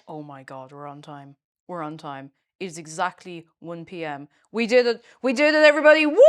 Oh my God, we're on time. We're on time. It is exactly 1 p.m. We did it. We did it, everybody. Woo!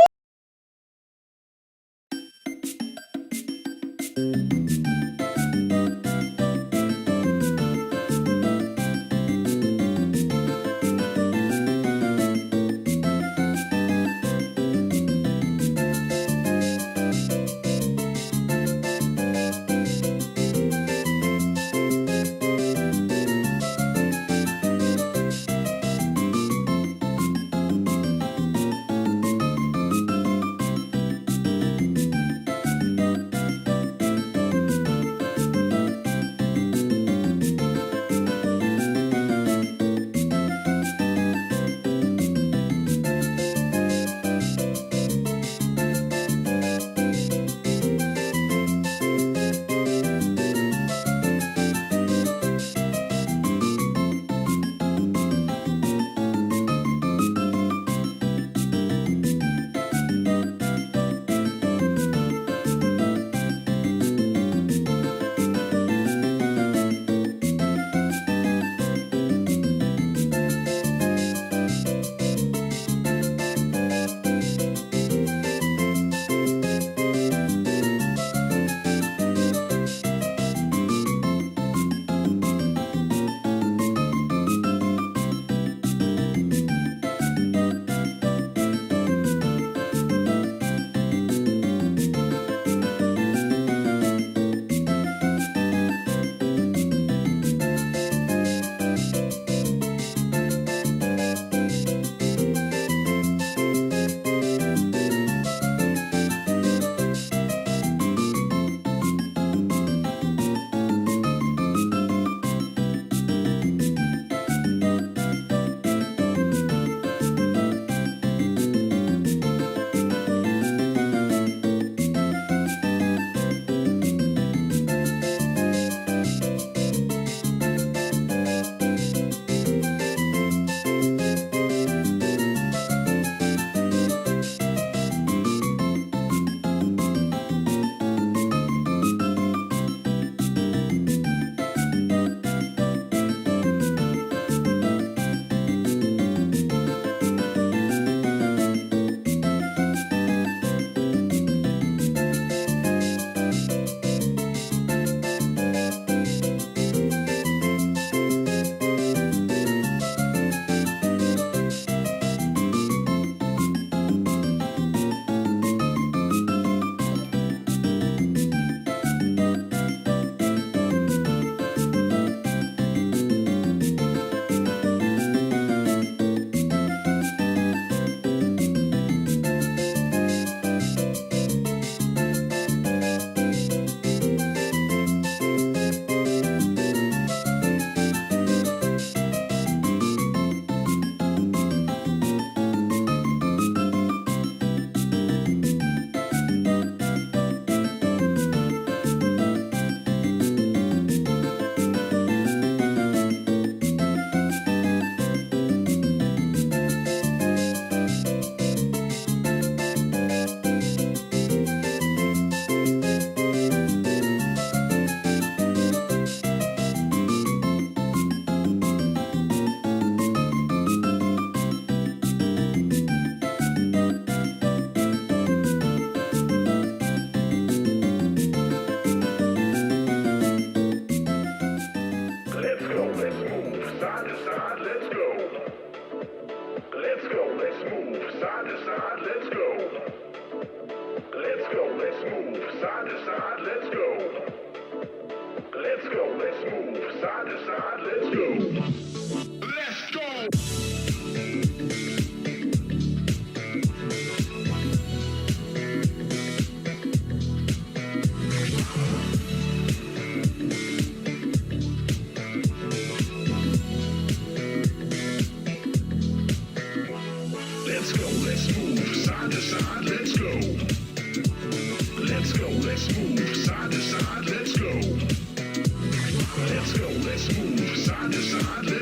Let's move side to side.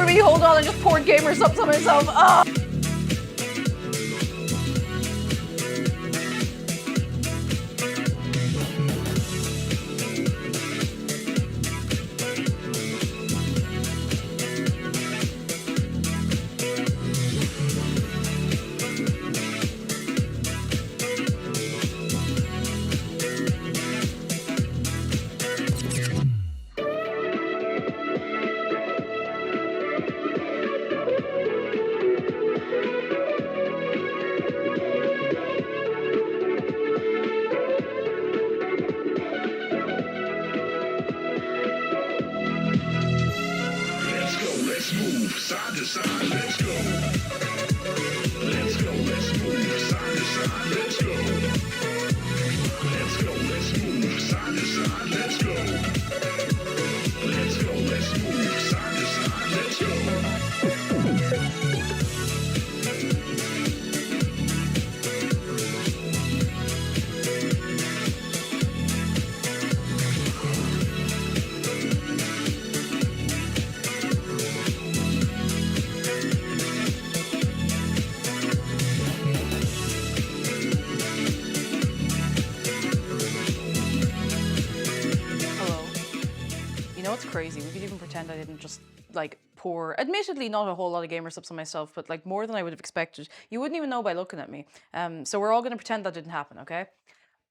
everybody hold on, I just poured gamer subs on myself. Ah! Side to side, let's go. Let's go, let's move. Side to side, let's go. Let's go, let's move. Side to side, let's go. Let's go, let's move. Side to side, let's go. It's crazy. We could even pretend I didn't just like pour, admittedly not a whole lot of gamer subs on myself, but like more than I would have expected. You wouldn't even know by looking at me. So we're all going to pretend that didn't happen, okay?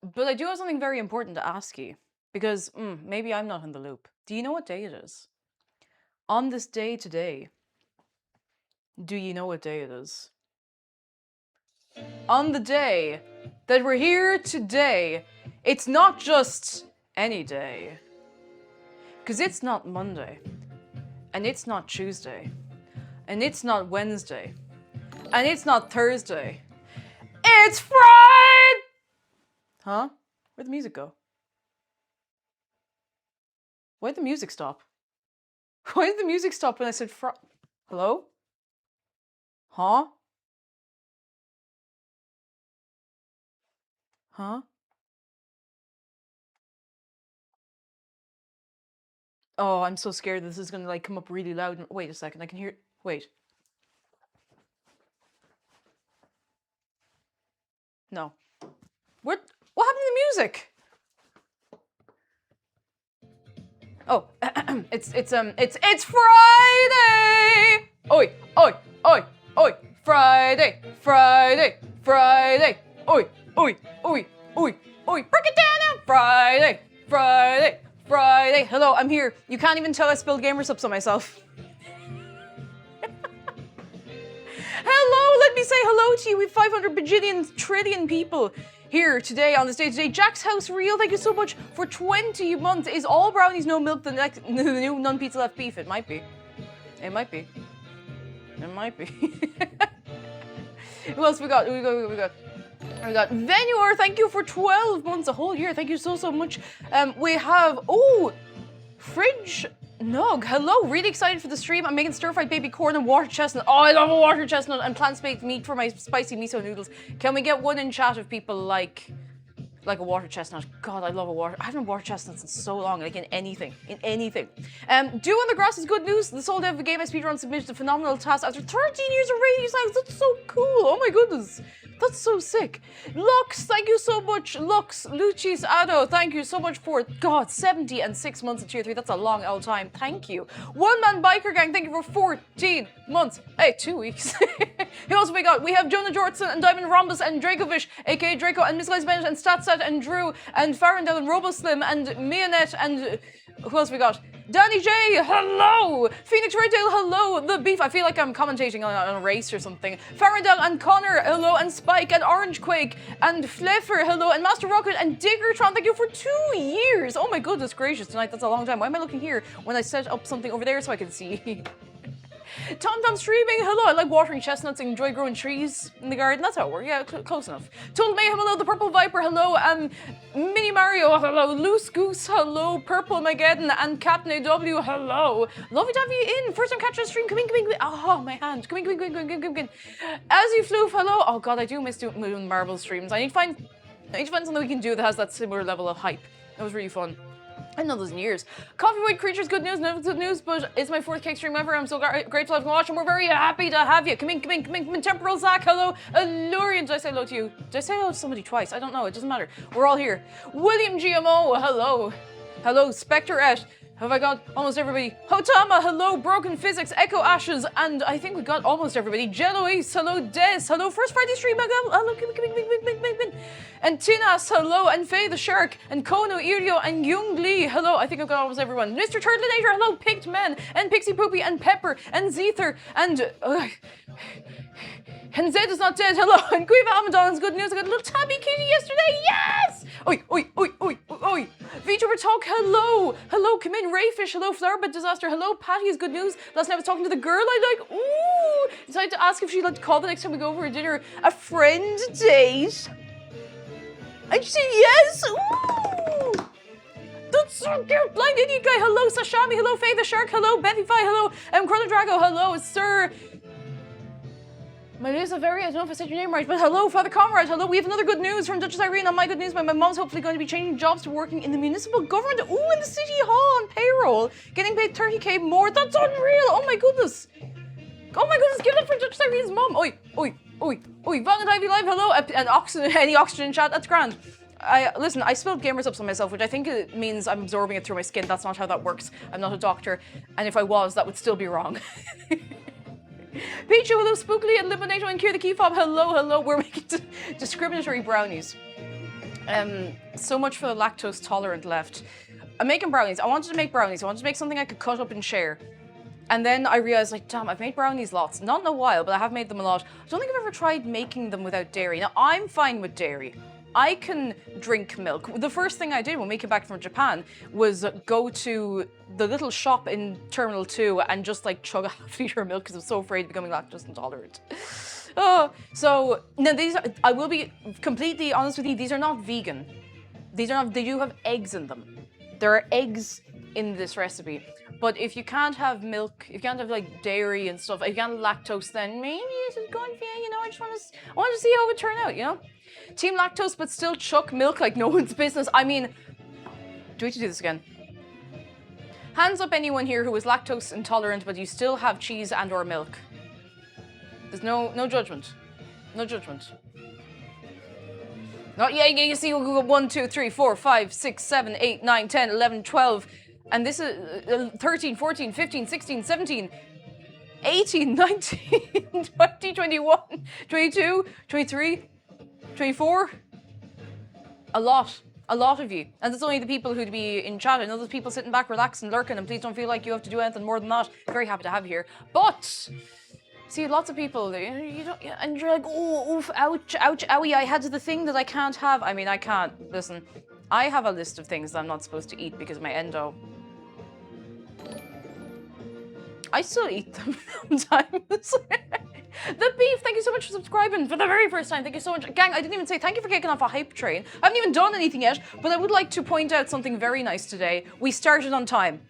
But I do have something very important to ask you, because maybe I'm not in the loop. Do you know what day it is? On this day today, do you know what day it is? On the day that we're here today, it's not just any day. Because it's not Monday, and it's not Tuesday, and it's not Wednesday, and it's not Thursday. It's Friday! Huh? Where'd the music go? Why'd the music stop? Why did the music stop when I said Hello? Huh? Huh? Oh, I'm so scared this is gonna like come up really loud. Wait a second, I can hear. Wait. No. What happened to the music? Oh, it's Friday. Oi, oi, oi, oi. Friday, Friday, Friday. Oi, oi, oi, oi, oi. Break it down now. Friday, Friday. Friday. Hello, I'm here. You can't even tell I spilled gamer subs on myself. Hello, let me say hello to you. We have 500 bajillion trillion people here today on this day today. Jack's House Real, thank you so much for 20 months. Is all brownies no milk the new none pizza left beef? It might be. It might be. It might be. Who else we got? We got Venuer, thank you for 12 months, a whole year. Thank you so much. We have, Fridge Nug, hello, really excited for the stream. I'm making stir-fried baby corn and water chestnut. Oh, I love a water chestnut and plant-based meat for my spicy miso noodles. Can we get one in chat of people like a water chestnut? God, I love a water. I haven't had water chestnuts in so long, like in anything. Dew on the Grass is good news. The sold out of a game I speedrun submitted a phenomenal task after 13 years of radio silence. That's so cool. Oh my goodness. That's so sick. Lux, thank you so much. Lux, Lucis Ado, thank you so much for, God, 70 and 6 months of tier 3. That's a long old time. Thank you. One Man Biker Gang, thank you for 14 months. Hey, 2 weeks. Who else have we got? We have Jonah Jortson and Diamond Rhombus and Dracovish, aka Draco, and Miss Liz Bennett and Statsat and Drew and Farendel and Roboslim and Mianet and who else we got? Danny J, hello! Phoenix Raydale, hello! The Beef, I feel like I'm commentating on a race or something. Farendel and Connor, hello! And Spike and Orange Quake and Fleffer, hello! And Master Rocket and Diggertron, thank you for 2 years! Oh my goodness gracious, tonight, that's a long time. Why am I looking here when I set up something over there so I can see? Tom streaming, hello, I like watering chestnuts and enjoy growing trees in the garden. That's how it works, yeah, close enough. Total Mayhem, hello, the Purple Viper, hello, Mini Mario, hello, Loose Goose, hello, Purple Mageddon, and Captain AW, hello. Lovely to have you in. First time catching a stream, come in. Oh, my hand, come in. As you floof, hello. Oh god, I do miss doing Marvel streams. I need to find something we can do that has that similar level of hype. That was really fun. I know those in years. Coffee White Creatures, good news, no good news, but it's my 4th cake stream ever. I'm so grateful I've watched and we're very happy to have you. Come in, come in, come in, come in. Temporal Zach, hello. Allurian, did I say hello to you? Did I say hello to somebody twice? I don't know, it doesn't matter. We're all here. William GMO, hello. Hello, Spectre Ash. Have I got almost everybody? Hotama, hello. Broken Physics, Echo Ashes, and I think we got almost everybody. Jello Ace, hello. Des, hello. First Friday stream, hello. Come in. And Tinas, hello. And Faye the Shark, and Kono, Irio, and Jung Lee, hello. I think I've got almost everyone. Mr. Turtlenator, hello. Picked Men, and Pixie Poopy, and Pepper, and Zether, and Zed is not dead, hello. And Quiva Amadon's good news. I got a little tabby kitty yesterday, yes! Oi. VTuber Talk, hello. Hello, come in. Rayfish, hello. Flowerbed Disaster, hello. Patty is good news. Last night I was talking to the girl I like. Ooh! Decided to ask if she'd like to call the next time we go over for dinner a friend date. And she said yes. Ooh! That's so cute. Blind Idiot Guy, hello. Sashami, hello. Faye the Shark, hello. Betty Fi, hello. Chrono Drago, hello. Sir. My name is very, I don't know if I said your name right, but hello, Father Comrade, hello. We have another good news from Duchess Irene on My Good News. My mom's hopefully going to be changing jobs to working in the municipal government. Ooh, in the city hall on payroll. Getting paid 30k more. That's unreal. Oh my goodness. Oh my goodness, give it up for Duchess Irene's mom. Oi. Vaughn and Ivy Live, hello. And oxygen, any oxygen chat, that's grand. Listen, I spilled Gamers Ups on myself, which I think it means I'm absorbing it through my skin. That's not how that works. I'm not a doctor. And if I was, that would still be wrong. Pichu, hello, Spookly, and Liminato, and Kier the Key Fob, hello. We're making discriminatory brownies. So much for the lactose tolerant left. I'm making brownies. I wanted to make brownies. I wanted to make something I could cut up and share. And then I realized, like, damn, I've made brownies lots. Not in a while, but I have made them a lot. I don't think I've ever tried making them without dairy. Now, I'm fine with dairy. I can drink milk. The first thing I did when we came back from Japan was go to the little shop in Terminal 2 and just like chug a half-liter of milk because I was so afraid of becoming lactose intolerant. So now I will be completely honest with you, these are not vegan. They do have eggs in them. There are eggs in this recipe. But if you can't have milk, if you can't have like dairy and stuff, if you can't have lactose, then maybe this is going for you, I just want to see how it would turn out, Team lactose, but still chuck milk like no one's business. I mean, do we have to do this again? Hands up anyone here who is lactose intolerant, but you still have cheese and or milk. There's no judgment. No judgment. Not yeah, you see, we'll go 1, 2, 3, 4, 5, 6, 7, 8, 9, 10, 11, 12. And this is 13, 14, 15, 16, 17, 18, 19, 20, 21, 22, 23, 24. A lot of you. And it's only the people who'd be in chat. I know there's people sitting back, relaxing, lurking, and please don't feel like you have to do anything more than that. Very happy to have you here. But see, lots of people, you don't, and you're like, oh, oof, ouch, owie, I had the thing that I can't have. I mean, I can't. Listen, I have a list of things that I'm not supposed to eat because of my endo. I still eat them sometimes. The Beef, thank you so much for subscribing for the very first time. Thank you so much. Gang, I didn't even say thank you for kicking off a hype train. I haven't even done anything yet, but I would like to point out something very nice today. We started on time.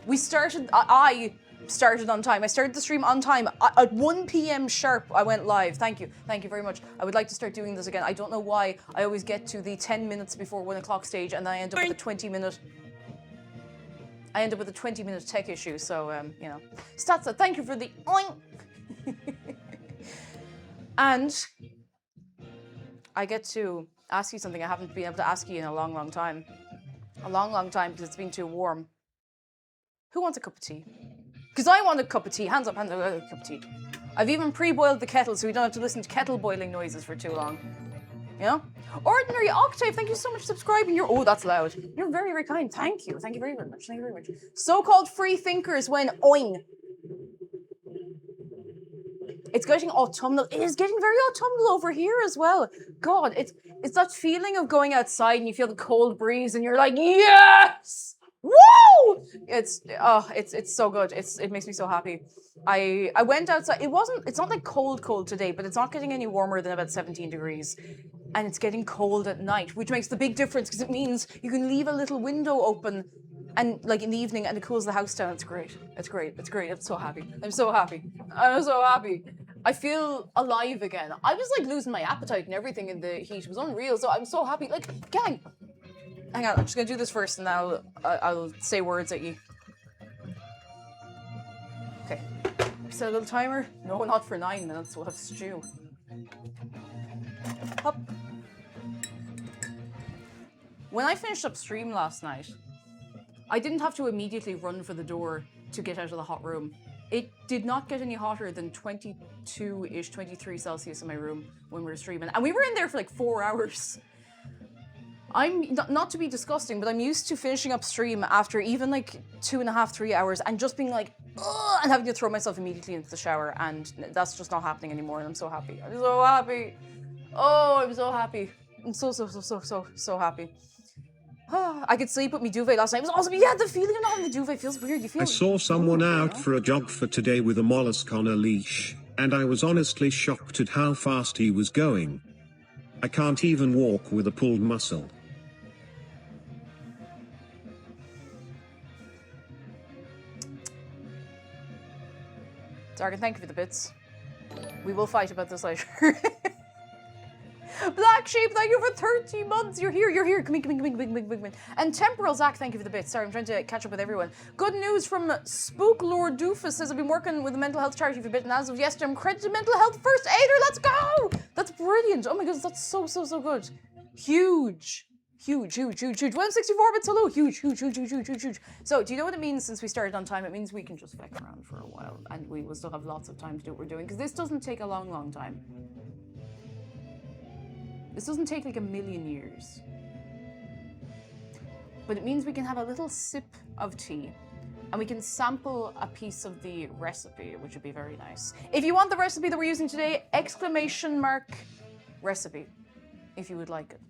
I started on time. I started the stream on time. At 1 p.m. sharp, I went live. Thank you. Thank you very much. I would like to start doing this again. I don't know why I always get to the 10 minutes before 1 o'clock stage and then I end up with a 20-minute... I end up with a 20-minute tech issue, so, Statsa, thank you for the oink! And I get to ask you something I haven't been able to ask you in a long, long time. A long, long time, because it's been too warm. Who wants a cup of tea? Because I want a cup of tea. Hands up, a cup of tea. I've even pre-boiled the kettle, so we don't have to listen to kettle boiling noises for too long. Ordinary Octave, thank you so much for subscribing. Oh, that's loud. You're very, very kind. Thank you. Thank you very much. Thank you very much. So-called free thinkers when oing. It's getting autumnal. It is getting very autumnal over here as well. God, it's that feeling of going outside and you feel the cold breeze and you're like, yes! Woo! It's so good. It makes me so happy. I went outside. It's not like cold today, but it's not getting any warmer than about 17 degrees. And it's getting cold at night, which makes the big difference because it means you can leave a little window open and like in the evening and it cools the house down. It's great. It's great. It's great. I'm so happy. I'm so happy. I'm so happy. I feel alive again. I was like losing my appetite and everything in the heat. It was unreal. So I'm so happy. Like, gang, Hang on, I'm just gonna do this first and then I'll say words at you. Okay. Set a little timer. No, not for 9 minutes. We'll have stew. Hop. When I finished up stream last night, I didn't have to immediately run for the door to get out of the hot room. It did not get any hotter than 22-ish, 23 Celsius in my room when we were streaming. And we were in there for like 4 hours. I'm, not to be disgusting, but I'm used to finishing up stream after even like 2.5, 3 hours and just being like, ugh, and having to throw myself immediately into the shower. And that's just not happening anymore. And I'm so happy. I'm so happy. Oh, I'm so happy. I'm so happy. I could sleep with me duvet last night. It was awesome. Yeah, the feeling of not having the duvet feels weird. You feel. I saw someone out for a jog for today with a mollusk on a leash, and I was honestly shocked at how fast he was going. I can't even walk with a pulled muscle. Dargan, thank you for the bits. We will fight about this later. Black Sheep, thank you for 30 months. You're here. Come in. And Temporal Zach, thank you for the bits. Sorry, I'm trying to catch up with everyone. Good news from Spook Lord Doofus says I've been working with a mental health charity for a bit, and as of yesterday, I'm credited mental health first aider. Let's go! That's brilliant. Oh my goodness, that's so good. Huge. 164 bits, hello. Huge. So, do you know what it means since we started on time? It means we can just feck around for a while, and we will still have lots of time to do what we're doing, because this doesn't take a long time. This doesn't take like a million years. But it means we can have a little sip of tea and we can sample a piece of the recipe, which would be very nice. If you want the recipe that we're using today, !recipe, if you would like it.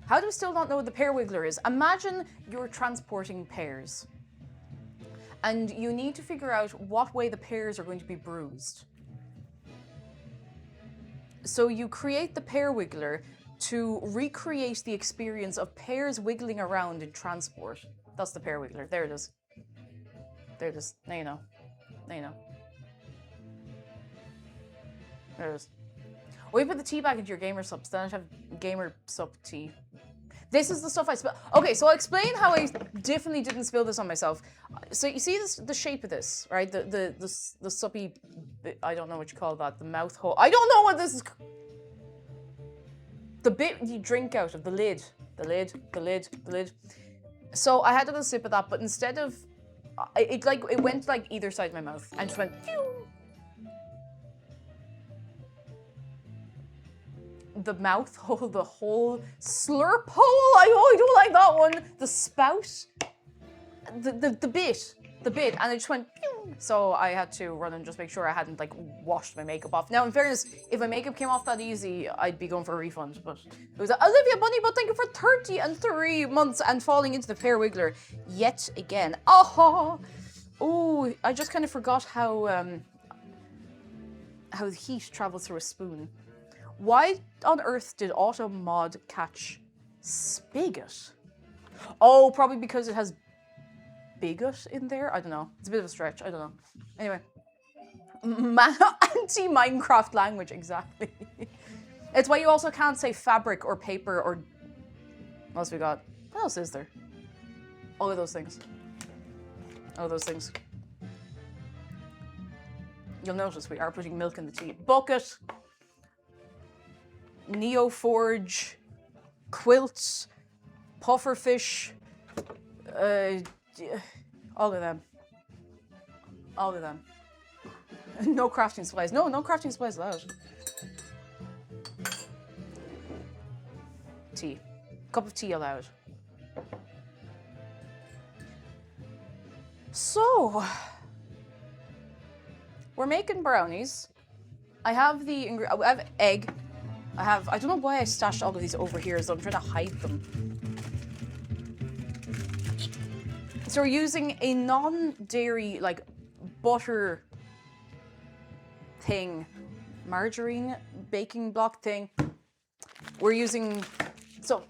How do we still not know what the pear wiggler is? Imagine you're transporting pears and you need to figure out what way the pears are going to be bruised. So you create the pear wiggler to recreate the experience of pears wiggling around in transport. That's the pear wiggler. There it is. Now you know. There it is. We put the tea back into your gamer subs. Then I'd have gamer sub tea. This is the stuff I spill. Okay, so I'll explain how I definitely didn't spill this on myself. So you see this, the shape of this, right? The suppy, I don't know what you call that, the mouth hole. I don't know what this is. The bit you drink out of, the lid. So I had a little sip of that, but instead of, it went like either side of my mouth and just went, phew. The mouth hole, the whole slurp hole. I don't like that one. The spout, the bit, and it just went pew. So I had to run and just make sure I hadn't like washed my makeup off. Now, in fairness, if my makeup came off that easy, I'd be going for a refund. But it was Olivia Bunny. But thank you for 33 months and falling into the pear wiggler yet again. Oh, I just kind of forgot how the heat travels through a spoon. Why on earth did Automod catch Spigot? Oh, probably because it has bigot in there? I don't know. It's a bit of a stretch. I don't know. Anyway. Anti-Minecraft language, exactly. It's why you also can't say fabric or paper or... What else we got? What else is there? All of those things. You'll notice we are putting milk in the tea. Bucket. Neoforge, quilts, pufferfish, all of them. No crafting supplies. No crafting supplies allowed. Tea. Cup of tea allowed. So, we're making brownies. I have I have egg. I don't know why I stashed all of these over here, so I'm trying to hide them. So we're using a non-dairy, like, butter thing, margarine baking block thing. We're using, so,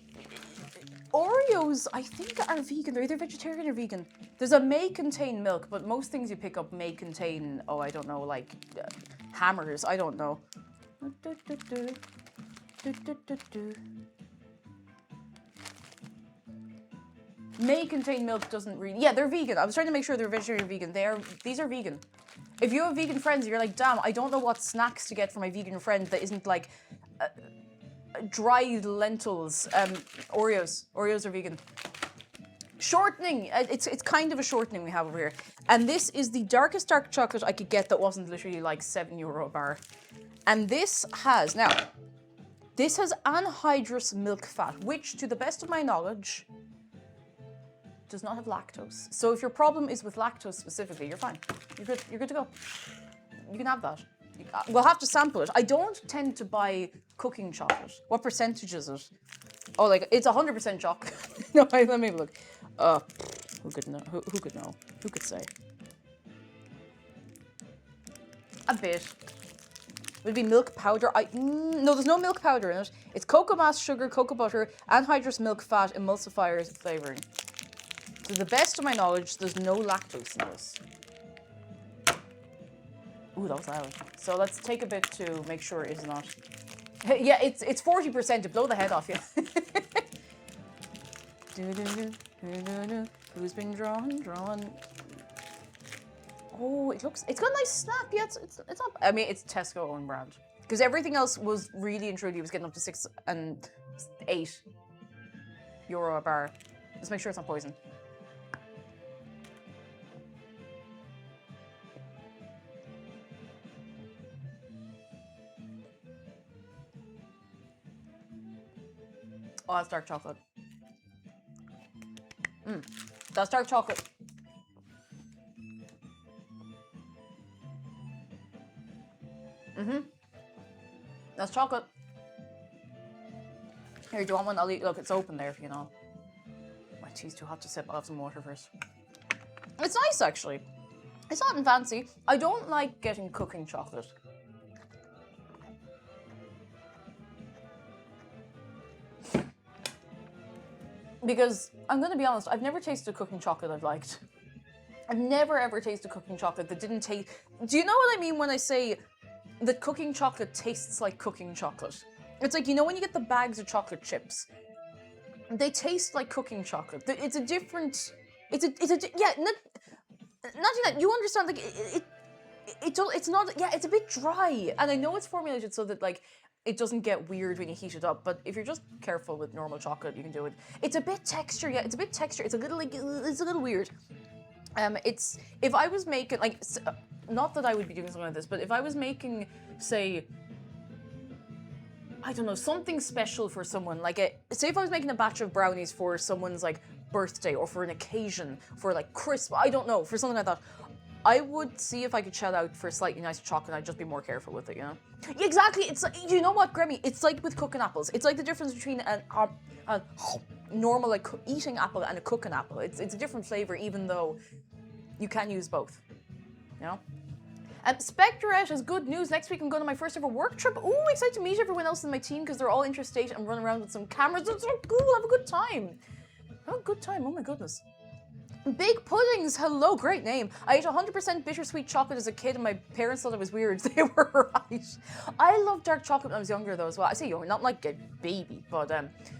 Oreos, I think, are vegan. They're either vegetarian or vegan. There's a may contain milk, but most things you pick up may contain, I don't know, like, hammers. I don't know. may contain milk doesn't really... Yeah, they're vegan. I was trying to make sure they're vegetarian or vegan. These are vegan. If you have vegan friends, you're like, damn, I don't know what snacks to get for my vegan friend that isn't like dried lentils. Oreos. Oreos are vegan. Shortening. It's kind of a shortening we have over here. And this is the darkest dark chocolate I could get that wasn't literally like €7 a bar. And this has, now, this has anhydrous milk fat, which to the best of my knowledge, does not have lactose. So if your problem is with lactose specifically, you're fine. You're good to go. You can have that. We'll have to sample it. I don't tend to buy cooking chocolate. What percentage is it? Oh, like it's 100% chocolate. No, let me have a look. Who could know? Who could know? Who could say? A bit. Would it be milk powder? No, there's no milk powder in it. It's cocoa mass, sugar, cocoa butter, anhydrous milk fat, emulsifiers, flavoring. To the best of my knowledge, there's no lactose in this. Ooh, that was loud. So let's take a bit to make sure it's not. Yeah, it's 40% to blow the head off you. Who's been drawn? Oh, it's got a nice snap. Yeah, it's not. I mean, it's Tesco own brand because everything else was really and truly was getting up to €6 and €8 a bar. Just make sure it's not poison. Oh, that's dark chocolate. That's dark chocolate. That's chocolate. Here, do you want one? I'll eat. Look, it's open there, you know. My tea's too hot to sip. I'll have some water first. It's nice, actually. It's not fancy. I don't like getting cooking chocolate. Because, I'm going to be honest, I've never tasted cooking chocolate I've liked. I've never ever tasted cooking chocolate that didn't taste... Do you know what I mean when I say that cooking chocolate tastes like cooking chocolate? It's like, you know when you get the bags of chocolate chips? They taste like cooking chocolate. It's a different... Yeah, not that, you understand, like, it's not... Yeah, it's a bit dry. And I know it's formulated so that, like, it doesn't get weird when you heat it up, but if you're just careful with normal chocolate, you can do it. It's a bit texture, yeah, it's a bit texture. It's a little, like, it's a little weird. It's, if I was making, like, not that I would be doing something like this, but if I was making, say, I don't know, something special for someone, like, say if I was making a batch of brownies for someone's, like, birthday, or for an occasion, for, like, Christmas, I don't know, for something like that, I would see if I could shell out for slightly nicer chocolate. I'd just be more careful with it, you know? Exactly. It's like, you know what, Grammy? It's like with cooking apples. It's like the difference between a normal, like, eating apple and a cooking apple. It's a different flavor, even though you can use both, you know? Spectret has good news. Next week I'm going on my first ever work trip. Ooh, excited to meet everyone else in my team because they're all interstate and run around with some cameras. It's so cool. Have a good time. Have a good time. Oh my goodness. Big Puddings, hello, great name. I ate 100% bittersweet chocolate as a kid and my parents thought it was weird. They were right. I loved dark chocolate when I was younger though as well. I say younger, not like a baby, but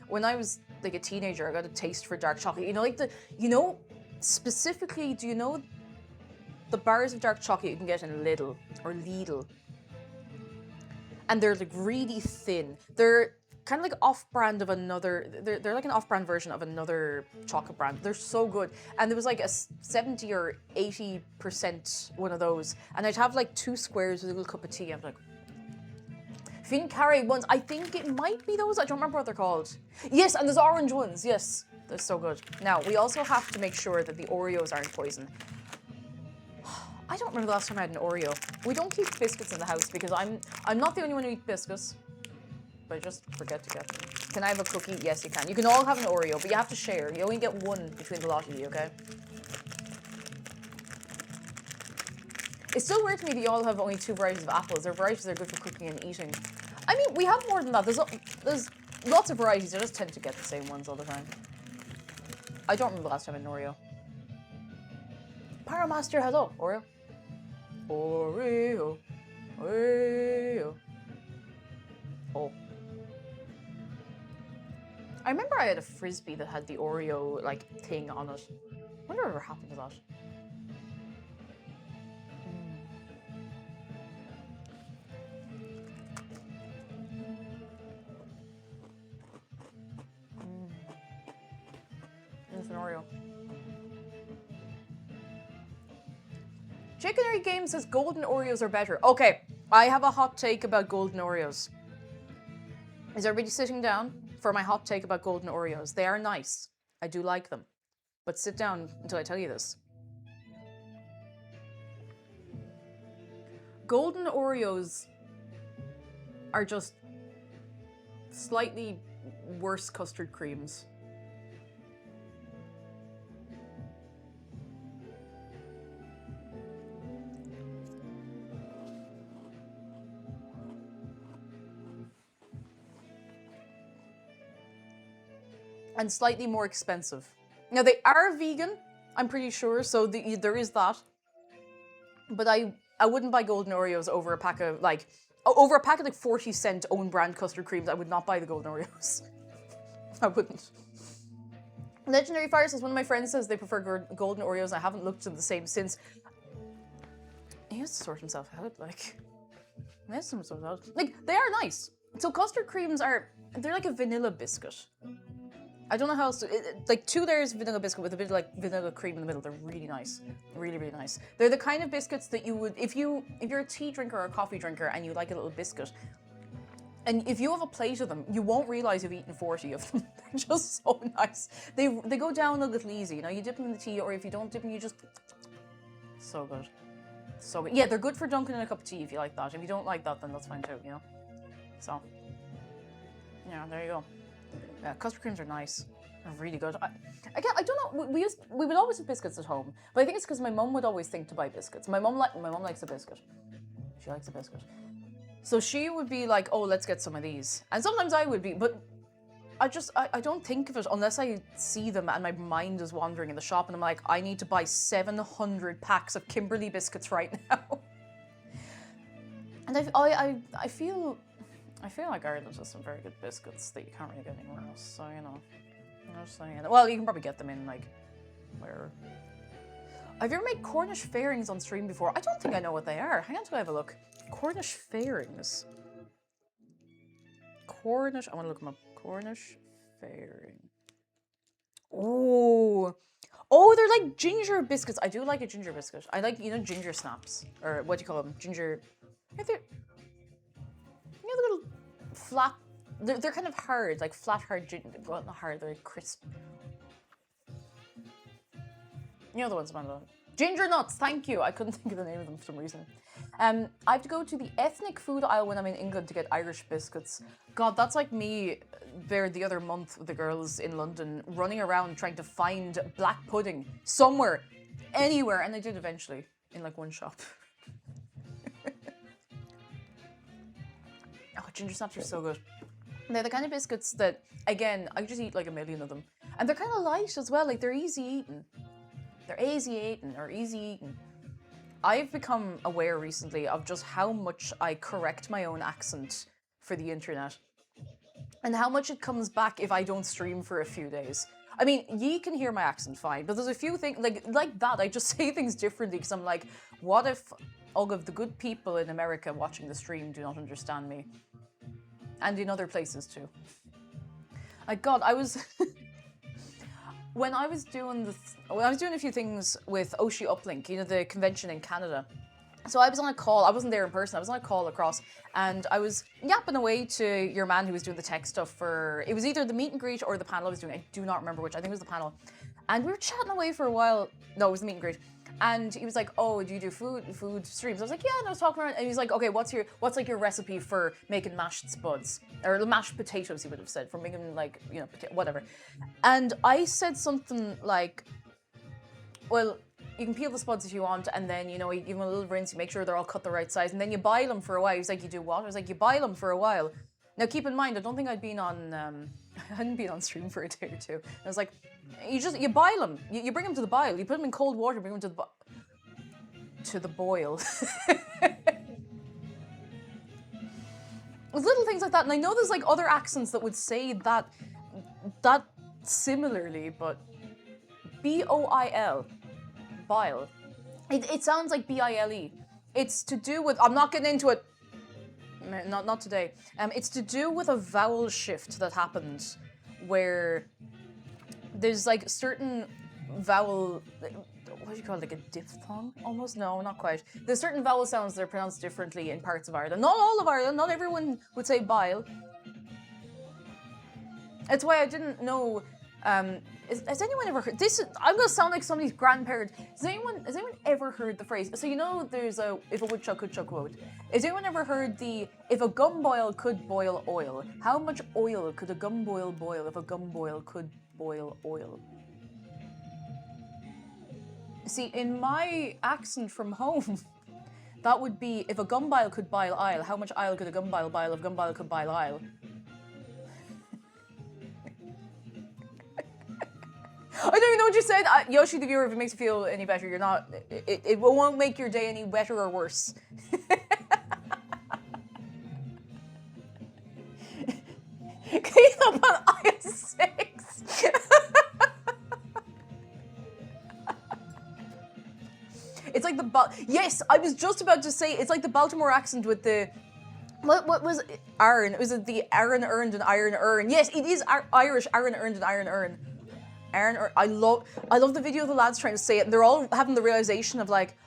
when I was like a teenager, I got a taste for dark chocolate. You know, like specifically, do you know the bars of dark chocolate you can get in Lidl or Lidl? And they're like really thin. They're kind of like off-brand of another, they're like an off-brand version of another chocolate brand. They're so good. And there was like a 70 or 80% one of those. And I'd have like 2 squares with a little cup of tea. I'm like, Fincarre ones, I think it might be those. I don't remember what they're called. Yes, and there's orange ones. Yes, they're so good. Now, we also have to make sure that the Oreos aren't poison. I don't remember the last time I had an Oreo. We don't keep biscuits in the house because I'm not the only one who eats biscuits. But I just forget to get them. Can I have a cookie? Yes, you can. You can all have an Oreo, but you have to share. You only get one between the lot of you, okay? It's still weird to me that you all have only 2 varieties of apples. There are varieties that are good for cooking and eating. I mean, we have more than that. There's lots of varieties. I just tend to get the same ones all the time. I don't remember the last time I had an Oreo. Paramaster, hello. Oreo. Oreo. Oreo. Oh. I remember I had a Frisbee that had the Oreo, like, thing on it. I wonder whatever happened to that. It's an Oreo. Chickenery Game says golden Oreos are better. Okay, I have a hot take about golden Oreos. Is everybody sitting down for my hot take about golden Oreos? They are nice. I do like them. But sit down until I tell you this. Golden Oreos are just slightly worse custard creams. And slightly more expensive. Now they are vegan, I'm pretty sure, so there is that. But I wouldn't buy golden Oreos over a pack of like 40-cent own brand custard creams. I would not buy the golden Oreos. I wouldn't. Legendary Fire says one of my friends says they prefer golden Oreos. I haven't looked at them the same since. He has to sort himself out. Like, he has to sort out. Like, they are nice. So custard creams they're like a vanilla biscuit. I don't know how else to, like 2 layers of vanilla biscuit with a bit of like vanilla cream in the middle. They're really nice. Really, really nice. They're the kind of biscuits that you would, if you're a tea drinker or a coffee drinker and you like a little biscuit, and if you have a plate of them, you won't realize you've eaten 40 of them. They're just so nice. They go down a little easy. You know, you dip them in the tea, or if you don't dip them, you just, so good. So good. Yeah, they're good for dunking in a cup of tea if you like that. If you don't like that, then that's fine too, you know? So, yeah, there you go. Yeah, custard creams are nice. They're really good. I don't know. We would always have biscuits at home, but I think it's because my mum would always think to buy biscuits. My mum likes a biscuit. She likes a biscuit, so she would be like, "Oh, let's get some of these." And sometimes I would be, but I don't think of it unless I see them and my mind is wandering in the shop, and I'm like, I need to buy 700 packs of Kimberly biscuits right now. And I feel like Ireland has some very good biscuits that you can't really get anywhere else. So, you know, I'm just saying. Well, you can probably get them in, like, where... Have you ever made Cornish fairings on stream before? I don't think I know what they are. Hang on till I have a look. Cornish fairings. I want to look them up. Cornish fairing. Oh, they're like ginger biscuits. I do like a ginger biscuit. I like, you know, ginger snaps. Or what do you call them? Ginger... the little flat, they're kind of hard, like flat hard, well not hard, they're crisp. You know the ones I'm on. Ginger nuts, thank you. I couldn't think of the name of them for some reason. I have to go to the ethnic food aisle when I'm in England to get Irish biscuits. God, that's like me there the other month with the girls in London running around trying to find black pudding somewhere, anywhere, and I did eventually in like one shop. Oh, ginger snaps are so good. They're the kind of biscuits that, again, I just eat like a million of them. And they're kind of light as well, like they're easy eating. They're easy eating. I've become aware recently of just how much I correct my own accent for the internet. And how much it comes back if I don't stream for a few days. I mean, ye can hear my accent fine, but there's a few things, like that, I just say things differently because I'm like, what if all of the good people in America watching the stream do not understand me? And in other places too. Like, God, I was... when I was doing a few things with Oshi Uplink, you know, the convention in Canada. So I was on a call, I wasn't there in person, I was on a call across, and I was yapping away to your man who was doing the tech stuff for, it was either the meet and greet or the panel I was doing, I do not remember which, I think it was the panel. And we were chatting away for a while, no, it was the meet and greet. And he was like, oh, do you do food streams? I was like, yeah, and I was talking around, and he was like, okay, what's like your recipe for making mashed spuds? Or mashed potatoes, he would have said, for making like, you know, whatever. And I said something like, well, you can peel the spuds if you want, and then, you know, you give them a little rinse, you make sure they're all cut the right size, and then you boil them for a while. He was like, you do what? I was like, you boil them for a while. Now, keep in mind, I don't think I'd been on, I hadn't been on stream for a day or two. I was like, you boil them. You bring them to the boil. You put them in cold water, bring them to the boil. Little things like that, and I know there's like other accents that would say that that similarly, but B-O-I-L, bile. It sounds like B-I-L-E. It's to do with, I'm not getting into it, not today. It's to do with a vowel shift that happens where there's like certain vowel, what do you call it, like a diphthong almost? No, not quite. There's certain vowel sounds that are pronounced differently in parts of Ireland. Not all of Ireland, not everyone would say bile. That's why I didn't know, has anyone ever heard this? I'm gonna sound like somebody's grandparent. Has anyone ever heard the phrase? So you know, there's a if a woodchuck could chuck wood. Has anyone ever heard the if a gumboil could boil oil? How much oil could a gumboil boil if a gumboil could boil oil? See, in my accent from home, that would be if a gumbile could bile ile. How much ile could a gumbile bile if gumbile could bile ile? I don't even know what you said. Yoshi the viewer, if it makes you feel any better, you're not... It won't make your day any better or worse. Clean up on aisle 6. It's like the... Yes, I was just about to say, it's like the Baltimore accent with the... What was it? Iron? Was it the Aaron earned and iron earn? Yes, it is Irish, Aaron earned and iron earn. I love the video of the lads trying to say it, and they're all having the realization of like,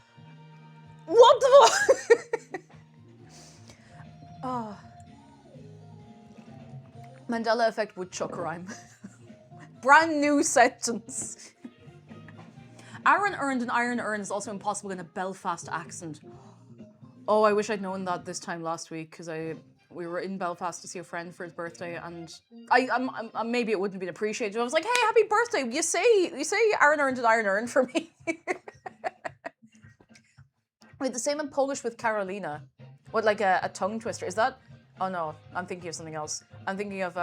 what the fuck? Oh. Mandela effect woodchuck rhyme. Brand new sentence. Aaron earned and iron earn is also impossible in a Belfast accent. Oh, I wish I'd known that this time last week, because we were in Belfast to see a friend for his birthday, and maybe it wouldn't have been appreciated. I was like, hey, happy birthday! You say Aaron earned and iron earned for me. Wait, the same in Polish with Carolina. What, like a tongue twister? Is that? Oh no, I'm thinking of something else. I'm thinking of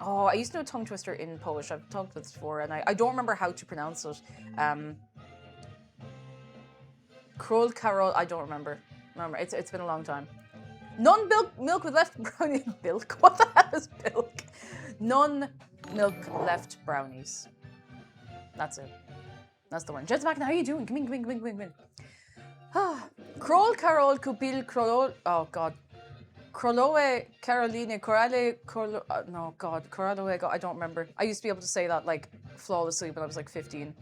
oh, I used to know a tongue twister in Polish. I've talked about this before, and I don't remember how to pronounce it. Król Karol. I don't remember. It's been a long time. None milk with left brownie milk. What the hell is milk? None milk left brownies. That's it. That's the one. Jet's back now. How are you doing? Come in. Król Karol Kupil Krolo. Oh god. Kroloe Caroline Corale Corlo. No god. Coraloe. I don't remember. I used to be able to say that like flawlessly when I was like 15.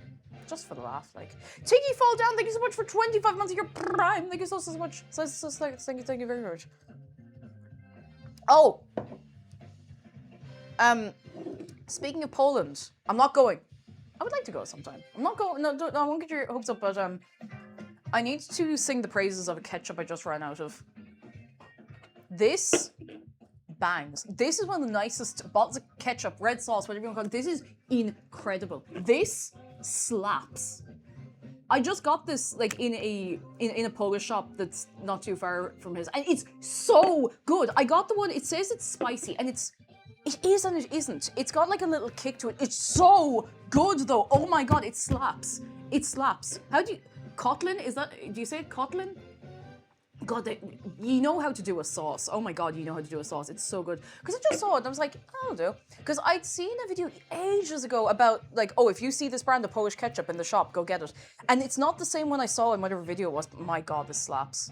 Just for the laugh, like. Tiggy Fall Down, thank you so much for 25 months of your prime. Thank you so much. Thank you very much. Oh. Speaking of Poland, I'm not going. I would like to go sometime. I'm not going. No, I won't get your hopes up, but I need to sing the praises of a ketchup I just ran out of. This bangs. This is one of the nicest bottles of ketchup, red sauce, whatever you want to call it. This is incredible. This slaps. I just got this like in a Polish shop that's not too far from his, and it's so good. I got the one. It says it's spicy, and it is and it isn't. It's got like a little kick to it. It's so good though. Oh my god, it slaps. It slaps. How do you Kotlin? Is that? Do you say it Kotlin? God, you know how to do a sauce. Oh my god, you know how to do a sauce. It's so good. Because I just saw it and I was like, I'll do. Because I'd seen a video ages ago about like, oh, if you see this brand of Polish ketchup in the shop, go get it. And it's not the same one I saw in whatever video it was. But my god, this slaps.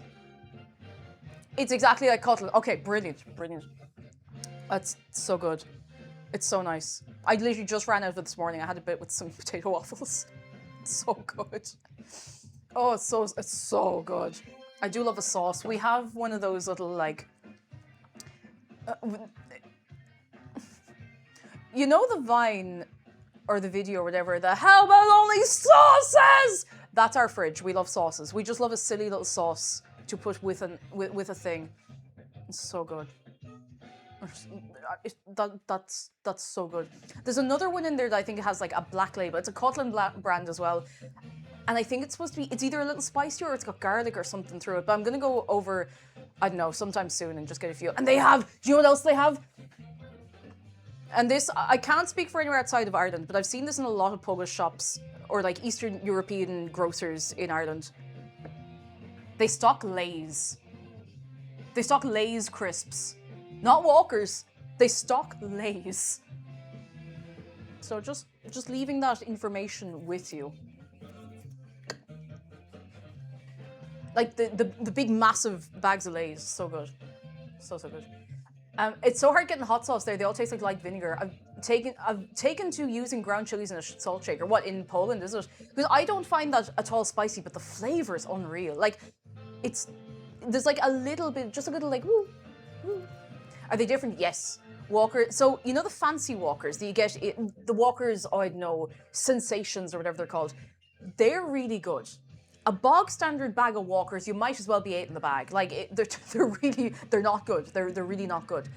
It's exactly like Kotlin. Okay, brilliant. That's so good. It's so nice. I literally just ran out of it this morning. I had a bit with some potato waffles. It's so good. Oh, it's so good. I do love a sauce. We have one of those little like, you know the Vine or the video or whatever, the how about only sauces? That's our fridge. We love sauces. We just love a silly little sauce to put with a thing. It's so good. That's so good. There's another one in there that I think has like a black label. It's a Kotlin brand as well. And I think it's supposed to be, it's either a little spicy or it's got garlic or something through it. But I'm going to go over, I don't know, sometime soon and just get a few. And they have, do you know what else they have? And this, I can't speak for anywhere outside of Ireland, but I've seen this in a lot of Polish shops or like Eastern European grocers in Ireland. They stock Lay's. They stock Lay's crisps. Not Walkers. They stock Lay's. So just leaving that information with you. Like the big massive bags of Lay's, so good, so good. It's so hard getting hot sauce there. They all taste like light vinegar. I've taken to using ground chilies in a salt shaker. What, in Poland is it? Because I don't find that at all spicy, but the flavor is unreal. Like, there's like a little bit, just a little like woo, woo. Are they different? Yes. Walker. So you know the fancy Walkers that you get, the Walkers. Oh, I don't know, Sensations or whatever they're called. They're really good. A bog standard bag of Walkers, you might as well be 8 in the bag. Like, they're not good. They're really not good.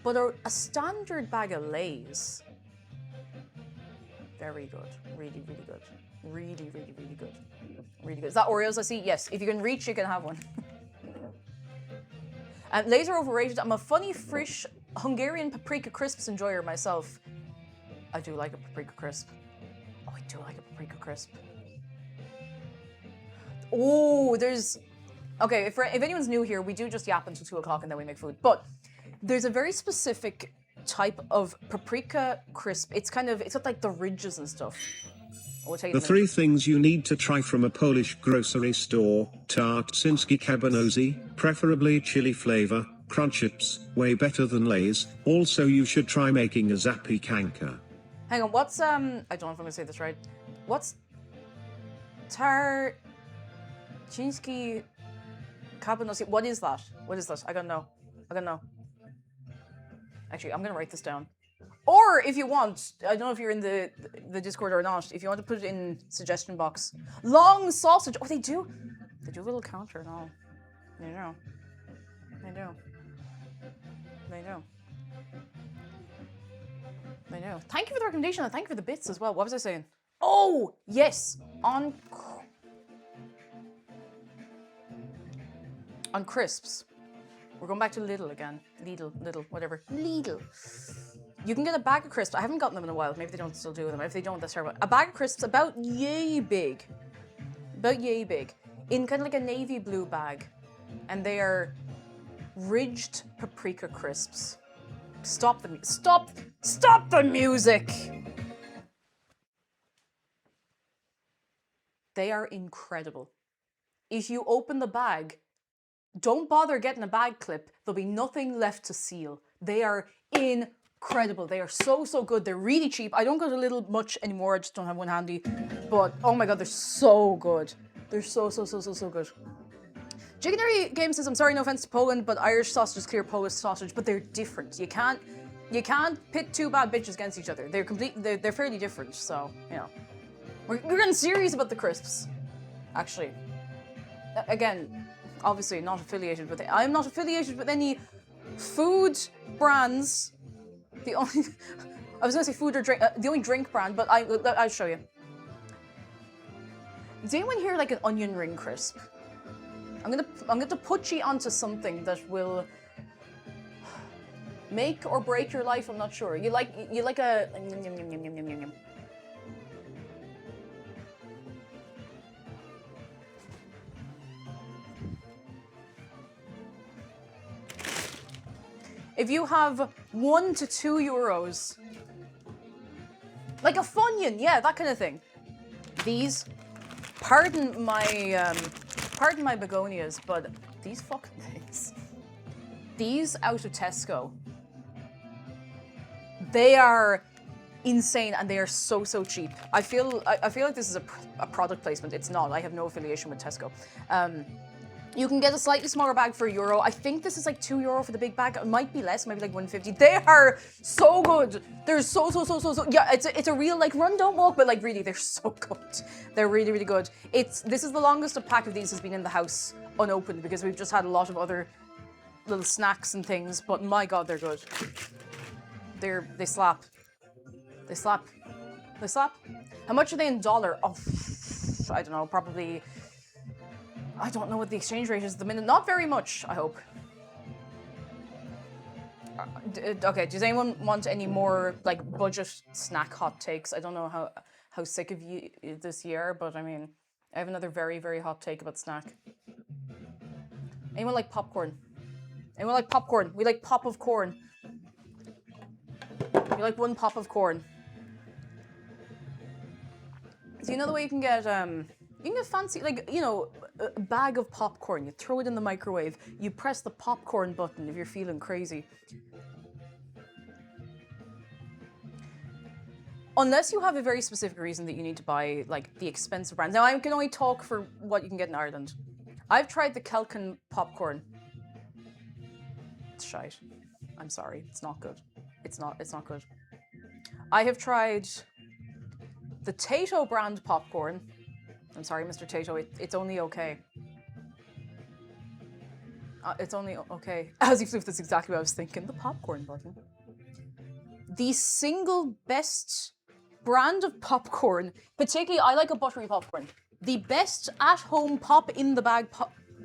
But a standard bag of Lay's, very good. Really good. Really good. Really good. Is that Oreos I see? Yes. If you can reach, you can have one. Lay's are overrated. I'm a funny, fresh Hungarian paprika crisps enjoyer myself. I do like a paprika crisp. I do like a paprika crisp. Oh, there's... Okay, if anyone's new here, we do just yap until 2 o'clock and then we make food. But there's a very specific type of paprika crisp. It's got like the ridges and stuff. The 3 things you need to try from a Polish grocery store: Tarczyński Kabanosi, preferably chili flavor, crunch chips, way better than Lay's. Also, you should try making a zapiekanka. Hang on, what's I don't know if I'm gonna say this right. What's Tarczyński Kabanosi? What is that? What is that? I gotta know. Actually, I'm gonna write this down. Or if you want, I don't know if you're in the Discord or not, if you want to put it in suggestion box. Long sausage. Oh, they do a little counter and all. They do. Thank you for the recommendation and thank you for the bits as well. What was I saying? Oh, yes. On crisps. We're going back to Lidl again. Lidl, whatever. Lidl. You can get a bag of crisps. I haven't gotten them in a while. Maybe they don't still do them. If they don't, that's terrible. A bag of crisps about yay big. In kind of like a navy blue bag. And they are ridged paprika crisps. Stop the music! They are incredible. If you open the bag, don't bother getting a bag clip. There'll be nothing left to seal. They are incredible. They are so good. They're really cheap. I don't go to Lidl much anymore. I just don't have one handy. But oh my god, they're so good. They're so good. Chickenary Game says, I'm sorry, no offense to Poland, but Irish sausage is clear Polish sausage, but they're different. You can't pit 2 bad bitches against each other. They're fairly different, so, you know. We're getting serious about the crisps, actually. Again, obviously not affiliated with it. I'm not affiliated with any food brands. I was gonna say food or drink, the only drink brand, but I'll show you. Does anyone here like an onion ring crisp? I'm gonna put you onto something that will make or break your life. I'm not sure. You like a yum. If you have 1 to 2 euros, like a Funyun, yeah, that kind of thing. These, pardon my begonias, but these fucking things. These out of Tesco. They are insane and they are so cheap. I feel like this is a product placement. It's not. I have no affiliation with Tesco. You can get a slightly smaller bag for €1. I think this is like €2 for the big bag. It might be less, maybe like 150. They are so good. They're so. Yeah, it's a real like run, don't walk, but like really, they're so good. They're really good. This is the longest a pack of these has been in the house unopened because we've just had a lot of other little snacks and things. But my god, they're good. They slap. How much are they in dollar? Oh, I don't know. Probably. I don't know what the exchange rate is at the minute. Not very much, I hope. Okay, does anyone want any more like budget snack hot takes? I don't know how sick of you this year, but I mean, I have another very hot take about snack. Anyone like popcorn? We like pop of corn. You're like one pop of corn. So you know the way you can get fancy, like, you know, a bag of popcorn. You throw it in the microwave. You press the popcorn button if you're feeling crazy. Unless you have a very specific reason that you need to buy, like, the expensive brands. Now, I can only talk for what you can get in Ireland. I've tried the Kelkin popcorn. It's shite. I'm sorry. It's not good. It's not good. I have tried the Tato brand popcorn. I'm sorry, Mr. Tato. It's only okay. It's only okay. As you flip, that's exactly what I was thinking. The popcorn button. The single best brand of popcorn, particularly I like a buttery popcorn. The best at-home pop-in-the-bag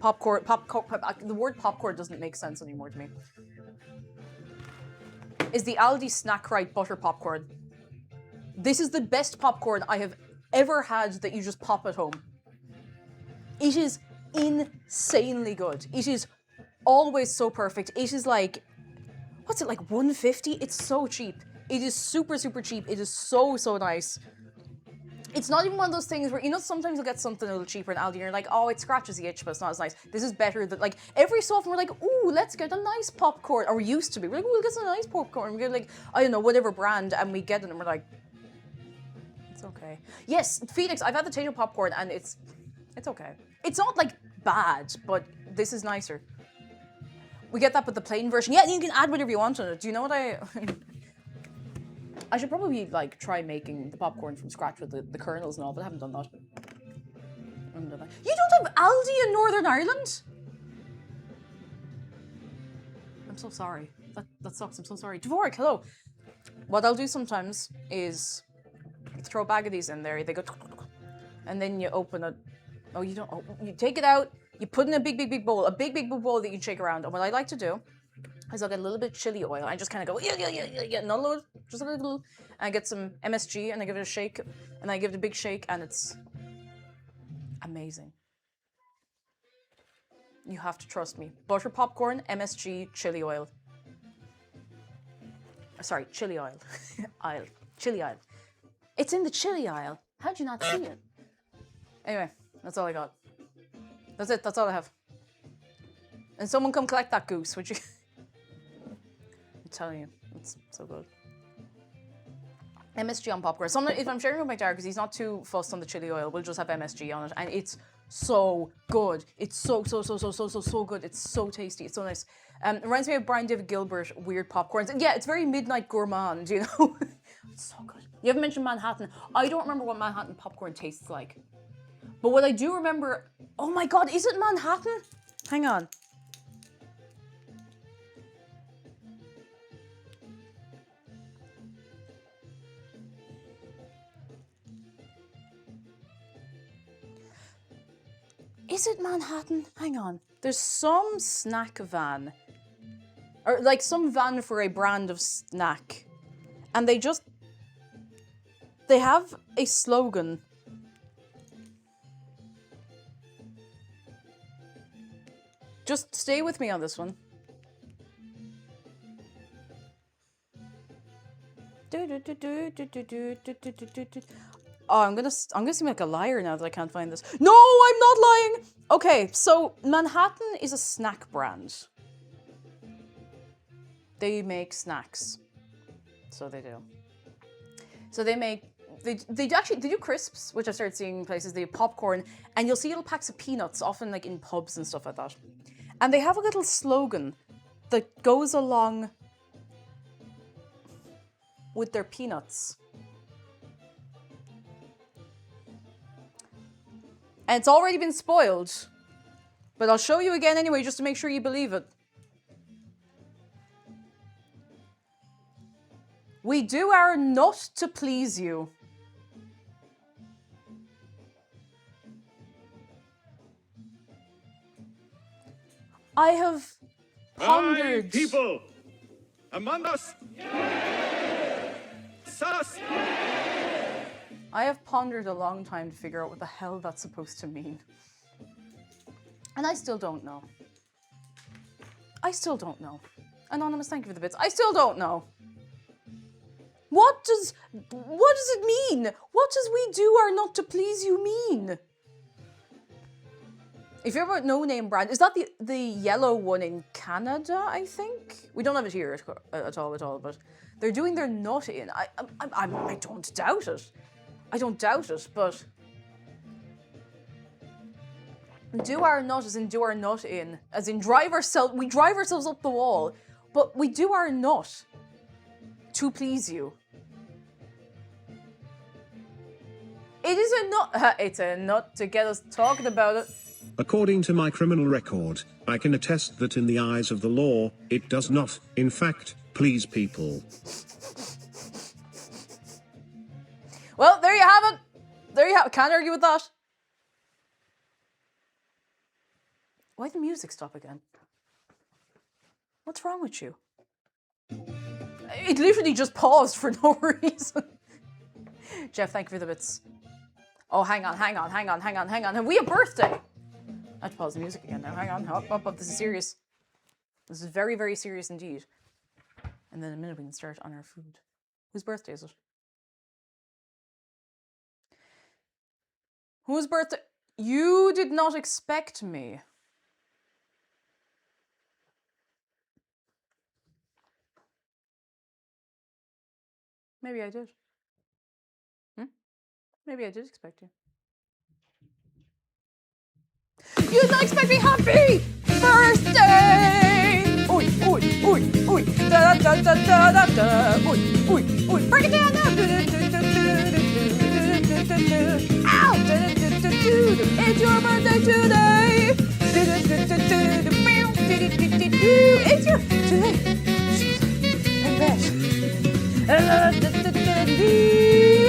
popcorn. The word popcorn doesn't make sense anymore to me. Is the Aldi Snack Right butter popcorn. This is the best popcorn I have ever had that you just pop at home. It is insanely good. It is always so perfect. It is like, what's it, like $1.50? It's so cheap. It is super, super cheap. It is so, so nice. It's not even one of those things where, you know, sometimes you'll get something a little cheaper in Aldi and you're like, oh, it scratches the itch, but it's not as nice. This is better than, like, every so often we're like, ooh, let's get a nice popcorn. Or we used to be. We're like, ooh, we'll get some nice popcorn. We get, like, I don't know, whatever brand, and we get it and we're like, it's okay. Yes, Felix, I've had the Tato popcorn and it's okay. It's not, like, bad, but this is nicer. We get that with the plain version. Yeah, you can add whatever you want on it. Do you know what I should probably, like, try making the popcorn from scratch with the kernels and all, but I haven't done that. You don't have Aldi in Northern Ireland? I'm so sorry. That sucks. I'm so sorry. Dvorak, hello. What I'll do sometimes is throw a bag of these in there. They go, and then you open it. Oh, you don't. Oh, you take it out. You put in a big, big, big bowl. A big, big, big bowl that you can shake around. And what I like to do is I'll get a little bit of chili oil. I just kind of go, yeah, not a load, just a little. And I get some MSG and I give it a shake. And I give it a big shake and it's amazing. You have to trust me. Butter popcorn, MSG, chili oil. Sorry, chili oil. Chili oil. It's in the chili aisle. How'd you not see it? Anyway, that's all I got. That's it, that's all I have. And someone come collect that goose, would you? I'm telling you, it's so good. MSG on popcorn. If I'm sharing with my dad, because he's not too fussed on the chili oil, we'll just have MSG on it. And it's so good. It's so good. It's so tasty. It's so nice. It reminds me of Brian David Gilbert, weird popcorns. Yeah, it's very midnight gourmand, you know? It's so good. You haven't mentioned Manhattan. I don't remember what Manhattan popcorn tastes like. But what I do remember, oh my God, is it Manhattan? Hang on. Is it Manhattan? Hang on. There's some snack van. Or like some van for a brand of snack. And they have a slogan. Just stay with me on this one. Oh, I'm gonna seem like a liar now that I can't find this. No, I'm not lying! Okay, so Manhattan is a snack brand. They make snacks. So they do. So they do crisps, which I started seeing in places. They have popcorn, and you'll see little packs of peanuts, often like in pubs and stuff like that. And they have a little slogan that goes along with their peanuts. And it's already been spoiled, but I'll show you again anyway, just to make sure you believe it. We do our nut to please you. I have pondered. My people, among us. Sus. I have pondered a long time to figure out what the hell that's supposed to mean. And I still don't know. I still don't know. Anonymous, thank you for the bits. I still don't know. What does it mean? What does we do our nut to please you mean? If you're about no name brand, is that the yellow one in Canada? I think we don't have it here at all. But they're doing their nut in. I don't doubt it. I don't doubt it. But do our nut as in do our nut in, as in we drive ourselves up the wall, but we do our nut to please you. It is a nut. It's a nut to get us talking about it. According to my criminal record, I can attest that in the eyes of the law, it does not, in fact, please people. Well, there you have it. There you have it. Can't argue with that. Why'd the music stop again? What's wrong with you? It literally just paused for no reason. Jeff, thank you for the bits. Oh, hang on. Have we a birthday? I have to pause the music again now. Hang on. Up. This is serious. This is very, very serious indeed. And then in a minute we can start on our food. Whose birthday is it? Whose birthday? You did not expect me. Maybe I did. Maybe I did expect you. You did not expect me. Happy birthday! Oi, oi, oi, oi, da da da da da da, oi, oi, oi, break it down now. Ow! It's your birthday today. It's your today.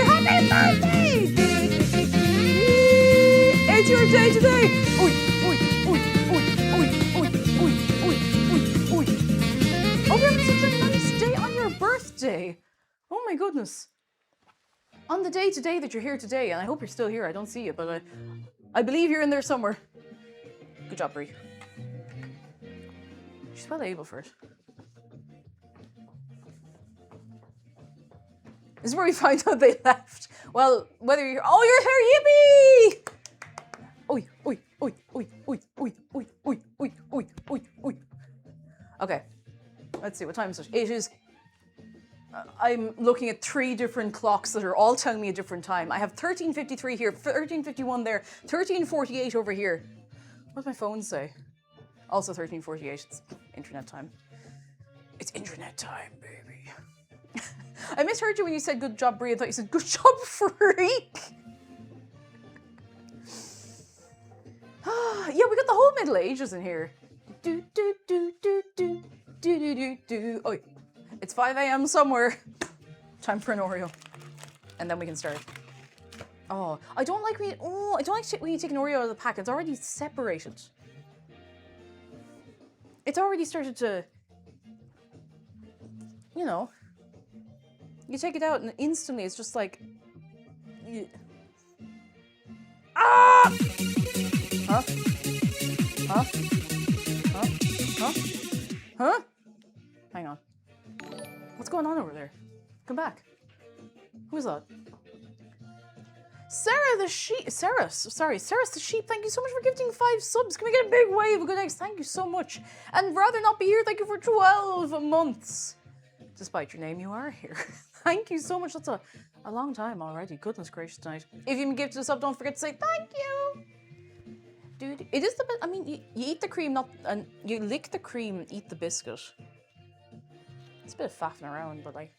Happy birthday! It's your day today. Oi, oi, oi, oi, oi, oi, oi, oi, oi, oi. Oh, we're having such a nice day on your birthday. Oh my goodness. On the day today that you're here today, and I hope you're still here. I don't see you, but I believe you're in there somewhere. Good job, Brie. She's well able for it. This is where we find out they left. Well, whether you're... Oh, you're here! Yippee! Oi, oi, oi, oi, oi, oi, oi, oi, oi, oi, oi, oi. Okay. Let's see, what time is it? It is... I'm looking at 3 different clocks that are all telling me a different time. I have 13:53 here, 13:51 there, 13:48 over here. What does my phone say? Also 13:48. It's internet time. It's internet time, baby. I misheard you when you said good job, Brie. I thought you said good job, freak. Yeah, we got the whole Middle Ages in here. Do do do do do do do do do. Oh, it's 5 a.m. somewhere. Time for an Oreo, and then we can start. Oh, I don't like when you take an Oreo out of the pack. It's already separated. It's already started to, you know. You take it out and instantly it's just like... Ah! Huh? Huh? Huh? Huh? Huh? Hang on. What's going on over there? Come back. Who is that? Sarah the sheep. Sarah's the sheep. Thank you so much for gifting 5 subs. Can we get a big wave of good eggs? Thank you so much. And rather not be here, thank you for 12 months. Despite your name, you are here. Thank you so much. That's a long time already. Goodness gracious tonight. If you give to the sub, don't forget to say thank you. Dude, it is the best. I mean, you eat the cream, and you lick the cream, eat the biscuit. It's a bit of faffing around, but like...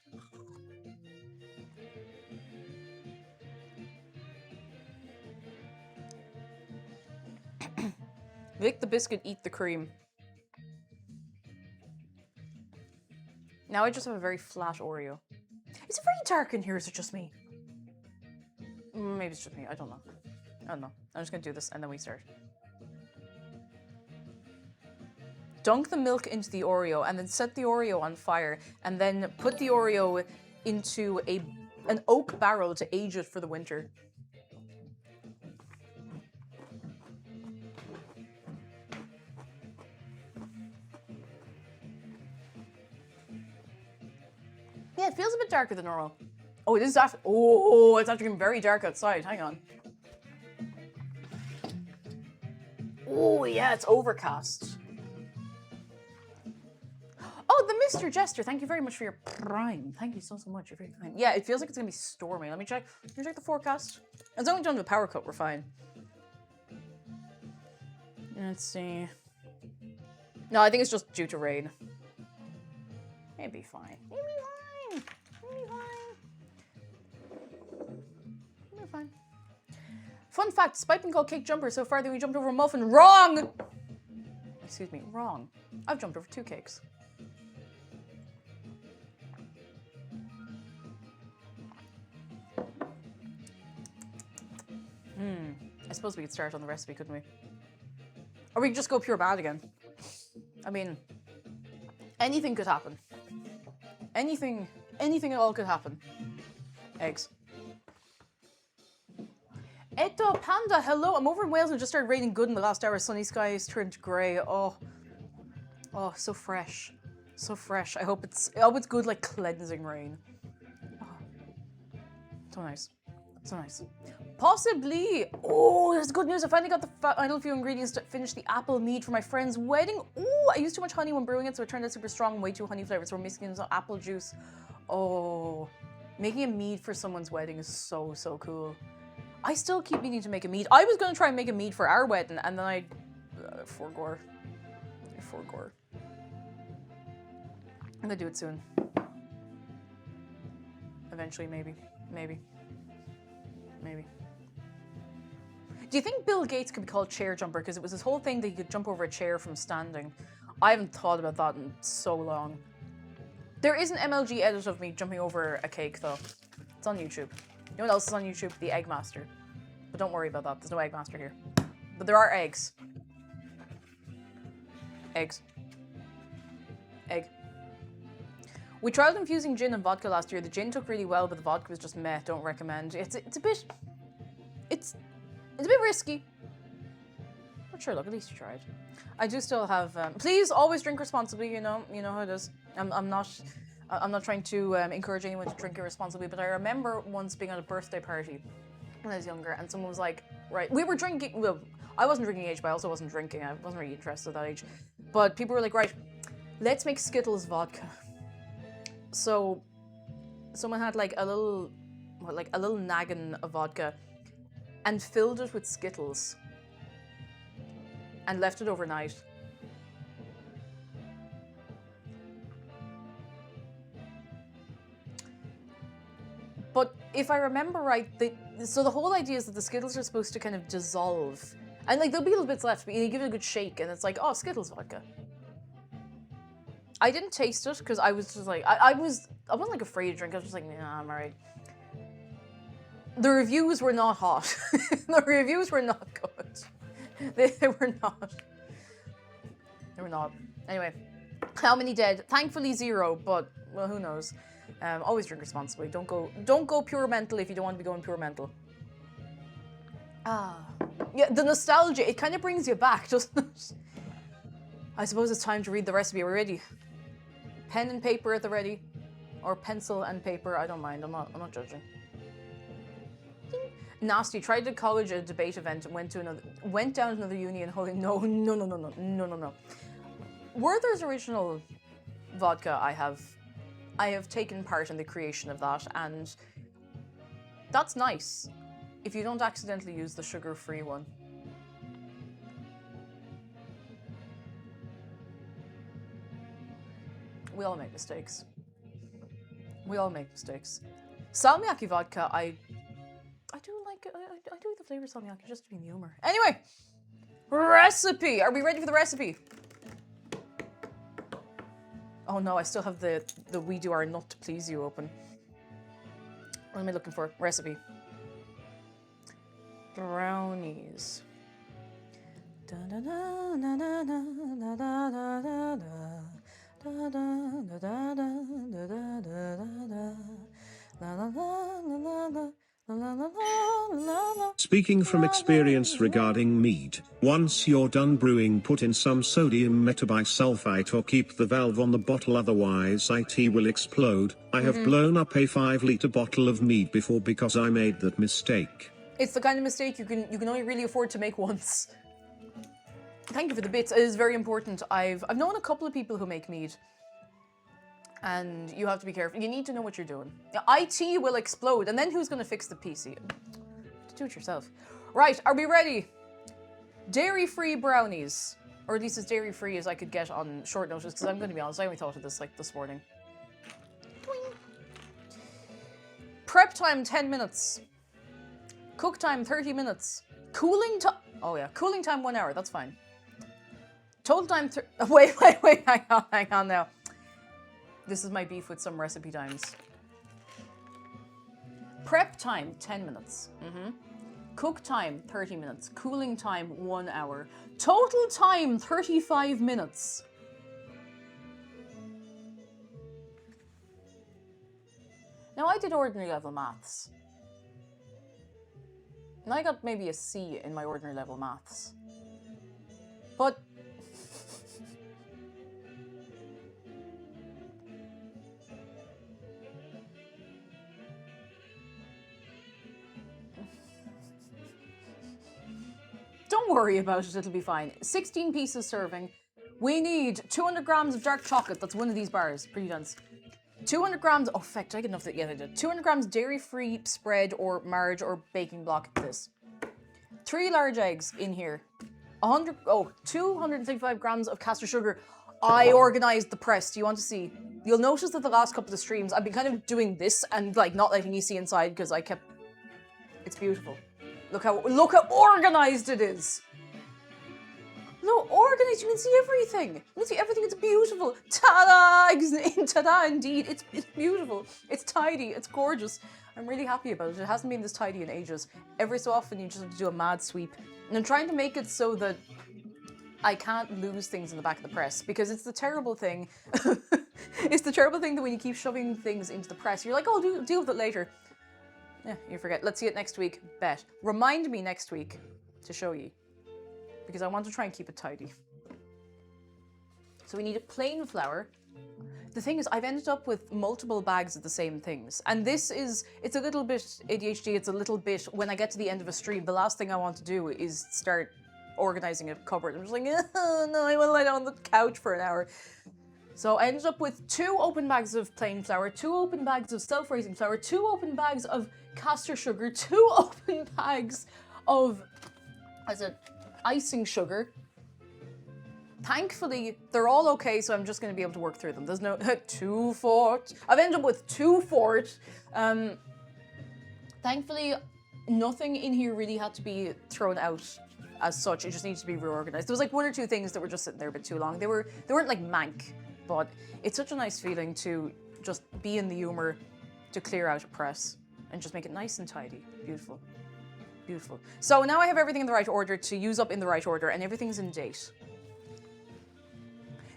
Lick the biscuit, eat the cream. Now I just have a very flat Oreo. Is it very dark in here, or is it just me? Maybe it's just me, I don't know. I'm just gonna do this and then we start. Dunk the milk into the Oreo and then set the Oreo on fire and then put the Oreo into an oak barrel to age it for the winter. Yeah, it feels a bit darker than normal. Oh, it is after. Oh, it's after getting very dark outside. Hang on. Oh, yeah, it's overcast. Oh, the Mr. Jester. Thank you very much for your prime. Thank you so much. You're very kind. Yeah, it feels like it's going to be stormy. Let me check. Can you check the forecast? As long as we don't have a power cut, we're fine. Let's see. No, I think it's just due to rain. It'd be fine. It'd be fine. It'd be fine. It'd be fine. Fun fact, despite being called cake jumper, so far that we jumped over a muffin. Wrong! Excuse me, wrong. I've jumped over 2 cakes. I suppose we could start on the recipe, couldn't we? Or we could just go pure bad again. I mean, anything could happen. Anything at all could happen. Eggs. Eto Panda, hello. I'm over in Wales and it just started raining good in the last hour. Sunny skies turned grey. Oh, so fresh. So fresh. I hope it's good, like cleansing rain. Oh, so nice. So nice. Possibly. Oh, there's good news. I finally got the final few ingredients to finish the apple mead for my friend's wedding. Oh, I used too much honey when brewing it, so it turned out super strong and way too honey flavored. So we're mixing in some apple juice. Oh, making a mead for someone's wedding is so, so cool. I still keep meaning to make a mead. I was going to try and make a mead for our wedding, and then I forgore. I'm going to do it soon. Eventually, maybe. Do you think Bill Gates could be called chair jumper? Because it was this whole thing that you could jump over a chair from standing. I haven't thought about that in so long. There is an MLG edit of me jumping over a cake, though. It's on YouTube. You know what else is on YouTube? The Egg Master. But don't worry about that. There's no Egg Master here. But there are eggs. Eggs. Egg. We tried infusing gin and vodka last year. The gin took really well, but the vodka was just meh. Don't recommend. It's a bit risky. But sure, look, at least you tried. I do still have. Please always drink responsibly. You know how it is. I'm not trying to encourage anyone to drink irresponsibly, but I remember once being at a birthday party when I was younger, and someone was like, right, we were drinking. Well, I wasn't drinking age, but I also wasn't drinking. I wasn't really interested at that age. But people were like, right, let's make Skittles vodka. So someone had like a little naggin of vodka and filled it with Skittles and left it overnight. But if I remember right, so the whole idea is that the Skittles are supposed to kind of dissolve. And like there'll be little bits left, but you give it a good shake and it's like, oh, Skittles vodka. I didn't taste it because I was just like, I wasn't like afraid to drink. I was just like, nah, I'm alright. The reviews were not hot. The reviews were not good. They were not. They were not. Anyway, how many dead? Thankfully 0, but well, who knows? Always drink responsibly. Don't go pure mental if you don't want to be going pure mental. Yeah, the nostalgia, it kind of brings you back, doesn't it? I suppose it's time to read the recipe. Are we ready? Pen and paper at the ready, or pencil and paper. I don't mind. I'm not judging. Nasty. Tried to college a debate event and went down to another uni and holding no. Werther's original vodka. I have taken part in the creation of that, and that's nice if you don't accidentally use the sugar-free one. We all make mistakes. We all make mistakes. Salmiakki vodka, I do like the flavor of salmiakki just to be in the humor. Anyway, recipe. Are we ready for the recipe? Oh no, I still have the We Do Our Nut to Please You open. What am I looking for? Recipe. Brownies. Da da da da da da da da da da. Da da da da da da da da da da. La la la la la La, la, la, la, la. Speaking from experience regarding mead, once you're done brewing, put in some sodium metabisulfite or keep the valve on the bottle, otherwise it will explode. I have blown up a 5-liter bottle of mead before because I made that mistake. It's the kind of mistake you can only really afford to make once. Thank you for the bits. It is very important. I've known a couple of people who make mead. And you have to be careful. You need to know what you're doing. IT will explode, and then who's going to fix the PC? Do it yourself. Right, are we ready? Dairy-free brownies. Or at least as dairy-free as I could get on short notice, because I'm going to be honest, I only thought of this like this morning. Boing. Prep time, 10 minutes. Cook time, 30 minutes. Cooling time... Oh yeah, cooling time, 1 hour. That's fine. Total time... Wait, hang on now. This is my beef with some recipe times. Prep time, 10 minutes. Cook time, 30 minutes. Cooling time, 1 hour. Total time, 35 minutes. Now, I did ordinary level maths. And I got maybe a C in my ordinary level maths. But... Don't worry about it, it'll be fine. 16 pieces serving. We need 200 grams of dark chocolate. That's one of these bars. Pretty dense. 200 grams... Oh, feck, did I get enough? Yeah, I did. 200 grams dairy-free spread or marge or baking block. This. 3 large eggs in here. 235 grams of caster sugar. I organized the press. Do you want to see? You'll notice that the last couple of streams, I've been kind of doing this and like not letting you see inside because I kept... It's beautiful. Look how organized it is. Look, organized. You can see everything. You can see everything. It's beautiful. Ta-da! Ta-da! Indeed, it's beautiful. It's tidy. It's gorgeous. I'm really happy about it. It hasn't been this tidy in ages. Every so often, you just have to do a mad sweep, and I'm trying to make it so that I can't lose things in the back of the press because it's the terrible thing. It's the terrible thing that when you keep shoving things into the press, you're like, oh, deal with it later. Yeah, you forget. Let's see it next week. Bet. Remind me next week to show you. Because I want to try and keep it tidy. So we need a plain flour. The thing is, I've ended up with multiple bags of the same things. And this is, it's a little bit ADHD. It's a little bit, when I get to the end of a stream, the last thing I want to do is start organizing a cupboard. I'm just like, oh, no, I want to lie down on the couch for an hour. So I ended up with 2 open bags of plain flour, 2 open bags of self-raising flour, 2 open bags of caster sugar, 2 open bags of icing sugar. Thankfully, they're all okay, so I'm just going to be able to work through them. There's no 2 fort. I've ended up with 2 fort. Thankfully, nothing in here really had to be thrown out as such. It just needs to be reorganized. There was like 1 or 2 things that were just sitting there a bit too long. They weren't like mank, but it's such a nice feeling to just be in the humor to clear out a press and just make it nice and tidy. Beautiful. Beautiful. So now I have everything in the right order to use up in the right order, and everything's in date.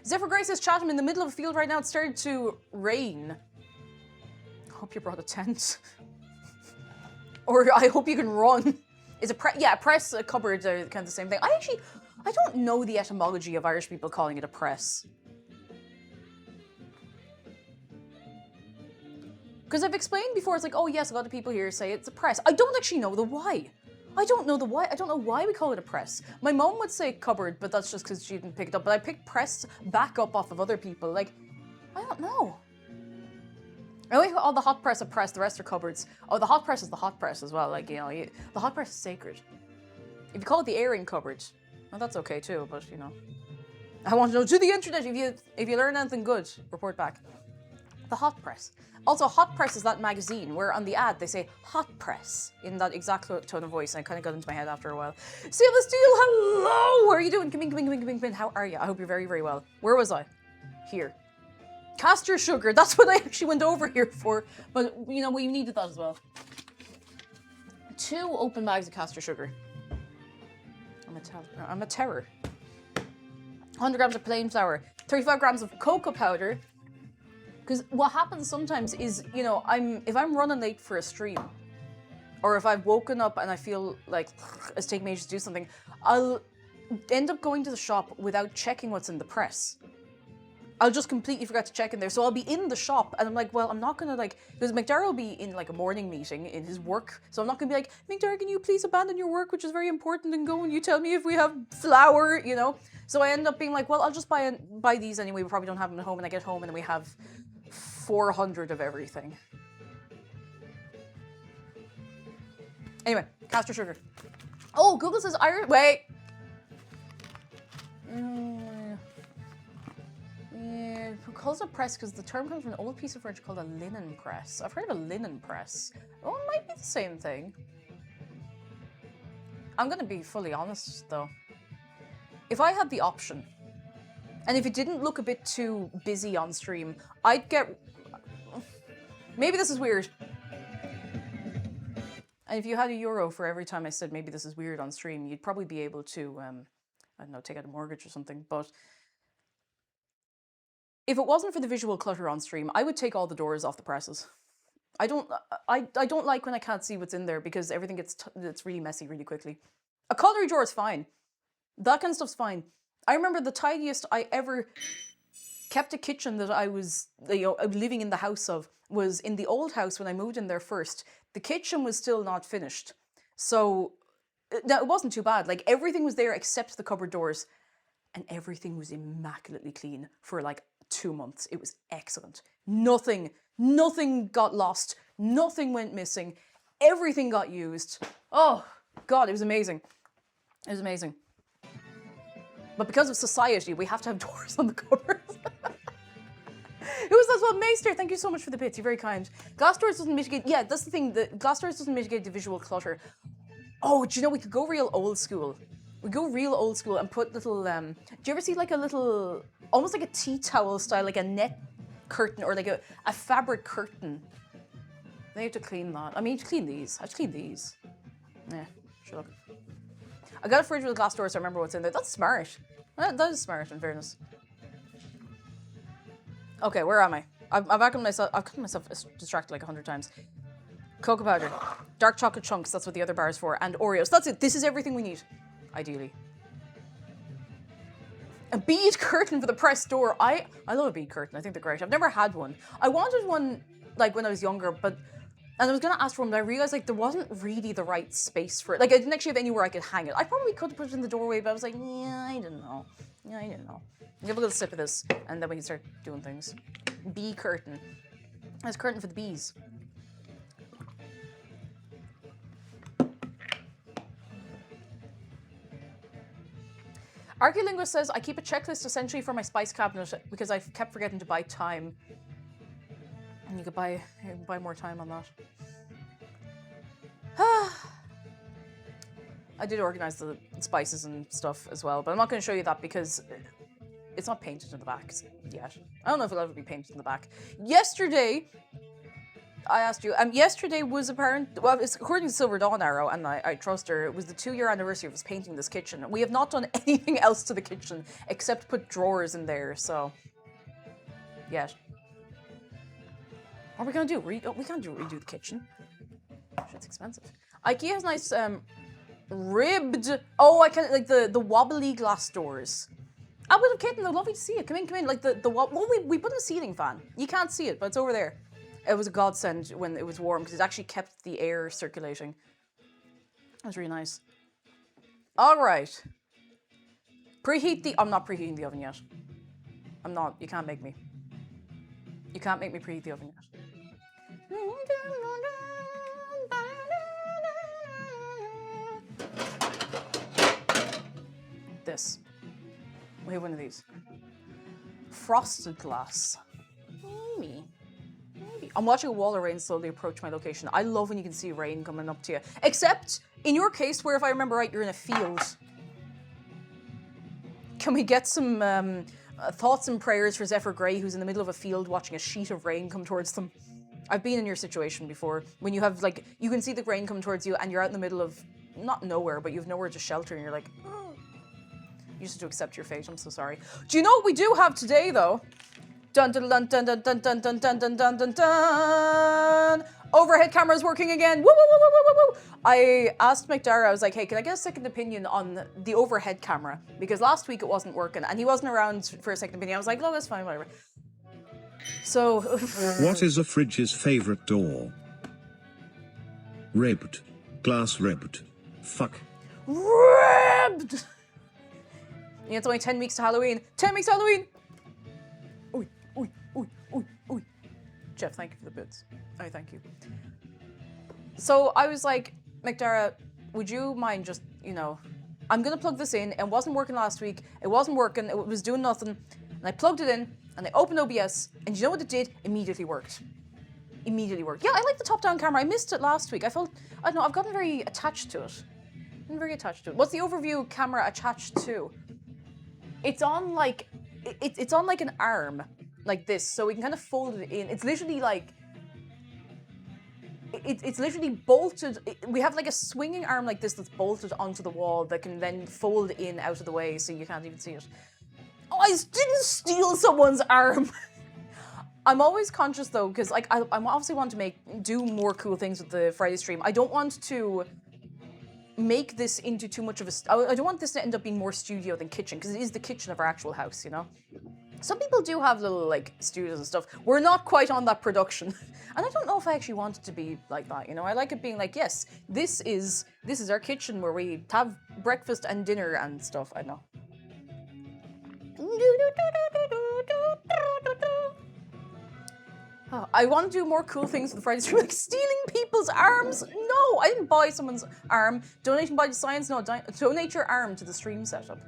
Zephyr Grace says, chat, I'm in the middle of a field right now. It started to rain. I hope you brought a tent. Or I hope you can run. Is a press, a cupboard are kind of the same thing. I don't know the etymology of Irish people calling it a press. Because I've explained before, it's like, oh yes, a lot of people here say it's a press. I don't actually know the why. I don't know the why. I don't know why we call it a press. My mom would say cupboard, but that's just because she didn't pick it up. But I picked press back up off of other people. Like, I don't know. I only call the hot press a press, the rest are cupboards. Oh, the hot press is the hot press as well. Like, you know, the hot press is sacred. If you call it the airing cupboard, well, that's okay too, but you know. I want to know, to the internet, if you learn anything good, report back. The hot press. Also, Hot Press is that magazine where on the ad they say hot press in that exact tone of voice, and I kind of got into my head after a while. Seal Steel, hello! How are you doing? Come in. How are you? I hope you're very, very well. Where was I? Here. Caster sugar, that's what I actually went over here for, but you know, we needed that as well. 2 open bags of caster sugar. I'm a terror. 100 grams of plain flour, 35 grams of cocoa powder. Because what happens sometimes is, you know, if I'm running late for a stream, or if I've woken up and I feel like it's taking me ages to do something, I'll end up going to the shop without checking what's in the press. I'll just completely forget to check in there. So I'll be in the shop and I'm like, well, I'm not gonna like, because McDara will be in like a morning meeting in his work. So I'm not gonna be like, McDara, can you please abandon your work, which is very important, and go and you tell me if we have flour, you know? So I end up being like, well, I'll just buy these anyway. We probably don't have them at home. And I get home and then we have 400 of everything. Anyway, castor sugar. Oh, Google says Irish, wait. Yeah, who calls it press because the term comes from an old piece of French called a linen press. I've heard of a linen press. Oh, it might be the same thing. I'm gonna be fully honest though. If I had the option, and if it didn't look a bit too busy on stream, I'd get... Maybe this is weird. And if you had €1 for every time I said maybe this is weird on stream, you'd probably be able to, I don't know, take out a mortgage or something, but... If it wasn't for the visual clutter on stream, I would take all the doors off the presses. I don't like when I can't see what's in there because everything it's really messy really quickly. A cutlery drawer is fine. That kind of stuff's fine. I remember the tidiest I ever kept a kitchen that I was living in the house of was in the old house when I moved in there first. The kitchen was still not finished. So, now it wasn't too bad. Like, everything was there except the cupboard doors. And everything was immaculately clean for like 2 months. It was excellent. Nothing got lost. Nothing went missing. Everything got used. Oh, God, it was amazing. It was amazing. But because of society, we have to have doors on the cupboards. Who's that? Well, Meister, thank you so much for the bits. You're very kind. Glass doors doesn't mitigate... Yeah, that's the thing. The glass doors doesn't mitigate the visual clutter. Oh, do you know, we could go real old school. We go real old school and put little, do you ever see like a little, almost like a tea towel style, like a net curtain or like a fabric curtain? They have to clean that. I mean, you have to clean these. I have to clean these. Yeah, sure. Look. I got a fridge with a glass door so I remember what's in there. That's smart. That is smart, in fairness. Okay, where am I? I've gotten myself distracted like 100 times. Cocoa powder, dark chocolate chunks, that's what the other bar is for, and Oreos. That's it. This is everything we need. Ideally. A bead curtain for the press door. I love a bead curtain. I think they're great. I've never had one. I wanted one like when I was younger, and I was gonna ask for one, but I realized like there wasn't really the right space for it. Like I didn't actually have anywhere I could hang it. I probably could have put it in the doorway, but I was like, yeah, I don't know. Yeah, I don't know. I'll give a little sip of this, and then we can start doing things. Bee curtain. That's a curtain for the bees. Archaeolinguist says, I keep a checklist essentially for my spice cabinet because I've kept forgetting to buy thyme. And you could buy more thyme on that. I did organize the spices and stuff as well, but I'm not going to show you that because it's not painted in the back yet. I don't know if it'll ever be painted in the back. Yesterday, I asked you, yesterday was apparent, well, it's according to Silver Dawn Arrow, and I trust her, it was the 2-year anniversary of us painting this kitchen. We have not done anything else to the kitchen except put drawers in there, so, yet. What are we gonna do? We can't redo the kitchen. Shit's expensive. IKEA has nice, ribbed, oh, I can, like the wobbly glass doors. I would have kitten, they're lovely to see it. Come in, like we put in a ceiling fan. You can't see it, but it's over there. It was a godsend when it was warm because it actually kept the air circulating. It was really nice. All right. I'm not preheating the oven yet. I'm not. You can't make me. You can't make me preheat the oven yet. This. We have one of these. Frosted glass. Maybe. I'm watching a wall of rain slowly approach my location. I love when you can see rain coming up to you. Except, in your case, where if I remember right, you're in a field. Can we get some thoughts and prayers for Zephyr Grey, who's in the middle of a field watching a sheet of rain come towards them? I've been in your situation before. When you have, like, you can see the rain come towards you and you're out in the middle of, not nowhere, but you have nowhere to shelter and you're like, oh. You just have to accept your fate. I'm so sorry. Do you know what we do have today, though? Dun dun dun dun dun dun dun dun dun dun dun dun dun. Overhead camera's working again. Woo, woo, woo, woo, woo, woo, woo. I asked McDara, I was like, hey, can I get a second opinion on the overhead camera? Because last week it wasn't working and he wasn't around for a second opinion. I was like, no, that's fine, whatever. So... What is a fridge's favorite door? Ribbed. Glass ribbed. Fuck. Ribbed! Yeah, it's only 10 weeks to Halloween. 10 weeks to Halloween! Oi, oi, oi, oi, oi. Jeff, thank you for the bits. Oh, thank you. So I was like, McDara, would you mind just, you know, I'm gonna plug this in. It wasn't working last week. It wasn't working. It was doing nothing. And I plugged it in and I opened OBS and you know what it did? Immediately worked. Immediately worked. Yeah, I like the top-down camera. I missed it last week. I don't know, I've gotten very attached to it. I'm very attached to it. What's the overview camera attached to? It's on like, it's on like an arm, like this, so we can kind of fold it in. It's literally like, it's literally bolted. We have like a swinging arm like this that's bolted onto the wall that can then fold in out of the way so you can't even see it. Oh, I didn't steal someone's arm. I'm always conscious though, because like I obviously want to do more cool things with the Friday stream. I don't want to make this into too much of a... I don't want this to end up being more studio than kitchen, because it is the kitchen of our actual house, you know? Some people do have little, like, studios and stuff. We're not quite on that production. And I don't know if I actually want it to be like that, you know? I like it being like, yes, this is our kitchen where we have breakfast and dinner and stuff. I know. Oh, I want to do more cool things with the Friday stream, like stealing people's arms. No, I didn't buy someone's arm. Donating body science. No, donate your arm to the stream setup.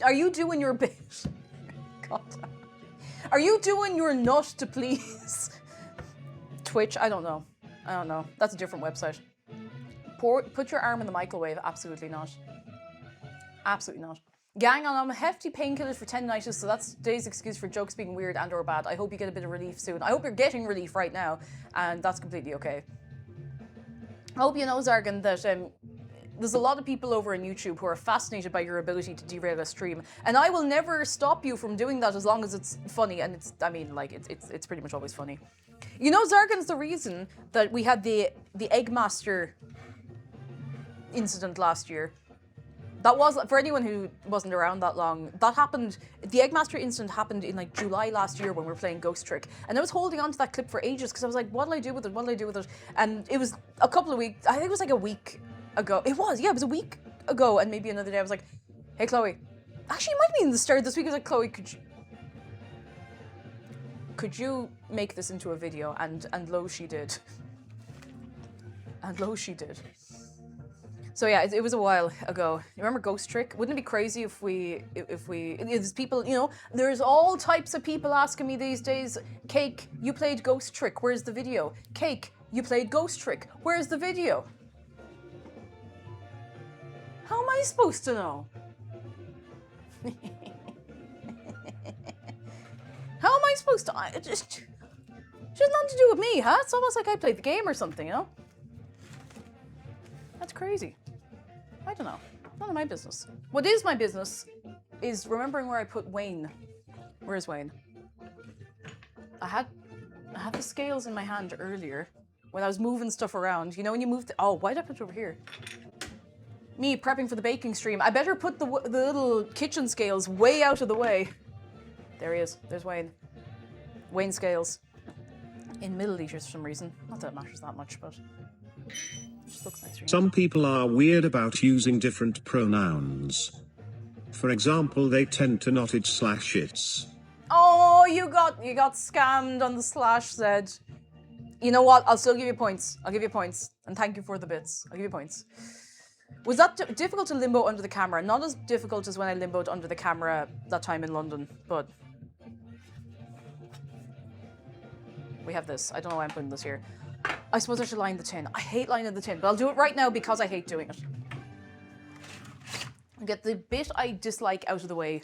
Are you doing your bit? God. Are you doing your nut to please? Twitch? I don't know. I don't know. That's a different website. Put your arm in the microwave. Absolutely not. Absolutely not. Gang, I'm hefty painkillers for tendinitis, so that's today's excuse for jokes being weird and or bad. I hope you get a bit of relief soon. I hope you're getting relief right now, and that's completely okay. I hope you know, Zargan, that there's a lot of people over on YouTube who are fascinated by your ability to derail a stream, and I will never stop you from doing that as long as it's funny, and it's pretty much always funny. You know, Zargan's the reason that we had the Eggmaster incident last year. That was, for anyone who wasn't around that long, that happened, the Eggmaster incident happened in like July last year when we were playing Ghost Trick. And I was holding on to that clip for ages because I was like, what'll I do with it? What'll I do with it? And it was a couple of weeks, I think it was like a week ago. It was a week ago and maybe another day I was like, hey Chloe, actually it might be in the start of this week. I was like, Chloe, could you make this into a video? And lo, she did. And lo, she did. So yeah, it was a while ago. You remember Ghost Trick? Wouldn't it be crazy if there's people, you know, there's all types of people asking me these days, Cake, you played Ghost Trick, where's the video? Cake, you played Ghost Trick, where's the video? How am I supposed to know? How am I supposed to? It just has nothing to do with me, huh? It's almost like I played the game or something, you know? That's crazy. I don't know. None of my business. What is my business is remembering where I put Wayne. Where's Wayne? I had the scales in my hand earlier when I was moving stuff around. You know when you move oh, why did I put it over here? Me prepping for the baking stream. I better put the little kitchen scales way out of the way. There he is. There's Wayne. Wayne scales. In milliliters for some reason. Not that it matters that much, but... Just looks nice. Some people are weird about using different pronouns. For example, they tend to not it/its. Oh, you got scammed on the /Z. You know what? I'll still give you points. I'll give you points. And thank you for the bits. I'll give you points. Was that difficult to limbo under the camera? Not as difficult as when I limboed under the camera that time in London, but... We have this. I don't know why I'm putting this here. I suppose I should line the tin. I hate lining the tin, but I'll do it right now because I hate doing it. Get the bit I dislike out of the way.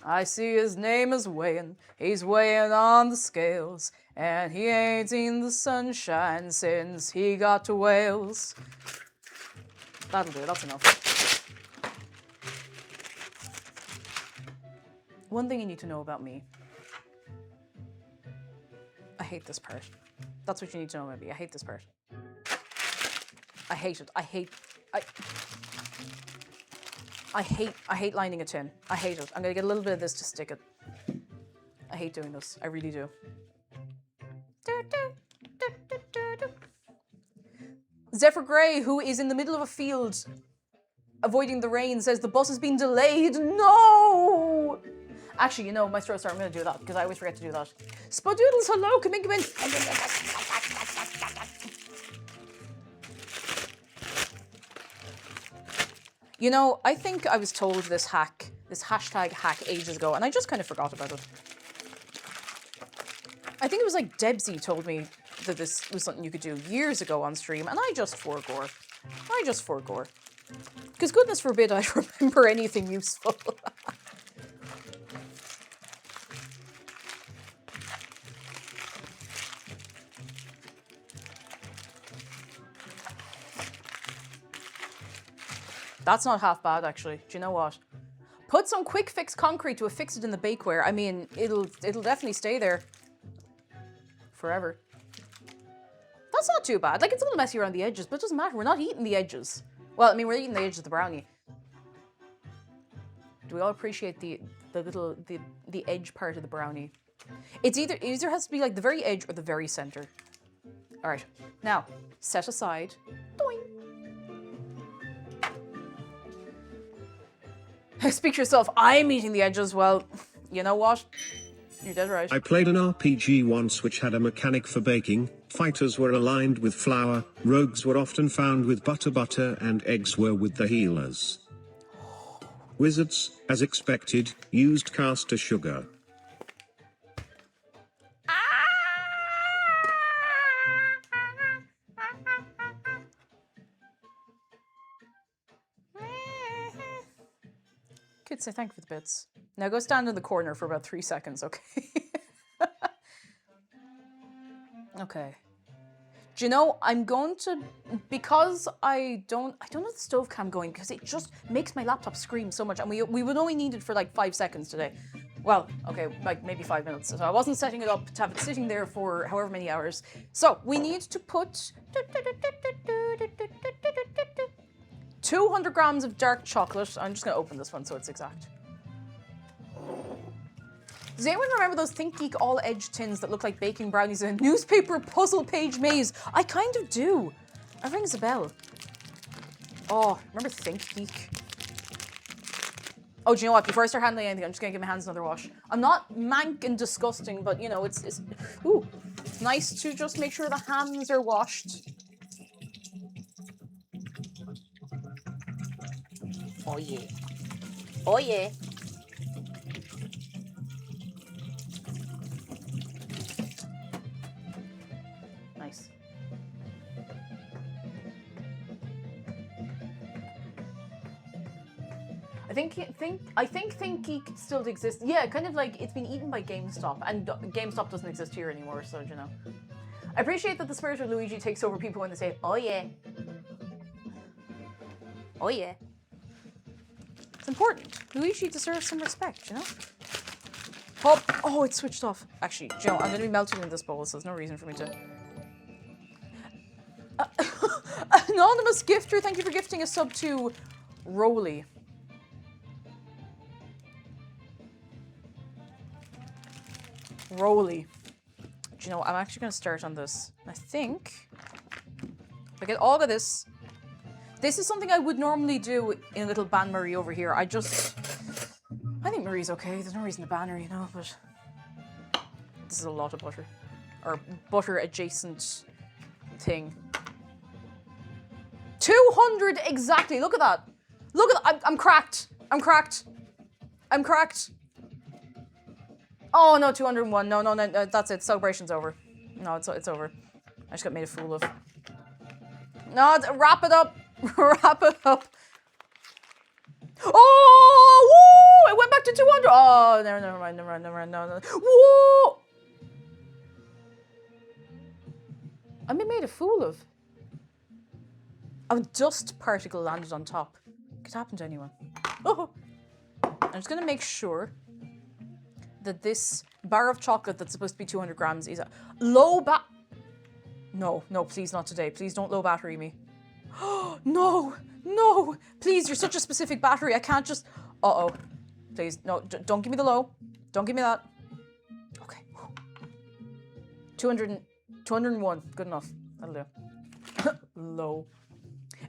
I see his name is weighing. He's weighing on the scales. And he ain't seen the sunshine since he got to Wales. That'll do, that's enough. One thing you need to know about me. I hate this part. That's what you need to know, maybe. I hate this part. I hate it. I hate lining a tin. I hate it. I'm gonna get a little bit of this to stick it. I hate doing this. I really do. Zephyr Grey, who is in the middle of a field avoiding the rain, says the bus has been delayed. No! Actually, you know, my story I'm going to do that because I always forget to do that. Spadoodles, hello, come in, come in. You know, I think I was told this hashtag hack ages ago, and I just kind of forgot about it. I think it was like Debsy told me that this was something you could do years ago on stream, and I just forgore. Because goodness forbid I remember anything useful. That's not half bad, actually. Do you know what? Put some quick fix concrete to affix it in the bakeware. I mean, it'll definitely stay there forever. That's not too bad. Like, it's a little messy around the edges, but it doesn't matter. We're not eating the edges. Well, I mean, we're eating the edges of the brownie. Do we all appreciate the edge part of the brownie? It either has to be like the very edge or the very center. All right, now set aside. Doing. Speak for yourself. I'm eating the edges. Well, you know what? You're dead right. I played an RPG once which had a mechanic for baking. Fighters were aligned with flour, rogues were often found with butter, and eggs were with the healers. Wizards, as expected, used caster sugar. Kids say thank you for the bits. Now go stand in the corner for about 3 seconds, okay? Okay. Do you know, I'm going to, because I don't have the stove cam going because it just makes my laptop scream so much, and we would only need it for like 5 seconds today. Well, okay, like maybe 5 minutes. So I wasn't setting it up to have it sitting there for however many hours. So we need to put 200 grams of dark chocolate. I'm just going to open this one so it's exact. Does anyone remember those Think Geek all-edge tins that look like baking brownies in a newspaper puzzle page maze? I kind of do. It rings a bell. Oh, remember Think Geek? Oh, do you know what? Before I start handling anything, I'm just going to give my hands another wash. I'm not mank and disgusting, but, you know, it's nice to just make sure the hands are washed. Oh, yeah. Oh, yeah. Nice. I think Think Geek still exists. Yeah, kind of like it's been eaten by GameStop, and GameStop doesn't exist here anymore, so you know. I appreciate that the spirit of Luigi takes over people when they say, "Oh yeah, oh yeah." It's important. Luigi deserves some respect, you know. Oh, it's switched off. Actually, you know, I'm going to be melted in this bowl, so there's no reason for me to. Anonymous gifter, thank you for gifting a sub to Roly. Roly. Do you know what? I'm actually going to start on this. I think if I get all of this. This is something I would normally do in little Ban Marie over here. I think Marie's okay. There's no reason to ban her, you know, but this is a lot of butter. Or butter adjacent thing. 200 exactly. Look at that. Look at that. I'm cracked. I'm cracked. I'm cracked. Oh no, 201. No, that's it. Celebration's over. No, it's over. I just got made a fool of. No, wrap it up. Wrap it up. Oh, woo! It went back to 200. Oh, never mind. No. Whoa! I've been made a fool of. A dust particle landed on top. Could happen to anyone. Oh. I'm just gonna make sure that this bar of chocolate that's supposed to be 200 grams is a low No, no, please not today. Please don't low battery me. No, no, please, you're such a specific battery. I can't just, uh-oh. Please, no, don't give me the low. Don't give me that. Okay. 201, good enough. That'll do. Low.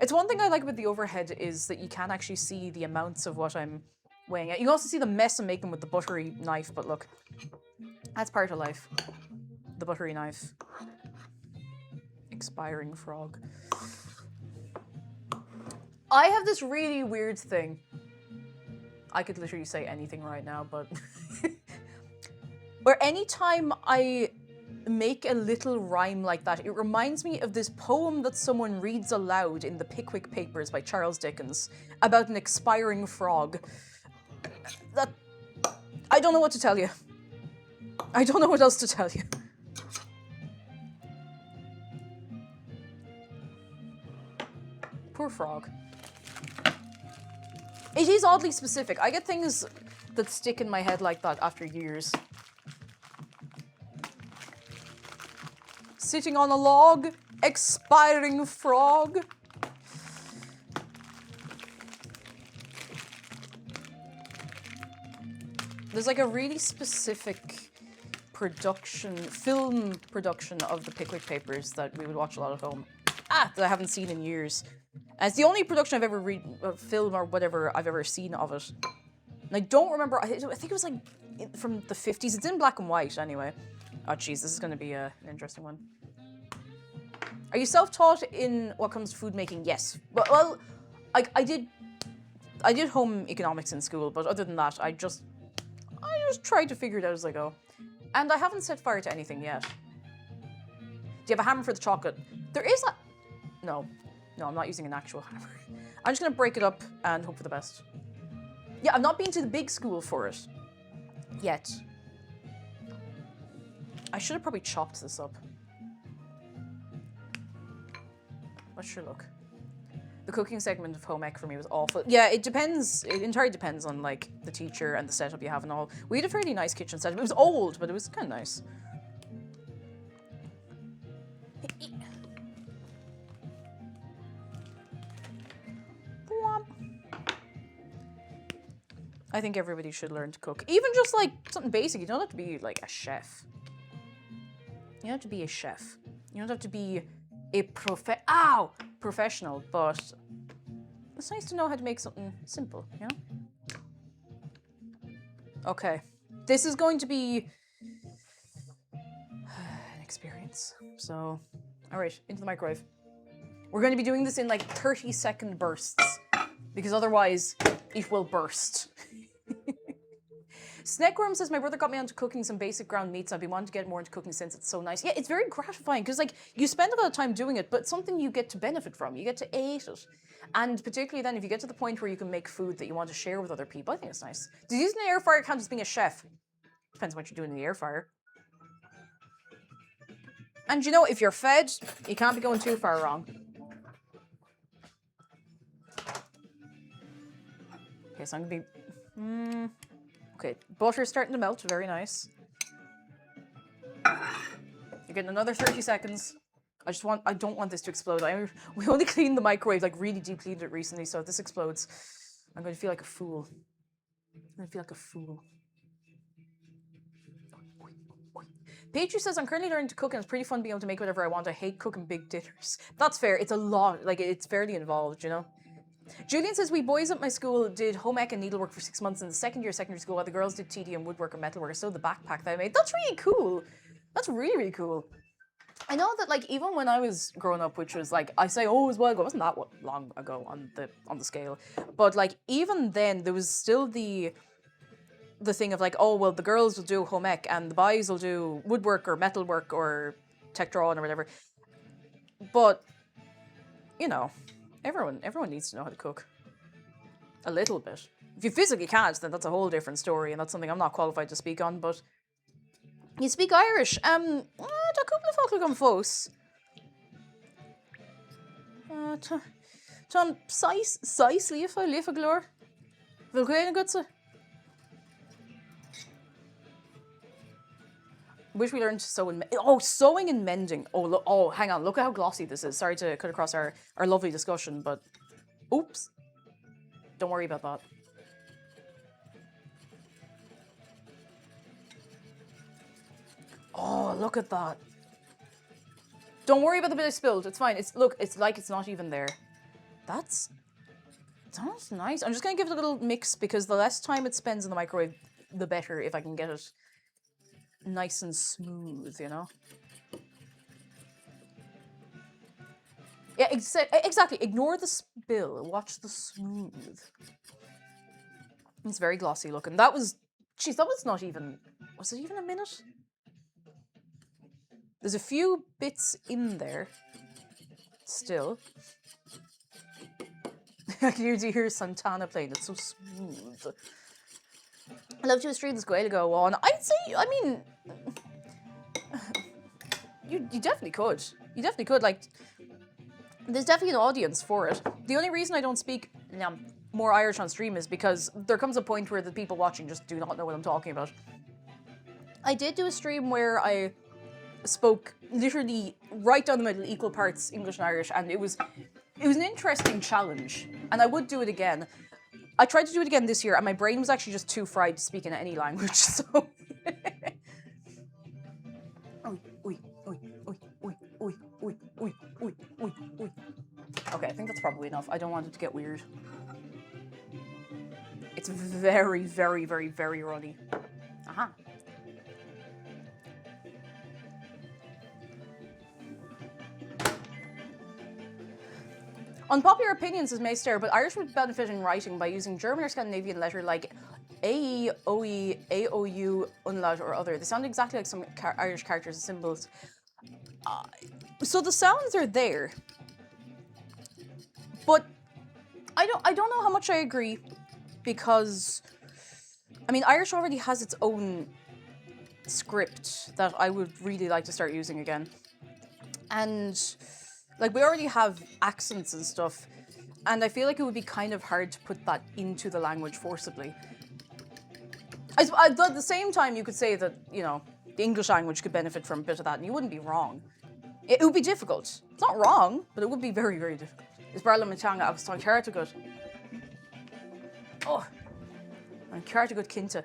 It's one thing I like about the overhead is that you can actually see the amounts of what I'm weighing at. You can also see the mess I'm making with the buttery knife, but look, that's part of life. The buttery knife. Expiring frog. I have this really weird thing. I could literally say anything right now, but where anytime I make a little rhyme like that, it reminds me of this poem that someone reads aloud in the Pickwick Papers by Charles Dickens about an expiring frog. That I don't know what to tell you. I don't know what else to tell you. Poor frog. It is oddly specific. I get things that stick in my head like that after years. Sitting on a log, expiring frog. There's like a really specific film production of the Pickwick Papers that we would watch a lot at home. That I haven't seen in years. And it's the only production I've ever film or whatever I've ever seen of it. And I don't remember, I think it was like from the 50s. It's in black and white anyway. Oh jeez, this is going to be an interesting one. Are you self-taught in what comes to food making? Yes. Well, I did home economics in school, but other than that, I just tried to figure it out as I go. And I haven't set fire to anything yet. Do you have a hammer for the chocolate? There is a... No, I'm not using an actual hammer. I'm just going to break it up and hope for the best. Yeah, I've not been to the big school for it. Yet. I should have probably chopped this up. But sure, look. The cooking segment of home ec for me was awful. Yeah, it depends. It entirely depends on, like, the teacher and the setup you have and all. We had a fairly nice kitchen setup. It was old, but it was kind of nice. I think everybody should learn to cook. Even just, like, something basic. You don't have to be, like, a chef. You don't have to be a chef. You don't have to be a professional, but it's nice to know how to make something simple, you know? Okay. This is going to be an experience. So, all right, into the microwave. We're going to be doing this in, like, 30-second bursts, because otherwise it will burst. Snackworm says, my brother got me onto cooking some basic ground meats. I've been wanting to get more into cooking since it's so nice. Yeah, it's very gratifying because, like, you spend a lot of time doing it, but it's something you get to benefit from. You get to eat it. And particularly then, if you get to the point where you can make food that you want to share with other people, I think it's nice. Does using an air fryer count as being a chef? Depends on what you're doing in the air fryer. And you know, if you're fed, you can't be going too far wrong. Okay, so I'm gonna be... Okay, butter's starting to melt, very nice. You're getting another 30 seconds. I don't want this to explode. We only cleaned the microwave, like really deep cleaned it recently, so if this explodes, I'm going to feel like a fool. Petrie says, I'm currently learning to cook and it's pretty fun being able to make whatever I want. I hate cooking big dinners. That's fair, it's a lot, like it's fairly involved, you know? Julian says, we boys at my school did home ec and needlework for 6 months in the second year of secondary school while the girls did TD and woodwork and metalwork. I sewed the backpack that I made. That's really cool. That's really, really cool. I know that, like, even when I was growing up, which was, like, I say, oh, it was a while ago, it wasn't that long ago on the scale. But, like, even then, there was still the thing of, like, oh, well, the girls will do home ec and the boys will do woodwork or metalwork or tech drawing or whatever. But, you know... Everyone needs to know how to cook. A little bit. If you physically can't, then that's a whole different story, and that's something I'm not qualified to speak on, but... You speak Irish. Tá cúpla fógla gan fós. Tá sais lífa glór. Bhfuil gwein gutsa. Wish we learned to sew and sewing and mending. Oh, look, oh, hang on. Look at how glossy this is. Sorry to cut across our lovely discussion, but oops. Don't worry about that. Oh, look at that. Don't worry about the bit I spilled. It's fine. Look, it's like it's not even there. That's nice. I'm just gonna give it a little mix because the less time it spends in the microwave, the better if I can get it nice and smooth, you know? Yeah, exactly. Ignore the spill. Watch the smooth. It's very glossy looking. That was... Jeez, that was not even... Was it even a minute? There's a few bits in there. Still. I can usually hear Santana playing. It's so smooth. I love to stream this Gael go on. I'd say, I mean... You definitely could. You definitely could. Like, there's definitely an audience for it. The only reason I don't speak more Irish on stream is because there comes a point where the people watching just do not know what I'm talking about. I did do a stream where I spoke literally right down the middle, equal parts English and Irish, and it was an interesting challenge, and I would do it again. I tried to do it again this year, and my brain was actually just too fried to speak in any language, so... Okay, I think that's probably enough. I don't want it to get weird. It's very, very, very, very runny. Aha. Unpopular opinions is Maystair, but Irish would benefit in writing by using German or Scandinavian letter like AE, OE, AOU, umlaut, or other. They sound exactly like some Irish characters and symbols. So the sounds are there, but I don't know how much I agree, because I mean Irish already has its own script that I would really like to start using again, and like we already have accents and stuff, and I feel like it would be kind of hard to put that into the language forcibly. At the same time, you could say that, you know, the English language could benefit from a bit of that, and you wouldn't be wrong. It would be difficult. It's not wrong, but it would be very, very difficult. Is Barla Machanga agus tá cearta good? Oh, an cearta good cinnte.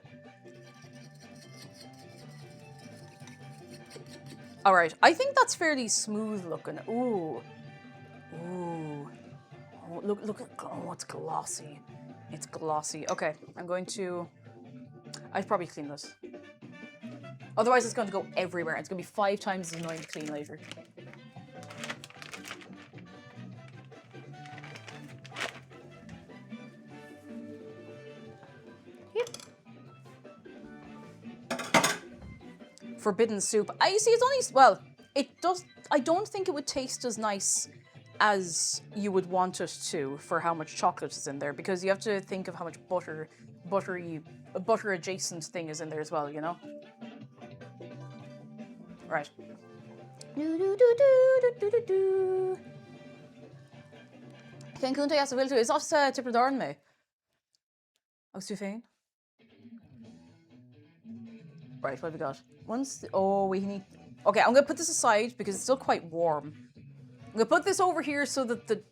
All right, I think that's fairly smooth looking. Ooh, ooh. Oh, look at, oh, it's glossy. It's glossy. Okay, I'm going to... I'd probably clean this. Otherwise, it's going to go everywhere. It's going to be 5 times as annoying to clean later. Yep. Forbidden soup. I see. It's only, well, it does. I don't think it would taste as nice as you would want it to for how much chocolate is in there, because you have to think of how much butter adjacent thing is in there as well, you know? Right. Ken Kunta yes, will too. Is that Tipper Darn me? Agus tú féin? Right, what have we got? Oh, we need... Okay, I'm going to put this aside because it's still quite warm. I'm going to put this over here so that the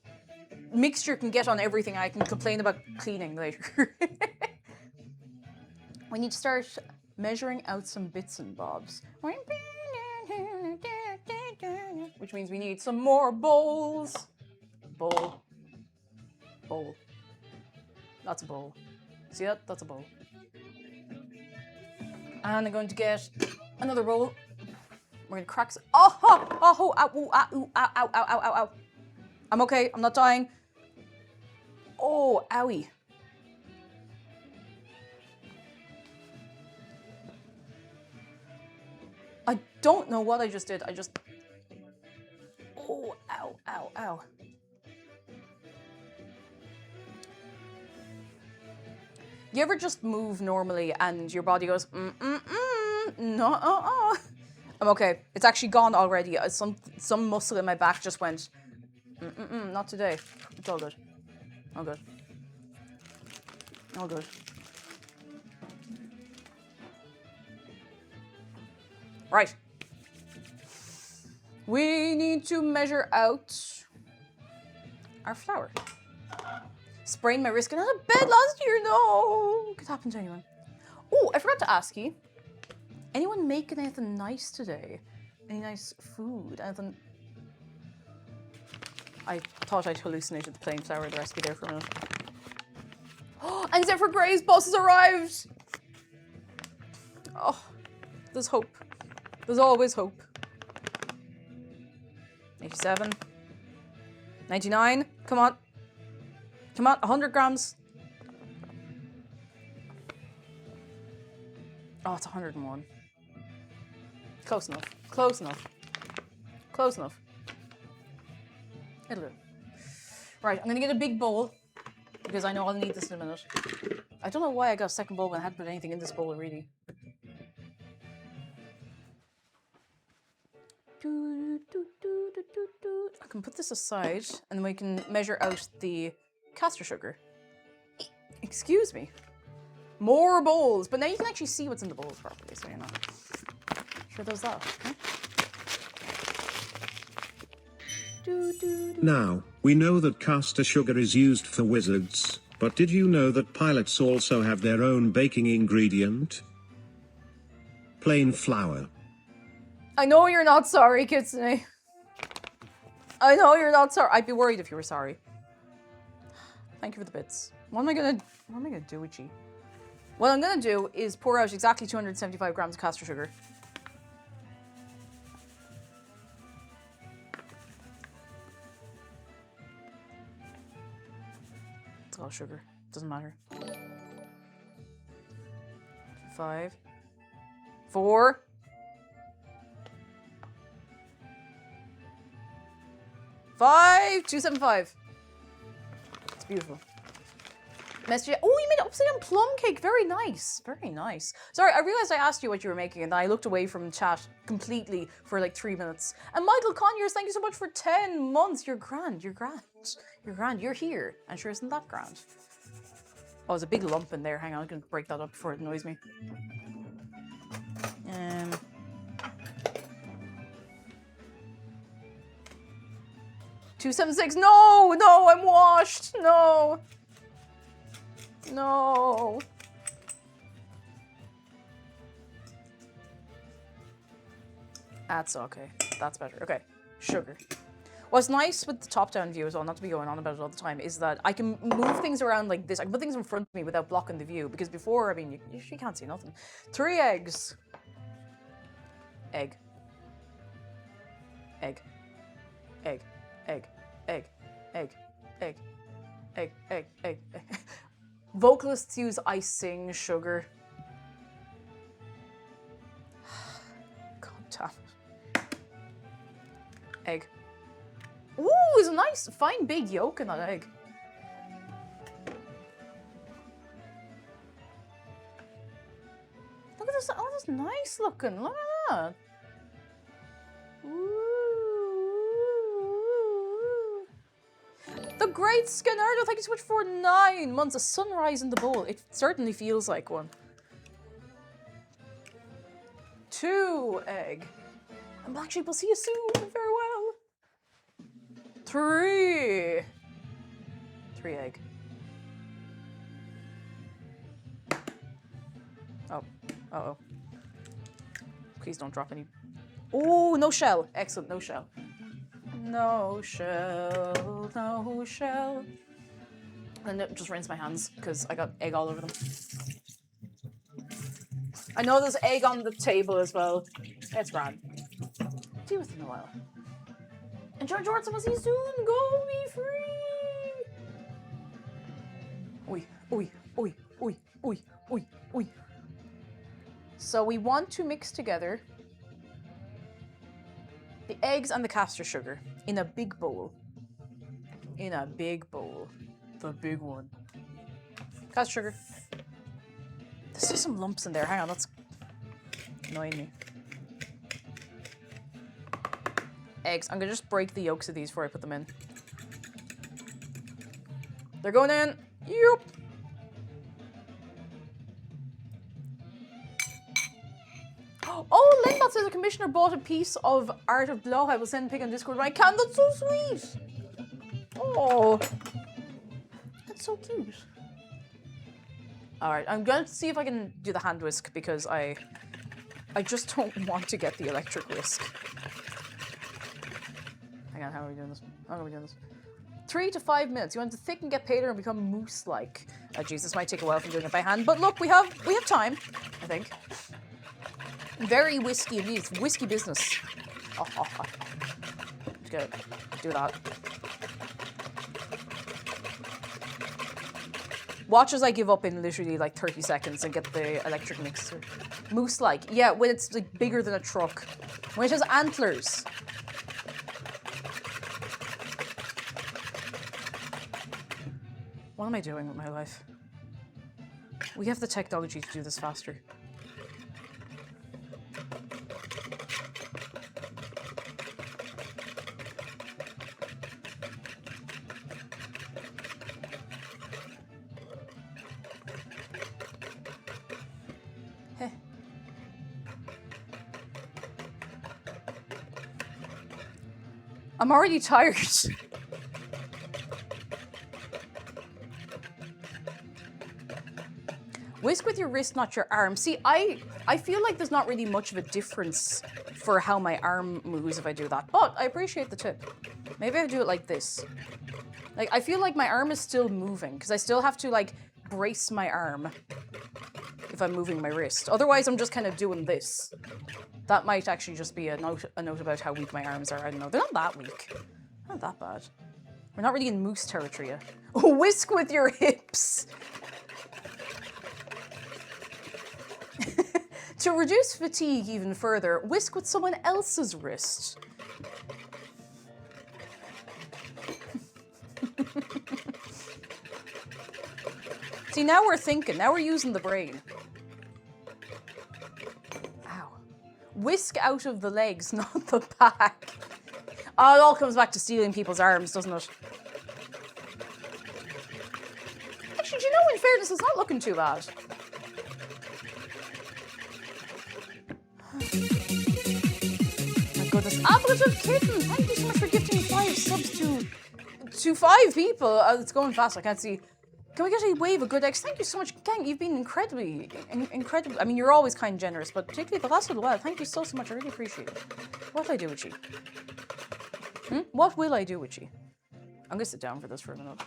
mixture can get on everything. I can complain about cleaning later. We need to start measuring out some bits and bobs. Which means we need some more bowls. Bowl. Bowl. That's a bowl. See that? That's a bowl. And I'm going to get another bowl. We're going to crack some... Oh, oh, oh, ow, ow, ow, ow, ow, ow, ow, ow. I'm okay. I'm not dying. Oh, owie. I don't know what I just did. I just... Oh, ow, ow, ow. You ever just move normally and your body goes, no, I'm okay. It's actually gone already. Some muscle in my back just went, not today. It's all good. All good. All good. Right. We need to measure out our flour. Sprained my wrist. Got out of bed last year. No. Could happen to anyone. Oh, I forgot to ask you. Anyone making anything nice today? Any nice food? Anything? I thought I'd hallucinated the plain flour the recipe there for a minute. Oh, and Zephyr Gray's boss has arrived! Oh, there's hope. There's always hope. 87. 99. Come on. Come on, 100 grams. Oh, it's 101. Close enough. Close enough. Close enough. It'll do. Right, I'm gonna get a big bowl because I know I'll need this in a minute. I don't know why I got a second bowl when I hadn't put anything in this bowl really. I can put this aside and then we can measure out the caster sugar. Excuse me. More bowls, but now you can actually see what's in the bowls properly, so you're not sure does that. Okay? Now, we know that caster sugar is used for wizards, but did you know that pilots also have their own baking ingredient? Plain flour. I know you're not sorry, Kitsune. I know you're not sorry. I'd be worried if you were sorry. Thank you for the bits. What am I gonna do with you? What I'm gonna do is pour out exactly 275 grams of caster sugar. It's all sugar. Doesn't matter. 5, 4. 275. It's beautiful. Message. Oh, you made upside down plum cake. Very nice. Very nice. Sorry, I realized I asked you what you were making and then I looked away from chat completely for like 3 minutes. And Michael Conyers, thank you so much for 10 months. You're grand. You're grand. You're grand. You're here. And sure isn't that grand. Oh, there's a big lump in there. Hang on, I'm going to break that up before it annoys me. 276. No, no, I'm washed. No. No. That's okay. That's better. Okay. Sugar. What's nice with the top-down view as well, not to be going on about it all the time, is that I can move things around like this. I can put things in front of me without blocking the view, because before, I mean, you usually can't see nothing. 3 eggs. Egg. Egg. Egg. Egg. Egg. Egg. Egg. Egg. Egg. Egg. Egg. Vocalists use I sing sugar. God damn it. Egg. Ooh, there's a nice, fine big yolk in that egg. Look at this. Oh, that's nice looking. Look at that. Ooh. The Great Skinnerdo, thank you so much for 9 months. A sunrise in the bowl. It certainly feels like one. 2 egg. And Black Sheep will see you soon. Farewell. 3. 3 egg. Oh. Uh-oh. Please don't drop any. Oh, no shell. Excellent, no shell. No shell, no shell. And just rinse my hands because I got egg all over them. I know there's egg on the table as well. It's grand. See within a while. And George Orson will see you soon. Go be free. Oi, oi, oi, oi, oi, oi, oi. So we want to mix together the eggs and the caster sugar in a big bowl. In a big bowl. The big one. Caster sugar. There's just some lumps in there. Hang on, that's annoying me. Eggs. I'm gonna just break the yolks of these before I put them in. They're going in. Yup. Oh, Lynn, that's says a commissioner bought a piece of art of blow. I will send a pic on Discord when I can. That's so sweet. Oh, that's so cute. All right, I'm going to see if I can do the hand whisk because I just don't want to get the electric whisk. Hang on, how are we doing this? How are we doing this? 3 to 5 minutes. You want to thicken, get paler, and become moose-like. Geez, this might take a while from doing it by hand, but look, we have time, I think. Very whiskey indeed. It's whiskey business. Let's go. Do that. Watch as I give up in literally like 30 seconds and get the electric mixer. Moose-like. Yeah, when it's like bigger than a truck. When it has antlers. What am I doing with my life? We have the technology to do this faster. Heh. I'm already tired. Whisk with your wrist, not your arm. See, I feel like there's not really much of a difference for how my arm moves if I do that, but I appreciate the tip. Maybe I do it like this. Like, I feel like my arm is still moving, because I still have to, like, brace my arm if I'm moving my wrist. Otherwise, I'm just kind of doing this. That might actually just be a note about how weak my arms are. I don't know. They're not that weak. Not that bad. We're not really in moose territory yet. Whisk with your hips. To reduce fatigue even further, whisk with someone else's wrist. See, now we're thinking. Now we're using the brain. Ow. Whisk out of the legs, not the back. Oh, it all comes back to stealing people's arms, doesn't it? Actually, do you know, in fairness, it's not looking too bad. My goodness. Appletive Kitten, thank you so much for gifting 5 subs to 5 people. It's going fast, I can't see. Can we get a wave of good eggs? Thank you so much, gang. You've been incredibly. I mean, you're always kind and generous, but particularly the last little while, thank you so much. I really appreciate it. What'll I do with you? What will I do with you? I'm gonna sit down for this for a minute.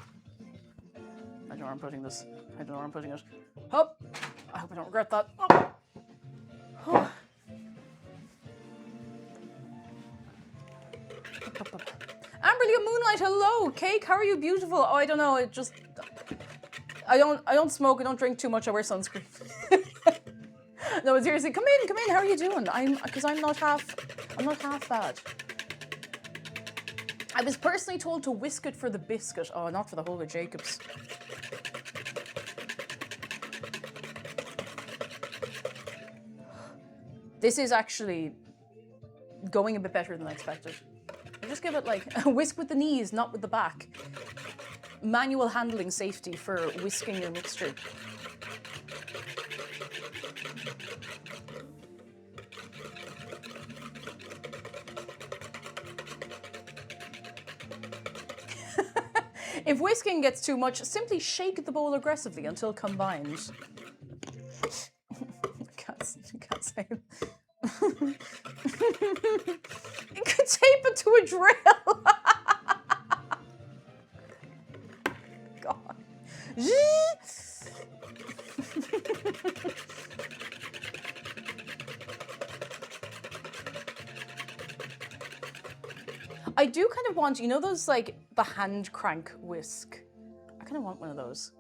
I don't know where I'm putting this. I don't know where I'm putting it. Hop! I hope I don't regret that. Oh. Amberly Moonlight, hello! Cake, how are you? Beautiful. Oh, I don't know. It just. I don't smoke. I don't drink too much. I wear sunscreen. No, but seriously, come in. How are you doing? I'm not half bad. I was personally told to whisk it for the biscuit. Oh, not for the whole of Jacobs. This is actually going a bit better than I expected. Just give it like a whisk with the knees, not with the back. Manual handling safety for whisking your mixture. If whisking gets too much, simply shake the bowl aggressively until combined. I can't say it. You could tape it to a drill. God. I do kind of want, you know those like the hand crank whisk? I kind of want one of those.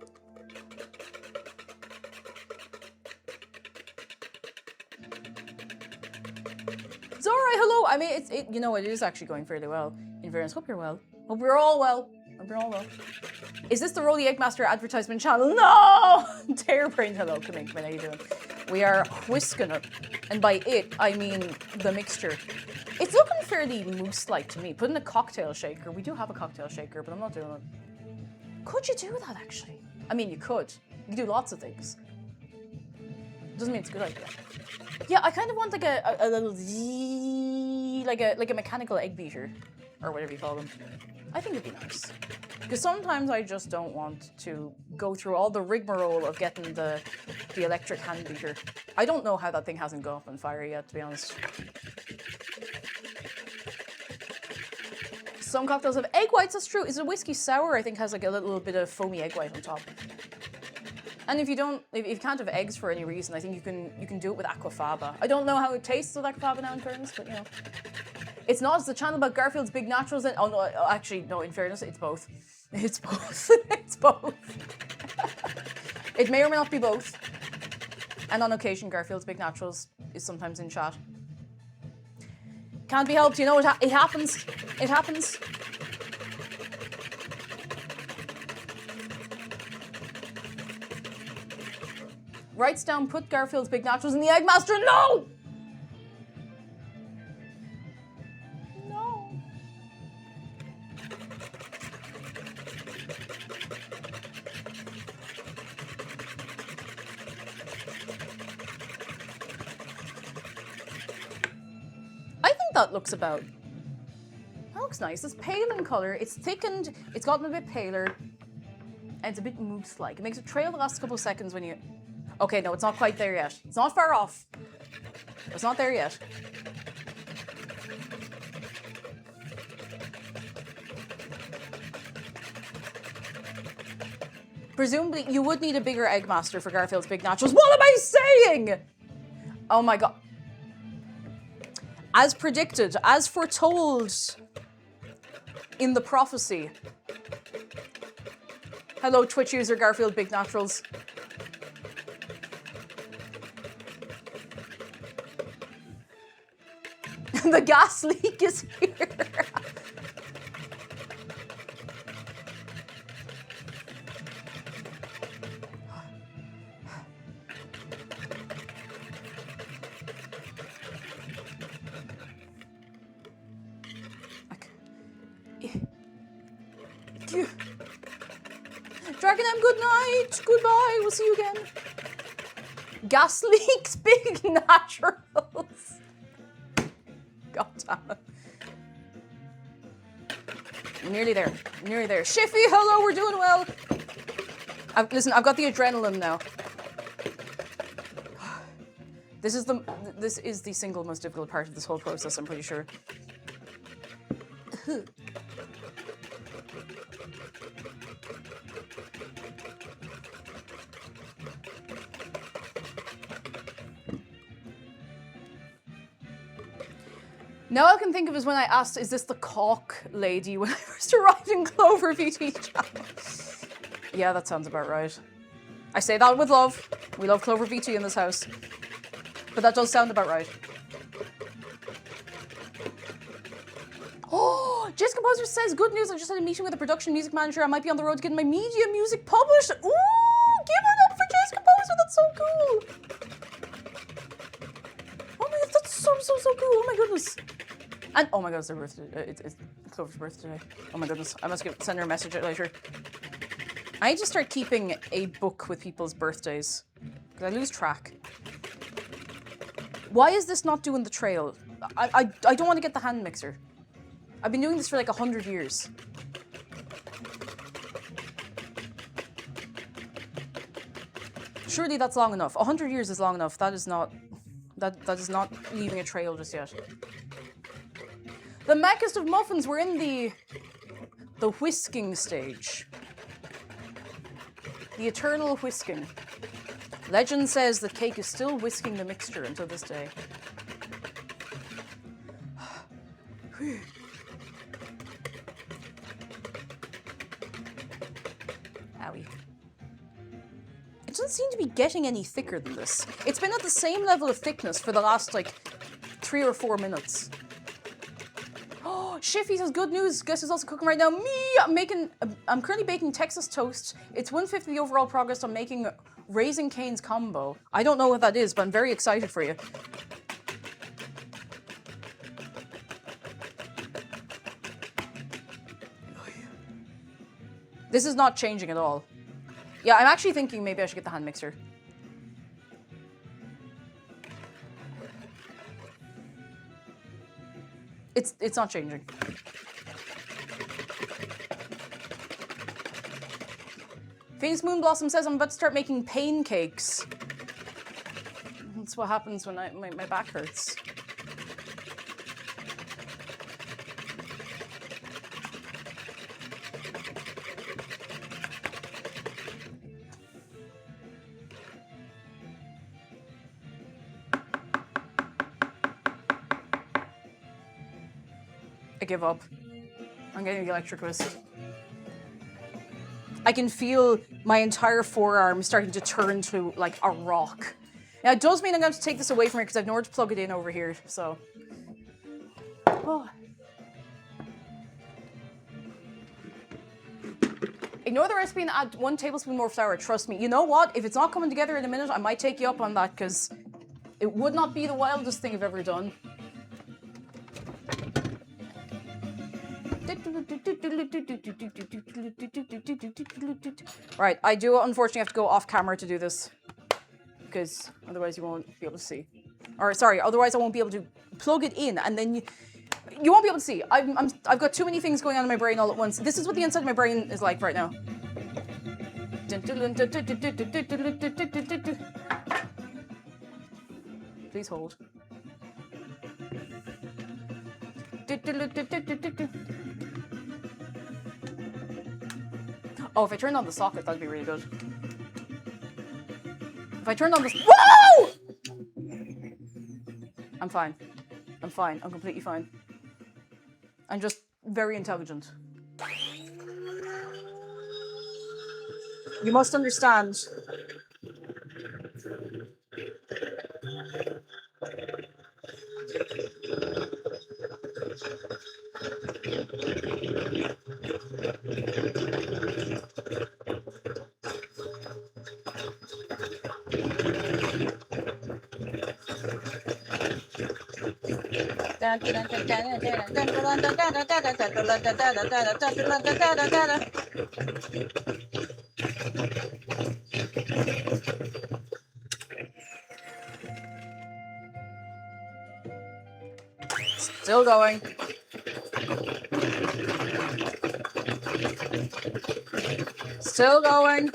Zora, hello. I mean, it is actually going fairly well. In fairness, hope you're well. Hope we're all well. Hope you're all well. Is this the Rolly Eggmaster advertisement channel? No! Tearbrain, hello. Come in, how you doing? We are whisking it. And by it, I mean the mixture. It's looking fairly mousse-like to me. Put in a cocktail shaker. We do have a cocktail shaker, but I'm not doing it. Could you do that, actually? I mean, you could. You could do lots of things. Doesn't mean it's a good idea. Yeah, I kind of want like a little zzz, like a mechanical egg beater, or whatever you call them. I think it'd be nice. Because sometimes I just don't want to go through all the rigmarole of getting the electric hand beater. I don't know how that thing hasn't gone up on fire yet, to be honest. Some cocktails have egg whites, that's true. Is a whiskey sour, I think, has like a little bit of foamy egg white on top. And if you can't have eggs for any reason, I think you can do it with aquafaba. I don't know how it tastes with aquafaba now, in fairness, but you know. It's not, it's the channel about Garfield's Big Naturals and, oh no, actually, no, in fairness, it's both. It's both. It's both. It may or may not be both. And on occasion, Garfield's Big Naturals is sometimes in chat. Can't be helped, you know, it happens. It happens. Writes down, put Garfield's Big Naturals in the Eggmaster. No! No. I think that looks about... That looks nice. It's pale in colour. It's thickened. It's gotten a bit paler. And it's a bit mousse-like. It makes a trail the last couple of seconds when you... Okay, no, it's not quite there yet. It's not far off. It's not there yet. Presumably, you would need a bigger Eggmaster for Garfield's Big Naturals. What am I saying? Oh my god. As predicted, as foretold in the prophecy. Hello, Twitch user Garfield Big Naturals. The gas leak is here. Dragon M, good night. Goodbye. We'll see you again. Gas leaks, Big Naturals. God damn it. We're nearly there. Nearly there. Shiffy, hello, we're doing well. Listen, I've got the adrenaline now. This is the single most difficult part of this whole process, I'm pretty sure. Now all I can think of is when I asked, is this the caulk lady when I first arrived in Clover VT channel? Yeah, that sounds about right. I say that with love. We love Clover VT in this house. But that does sound about right. Oh, Jess Composer says, good news, I just had a meeting with a production music manager. I might be on the road to getting my media music published. Ooh, give it up for Jess Composer, that's so cool. Oh my god, that's so cool, oh my goodness. And oh my god, it's their birthday. It's Clover's birthday. Oh my goodness, I must send her a message later. I need to start keeping a book with people's birthdays because I lose track. Why is this not doing the trail? I don't want to get the hand mixer. I've been doing this for like 100 years. Surely that's long enough. 100 years is long enough. That is not leaving a trail just yet. The meckest of muffins, we're in the whisking stage. The eternal whisking. Legend says that Cake is still whisking the mixture until this day. Owie. It doesn't seem to be getting any thicker than this. It's been at the same level of thickness for the last, like, 3 or 4 minutes. Oh, Shiffy says, good news. Guess who's also cooking right now? Me! I'm currently baking Texas toast. It's 1/5 of the overall progress on making Raising Cane's combo. I don't know what that is, but I'm very excited for you. This is not changing at all. Yeah, I'm actually thinking maybe I should get the hand mixer. It's not changing. Phoenix Moon Blossom says I'm about to start making pain cakes. That's what happens when my back hurts. I give up. I'm getting the electric whisk. I can feel my entire forearm starting to turn to like a rock. Now it does mean I'm going to have to take this away from here because I've nowhere to plug it in over here, so. Oh. Ignore the recipe and add 1 tablespoon more flour, trust me. You know what? If it's not coming together in a minute, I might take you up on that because it would not be the wildest thing I've ever done. Right, I do unfortunately have to go off camera to do this because otherwise you won't be able to see. Or sorry, otherwise I won't be able to plug it in and then you won't be able to see. I've got too many things going on in my brain all at once. This is what the inside of my brain is like right now. Please hold. Oh, if I turned on the socket, that'd be really good. If I turned on the... Whoa! I'm fine. I'm fine. I'm completely fine. I'm just very intelligent. You must understand. Still going. Still going.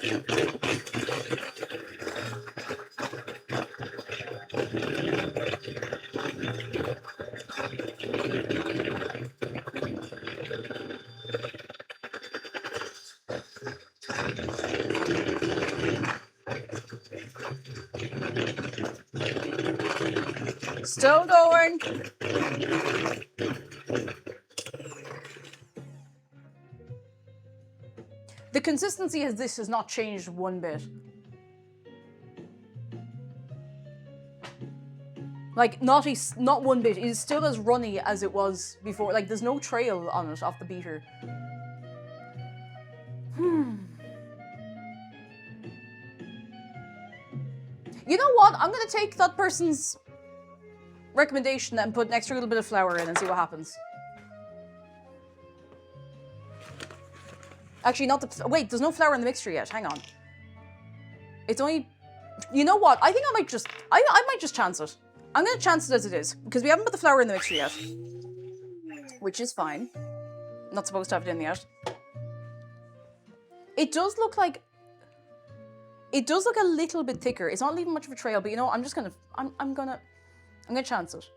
Still going. The consistency of this has not changed one bit. Like, not one bit. It is still as runny as it was before. Like, there's no trail on it off the beater. You know what? I'm gonna take that person's recommendation and put an extra little bit of flour in and see what happens. Actually, not the... Wait, there's no flour in the mixture yet. Hang on. It's only... You know what? I think I might just... I might just chance it. I'm going to chance it as it is, because we haven't put the flour in the mixture yet. Which is fine. Not supposed to have it in yet. It does look like... It does look a little bit thicker. It's not leaving much of a trail, but you know, I'm just going to... I'm going to chance it.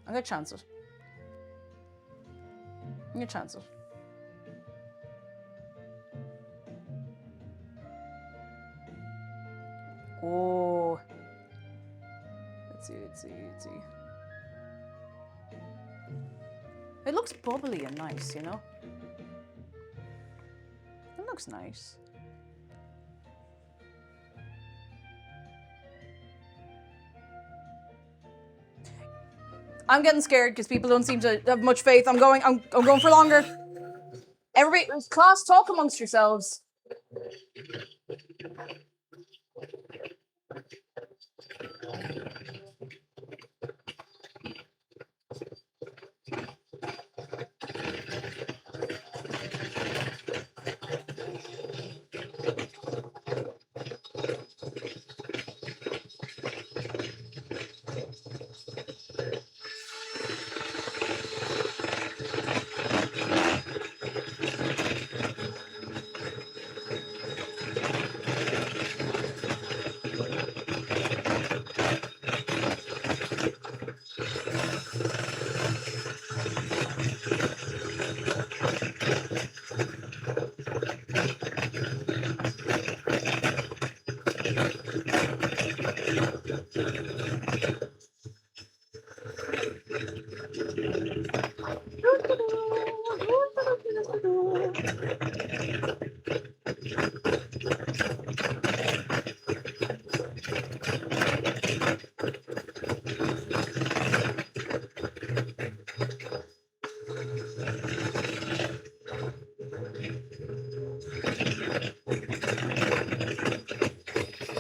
I'm going to chance it. I'm going to chance it. Oh. Let's see. It looks bubbly and nice, you know? It looks nice. I'm getting scared because people don't seem to have much faith. I'm going for longer. Everybody, class, talk amongst yourselves.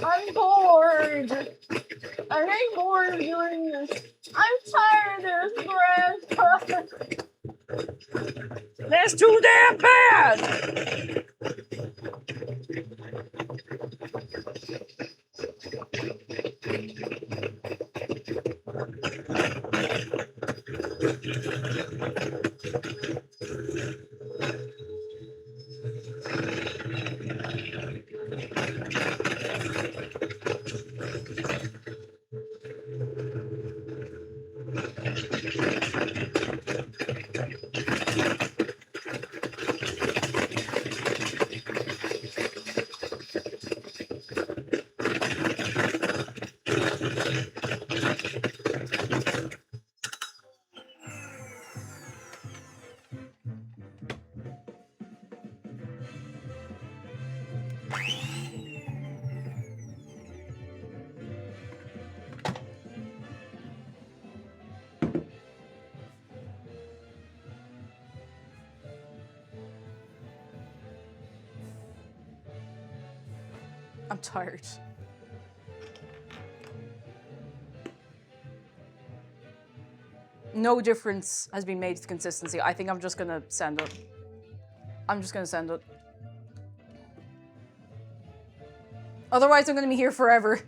I'm bored. I hate bored of doing this. I'm tired of this breath. That's too damn bad. I'm tired. No difference has been made to the consistency. I think I'm just gonna send it. I'm just gonna send it. Otherwise, I'm gonna be here forever.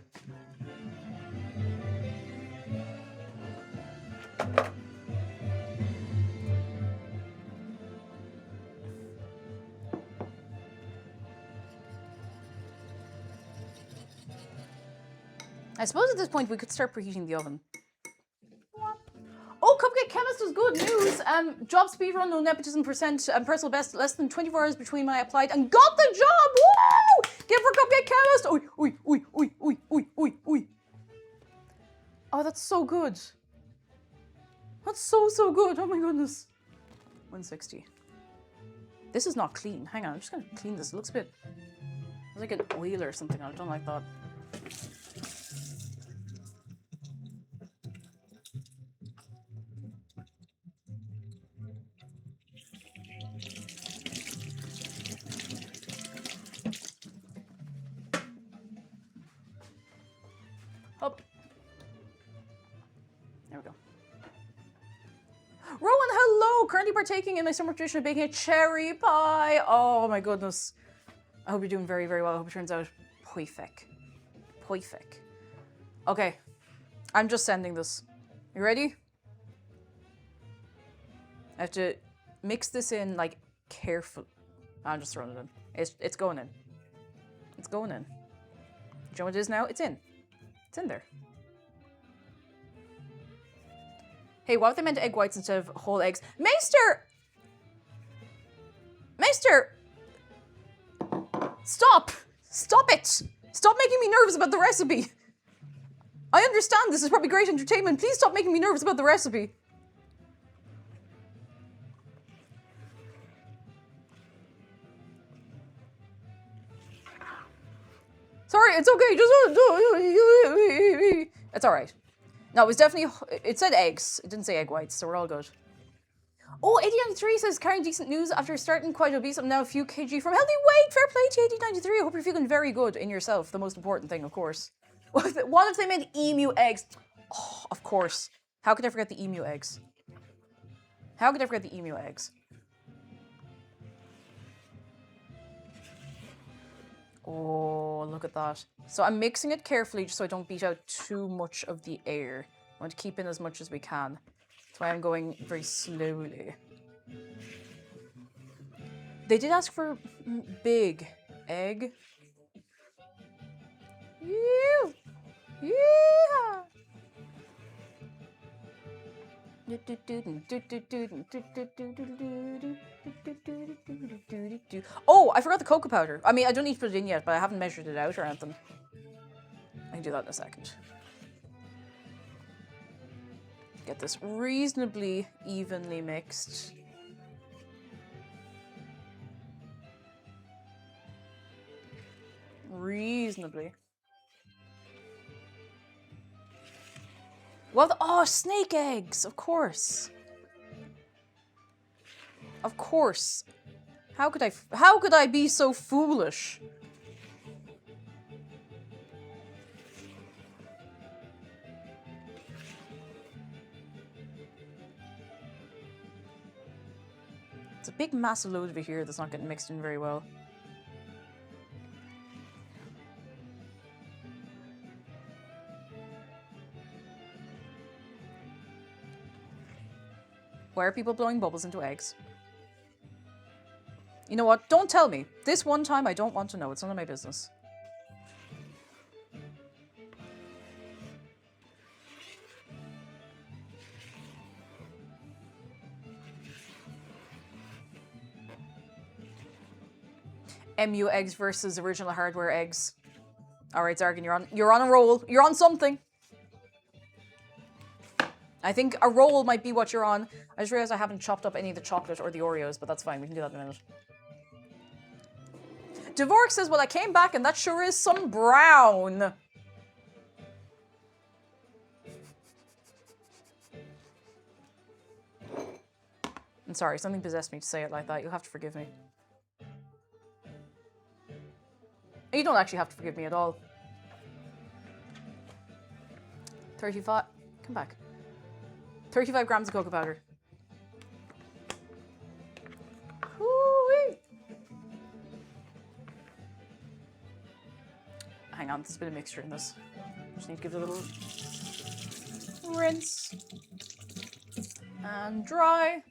I suppose at this point we could start preheating the oven. Oh, Cupcake Chemist was good news. Job speedrun, no nepotism percent, personal best, less than 24 hours between when I applied and got the job. Woo! Give for Cupcake Chemist. Oi, oi, oi, oi, oi, oi, oi, oi. Oh, that's so good. That's so, so good. Oh my goodness. 160. This is not clean. Hang on, I'm just gonna clean this. It looks a bit like an oil or something. I don't like that. Up. There we go. Rowan, hello! Currently partaking in my summer tradition of baking a cherry pie. Oh my goodness. I hope you're doing very, very well. I hope it turns out perfect. Perfect. Okay. I'm just sending this. You ready? I have to mix this in, like, careful. I'm just throwing it in. It's going in. It's going in. Do you know what it is now? It's in. It's in there. Hey, what if they meant egg whites instead of whole eggs? Maester! Maester! Stop! Stop it! Stop making me nervous about the recipe! I understand this is probably great entertainment. Please stop making me nervous about the recipe. Sorry, it's okay. Just it's all right. No, it was definitely. It said eggs. It didn't say egg whites, so we're all good. Oh, 8093 says carrying decent news after starting quite obese. I'm now a few kg from healthy weight. Fair play to 8093. I hope you're feeling very good in yourself. The most important thing, of course. What if they meant emu eggs? Oh, of course. How could I forget the emu eggs? How could I forget the emu eggs? Oh, look at that. So I'm mixing it carefully just so I don't beat out too much of the air. I want to keep in as much as we can. That's why I'm going very slowly. They did ask for big egg. Yeah. Yeah. Oh, I forgot the cocoa powder. I mean, I don't need to put it in yet, but I haven't measured it out or anything. I can do that in a second. Get this reasonably evenly mixed. Reasonably. Well, oh, snake eggs, of course. Of course. How could I be so foolish? It's a big massive load over here that's not getting mixed in very well. Why are people blowing bubbles into eggs? You know what? Don't tell me. This one time I don't want to know. It's none of my business. MU eggs versus original hardware eggs. Alright, Zargan, you're on a roll. You're on something. I think a roll might be what you're on. I just realized I haven't chopped up any of the chocolate or the Oreos, but that's fine. We can do that in a minute. Dvorak says, well, I came back and that sure is some brown. I'm sorry, something possessed me to say it like that. You'll have to forgive me. You don't actually have to forgive me at all. 35. Come back. 35 grams of cocoa powder. Woo-wee. Hang on, there's a bit of mixture in this. Just need to give it a little rinse. And dry.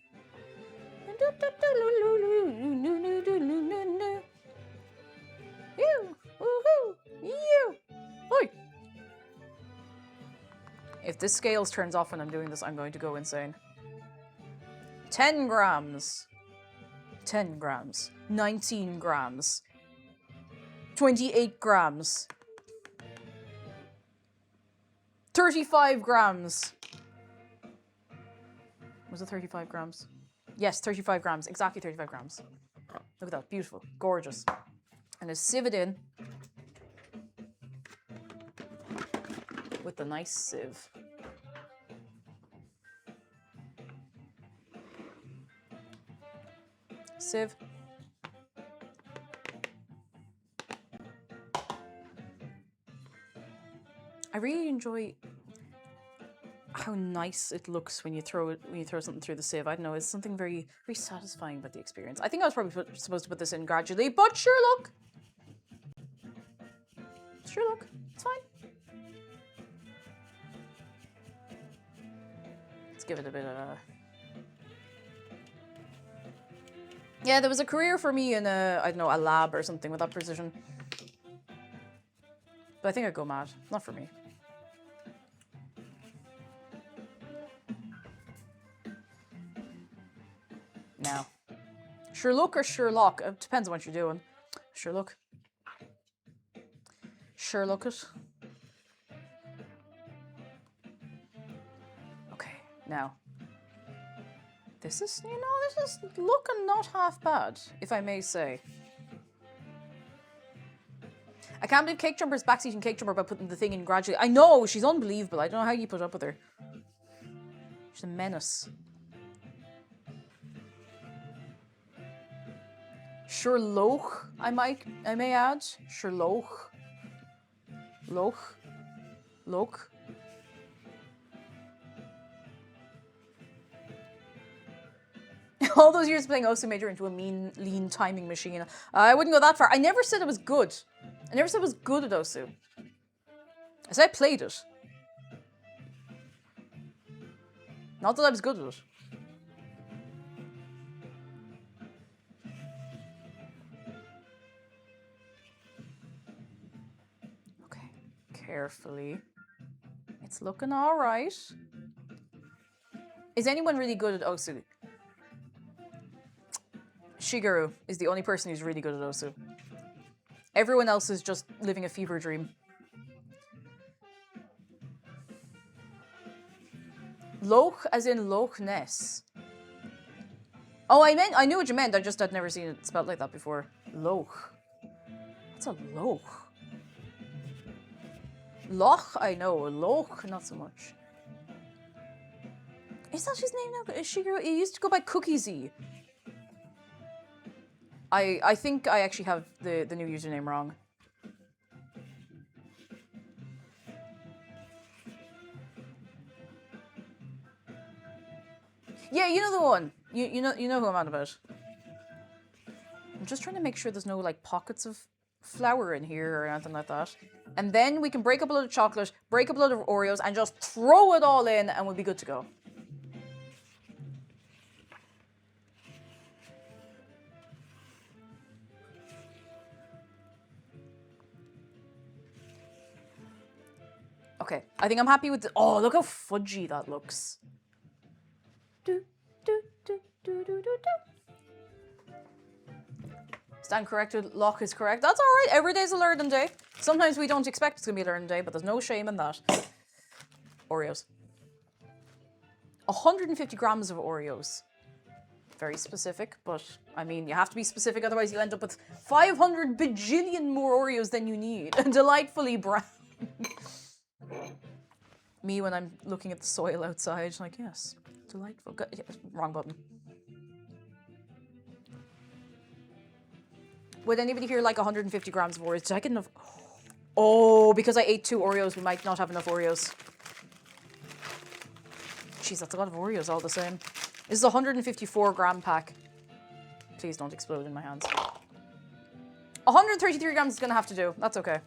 You! Woohoo! You! Oi! If this scales turns off when I'm doing this, I'm going to go insane. 10 grams. 10 grams. 19 grams. 28 grams. 35 grams. Was it 35 grams? Yes, 35 grams. Exactly 35 grams. Look at that. Beautiful. Gorgeous. And a sieve it in with the nice sieve. Sieve. I really enjoy how nice it looks when you throw something through the sieve. I don't know, it's something very, very satisfying about the experience. I think I was probably supposed to put this in gradually, but sure, look. Sure, look. It's fine. Let's give it a bit of a... Yeah, there was a career for me in a, I don't know, a lab or something with that precision. But I think I'd go mad. Not for me. Now. Sherlock or Sherlock? It depends on what you're doing. Sherlock. Sherlock it. Okay, now. This is, you know, this is looking not half bad, if I may say. I can't believe Cake Jumper's backseating Cake Jumper by putting the thing in gradually. I know, she's unbelievable. I don't know how you put up with her. She's a menace. Sherlock, I may add. Sherlock. Loch. Loch. All those years playing Osu made her into a mean, lean timing machine. I wouldn't go that far. I never said it was good. I never said it was good at Osu. I said I played it. Not that I was good at it. Okay, carefully. It's looking all right. Is anyone really good at Osu? Shigeru is the only person who's really good at Osu. Everyone else is just living a fever dream. Loch as in Loch Ness. Oh, I knew what you meant. I just had never seen it spelled like that before. Loch. What's a loch? Loch, I know. Loch, not so much. Is that his name now? Shigeru? He used to go by Cookie Z. I think I actually have the new username wrong. Yeah, you know the one. You know who I'm on about. I'm just trying to make sure there's no like pockets of flour in here or anything like that. And then we can break up a load of chocolate, break up a load of Oreos, and just throw it all in, and we'll be good to go. Okay, I think I'm happy with the... Oh, look how fudgy that looks. Stand corrected, lock is correct. That's all right, every day's a learning day. Sometimes we don't expect it's gonna be a learning day, but there's no shame in that. Oreos. 150 grams of Oreos. Very specific, but I mean, you have to be specific, otherwise you end up with 500 bajillion more Oreos than you need. Delightfully brown. Me when I'm looking at the soil outside, like, yes, delightful. Wrong button. Would anybody here like 150 grams of Oreos? Did I get enough? Oh, because I ate 2 Oreos, we might not have enough Oreos. Jeez, that's a lot of Oreos all the same. This is a 154 gram pack. Please don't explode in my hands. 133 grams is gonna have to do. That's okay.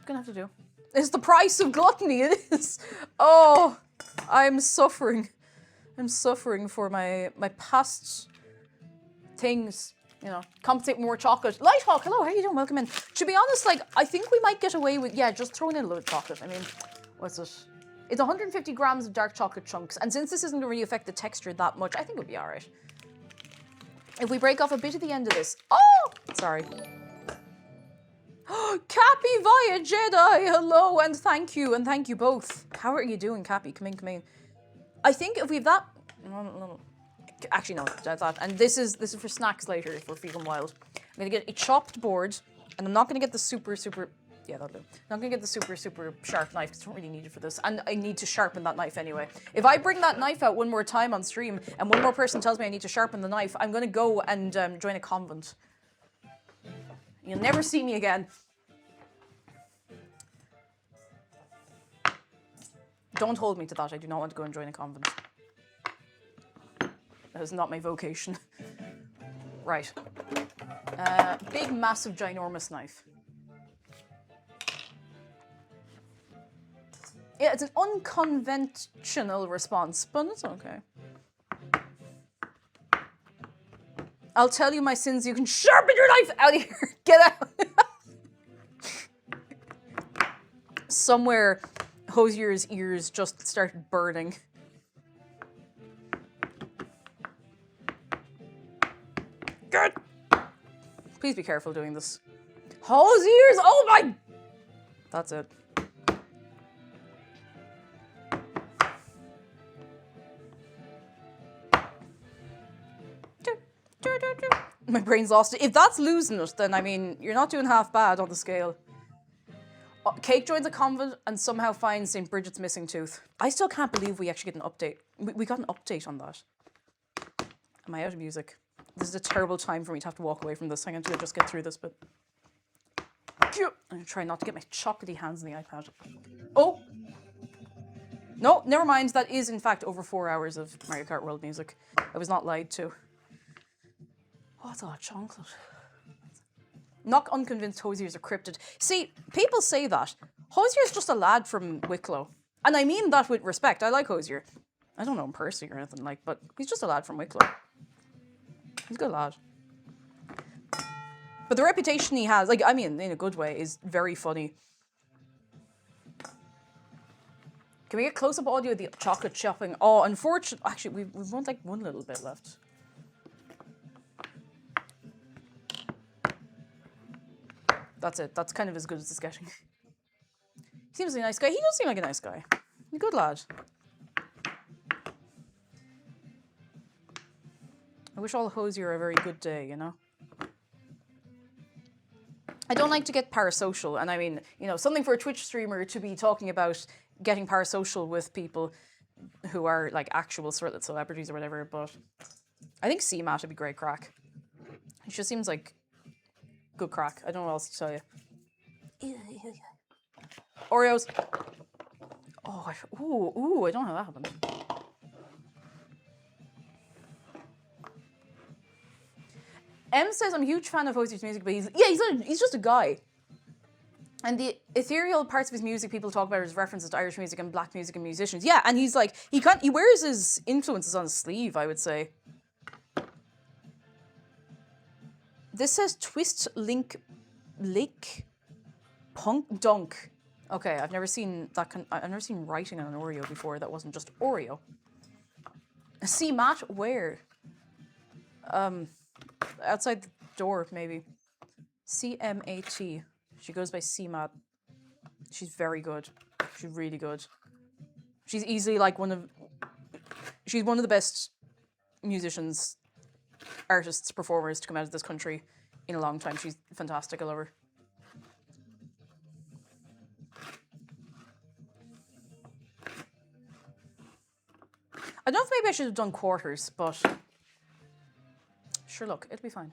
Gonna have to do. It's the price of gluttony, it is. Oh, I'm suffering. I'm suffering for my past things. You know, compensate with more chocolate. Lighthawk, hello, how are you doing? Welcome in. To be honest, like, I think we might get away with, yeah, just throwing in a load of chocolate. I mean, what's it? It's 150 grams of dark chocolate chunks. And since this isn't going to really affect the texture that much, I think it'll be all right. If we break off a bit at the end of this. Oh, sorry. Cappy via Jedi, hello, and thank you both. How are you doing, Cappy? Come in, come in. I think if we have that, no. Actually, no, that's that. And this is for snacks later if we're feeling wild. I'm gonna get a chopped board, and I'm not gonna get the super, yeah, that'll do. I'm not gonna get the super sharp knife because I don't really need it for this, and I need to sharpen that knife anyway. If I bring that knife out one more time on stream, and one more person tells me I need to sharpen the knife, I'm gonna go and join a convent. You'll never see me again. Don't hold me to that. I do not want to go and join a convent. That is not my vocation. Right. Big, massive, ginormous knife. Yeah, it's an unconventional response, but it's okay. I'll tell you my sins, you can sharpen your knife! Out of here! Get out! Somewhere, Hosier's ears just started burning. Good! Please be careful doing this. Hosier's! Oh my! That's it. My brain's lost it. If that's losing it, then I mean, you're not doing half bad on the scale. Cake joins a convent and somehow finds St. Bridget's missing tooth. I still can't believe we actually get an update. We got an update on that. Am I out of music? This is a terrible time for me to have to walk away from this. I'm going to just get through this bit. I'm going to try not to get my chocolatey hands in the iPad. Oh! No, never mind. That is, in fact, over 4 hours of Mario Kart World music. I was not lied to. Oh, that's a lot of chocolate. Not unconvinced Hosier's a cryptid. See, people say that. Hosier's just a lad from Wicklow. And I mean that with respect. I like Hosier. I don't know him personally or anything like, but he's just a lad from Wicklow. He's a good lad. But the reputation he has, like, I mean, in a good way, is very funny. Can we get close-up audio of the chocolate chopping? Oh, unfortunately, actually, we've got like one little bit left. That's it. That's kind of as good as it's getting. He seems like a nice guy. He does seem like a nice guy. He's a good lad. I wish all Hosier a very good day, you know? I don't like to get parasocial, and I mean, you know, something for a Twitch streamer to be talking about getting parasocial with people who are like actual celebrities or whatever, but I think CMAT would be great crack. It just seems like good crack. I don't know what else to tell you. Oreos. Oh, ooh, I don't know how that happened. M says, I'm a huge fan of Hosey's music, but he's just a guy. And the ethereal parts of his music people talk about as references to Irish music and black music and musicians. Yeah, and he's like, he wears his influences on his sleeve, I would say. This says twist, link, lick, punk, dunk. Okay, I've never seen that. I've never seen writing on an Oreo before that wasn't just Oreo. See, Matt, where? Outside the door, maybe. CMAT. She goes by CMAT. She's very good. She's really good. She's easily like she's one of the best musicians, artists, performers to come out of this country in a long time. She's fantastic. I love her. I don't know if maybe I should have done quarters, but sure, look, it'll be fine.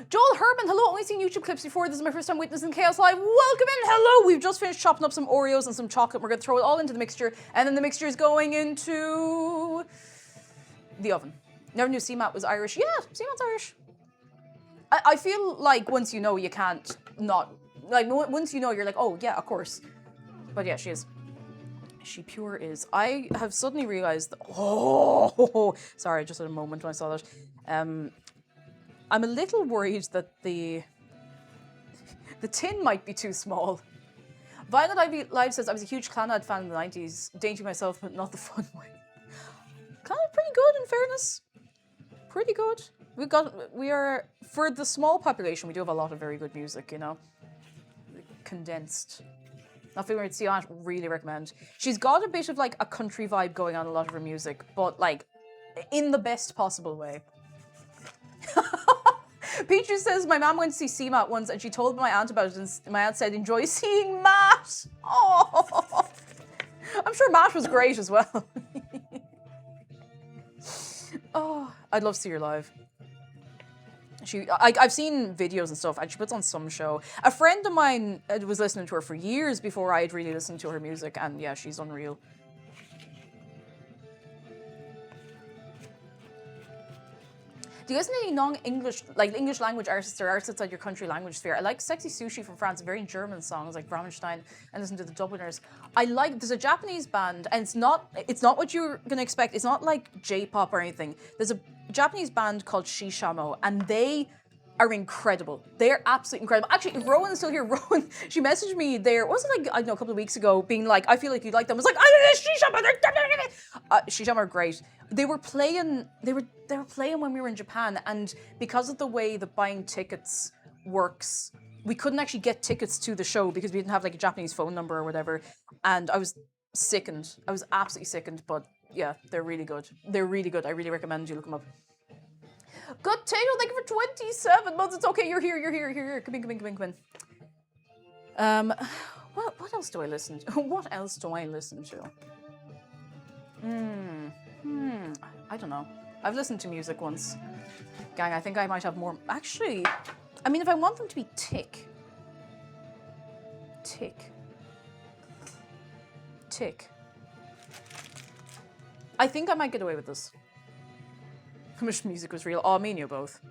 Joel Herman, hello, only seen YouTube clips before. This is my first time witnessing Chaos Live. Welcome in, hello. We've just finished chopping up some Oreos and some chocolate. We're going to throw it all into the mixture, and then the mixture is going into the oven. Never knew CMAT was Irish. Yeah, CMAT's Irish. I feel like once you know, you can't not. Like, once you know, you're like, oh, yeah, of course. But yeah, she is. She pure is. I have suddenly realized that, oh, sorry, just had a moment when I saw that. I'm a little worried that the tin might be too small. Violet Ivy Live says, I was a huge Clannad fan in the 90s. Dainty myself, but not the fun way. Clannad pretty good, in fairness. Pretty good. We are, for the small population, we do have a lot of very good music, you know. Condensed. Nothing weird to see on it, really recommend. She's got a bit of like a country vibe going on a lot of her music, but like in the best possible way. Peaches says, my mom went to see CMAT once and she told my aunt about it and my aunt said, enjoy seeing Matt. Oh, I'm sure Matt was great as well. Oh, I'd love to see her live. I've seen videos and stuff, and she puts on some show. A friend of mine was listening to her for years before I'd really listened to her music, and yeah, she's unreal. Do you guys know any non-English, like English language artists or artists outside your country language sphere? I like Sexy Sushi from France, very German songs like Rammstein, and listen to the Dubliners. There's a Japanese band, and it's not what you're gonna expect. It's not like J-pop or anything. There's a Japanese band called Shishamo, and they are incredible. They're absolutely incredible. Actually, if Rowan is still here, Rowan, she messaged me there, was it like, I don't know, a couple of weeks ago, being like, I feel like you'd like them. I was like, Shishamo, Shishamo are great. They were playing when we were in Japan, and because of the way the buying tickets works, we couldn't actually get tickets to the show because we didn't have like a Japanese phone number or whatever. And I was sickened. I was absolutely sickened, but yeah, they're really good. They're really good. I really recommend you look them up. Good Tato, thank you for 27 months. It's okay, you're here. Come in. What else do I listen to? What else do I listen to? I don't know. I've listened to music once. Gang, I think I might have more. Actually, I mean, if I want them to be tick. I think I might get away with this. How much music was real? Oh, me and you both.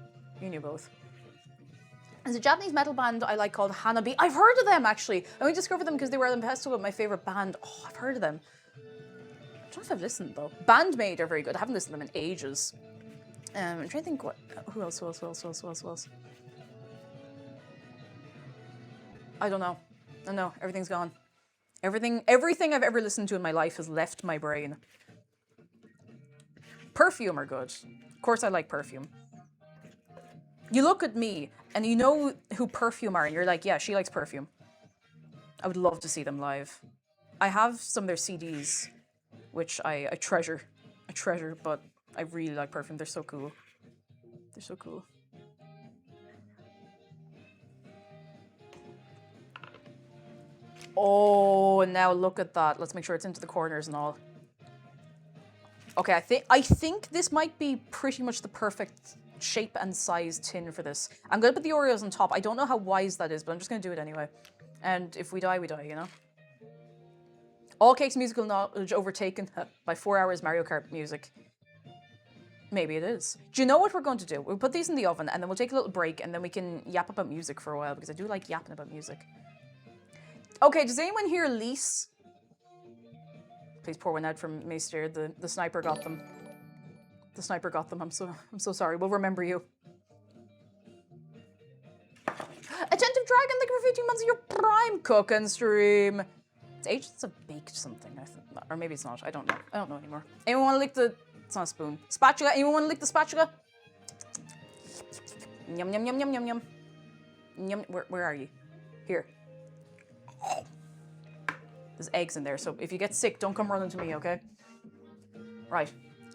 There's a Japanese metal band I like called Hanabi. I've heard of them, actually. I only discovered them because they were at the festival with my favorite band. Oh, I've heard of them. I don't know if I've listened, though. Bandmate are very good. I haven't listened to them in ages. I'm trying to think who else? I don't know. I know, everything's gone. Everything I've ever listened to in my life has left my brain. Perfume are good. Of course I like Perfume. You look at me and you know who Perfume are and you're like, yeah, she likes Perfume. I would love to see them live. I have some of their CDs, which I treasure. But I really like Perfume. They're so cool. Oh, now look at that. Let's make sure it's into the corners and all. Okay, I think this might be pretty much the perfect shape and size tin for this. I'm gonna put the Oreos on top. I don't know how wise that is, but I'm just gonna do it anyway. And if we die, we die, you know? All Cake's musical knowledge overtaken by 4 hours Mario Kart music. Maybe it is. Do you know what we're going to do? We'll put these in the oven and then we'll take a little break and then we can yap about music for a while because I do like yapping about music. Okay, does anyone hear Lise? Please pour one out from Maester. The sniper got them. The sniper got them. I'm so sorry. We'll remember you. Attentive Dragon, thank you for 15 months of your Prime cooking stream. It's aged since I've baked something, I think. Or maybe it's not. I don't know. I don't know anymore. Anyone want to lick the... It's not a spoon. Spatula. Anyone want to lick the spatula? Yum, yum, yum, yum, yum, yum. Yum. Where are you? Here. There's eggs in there, so if you get sick, don't come running to me, okay? Right.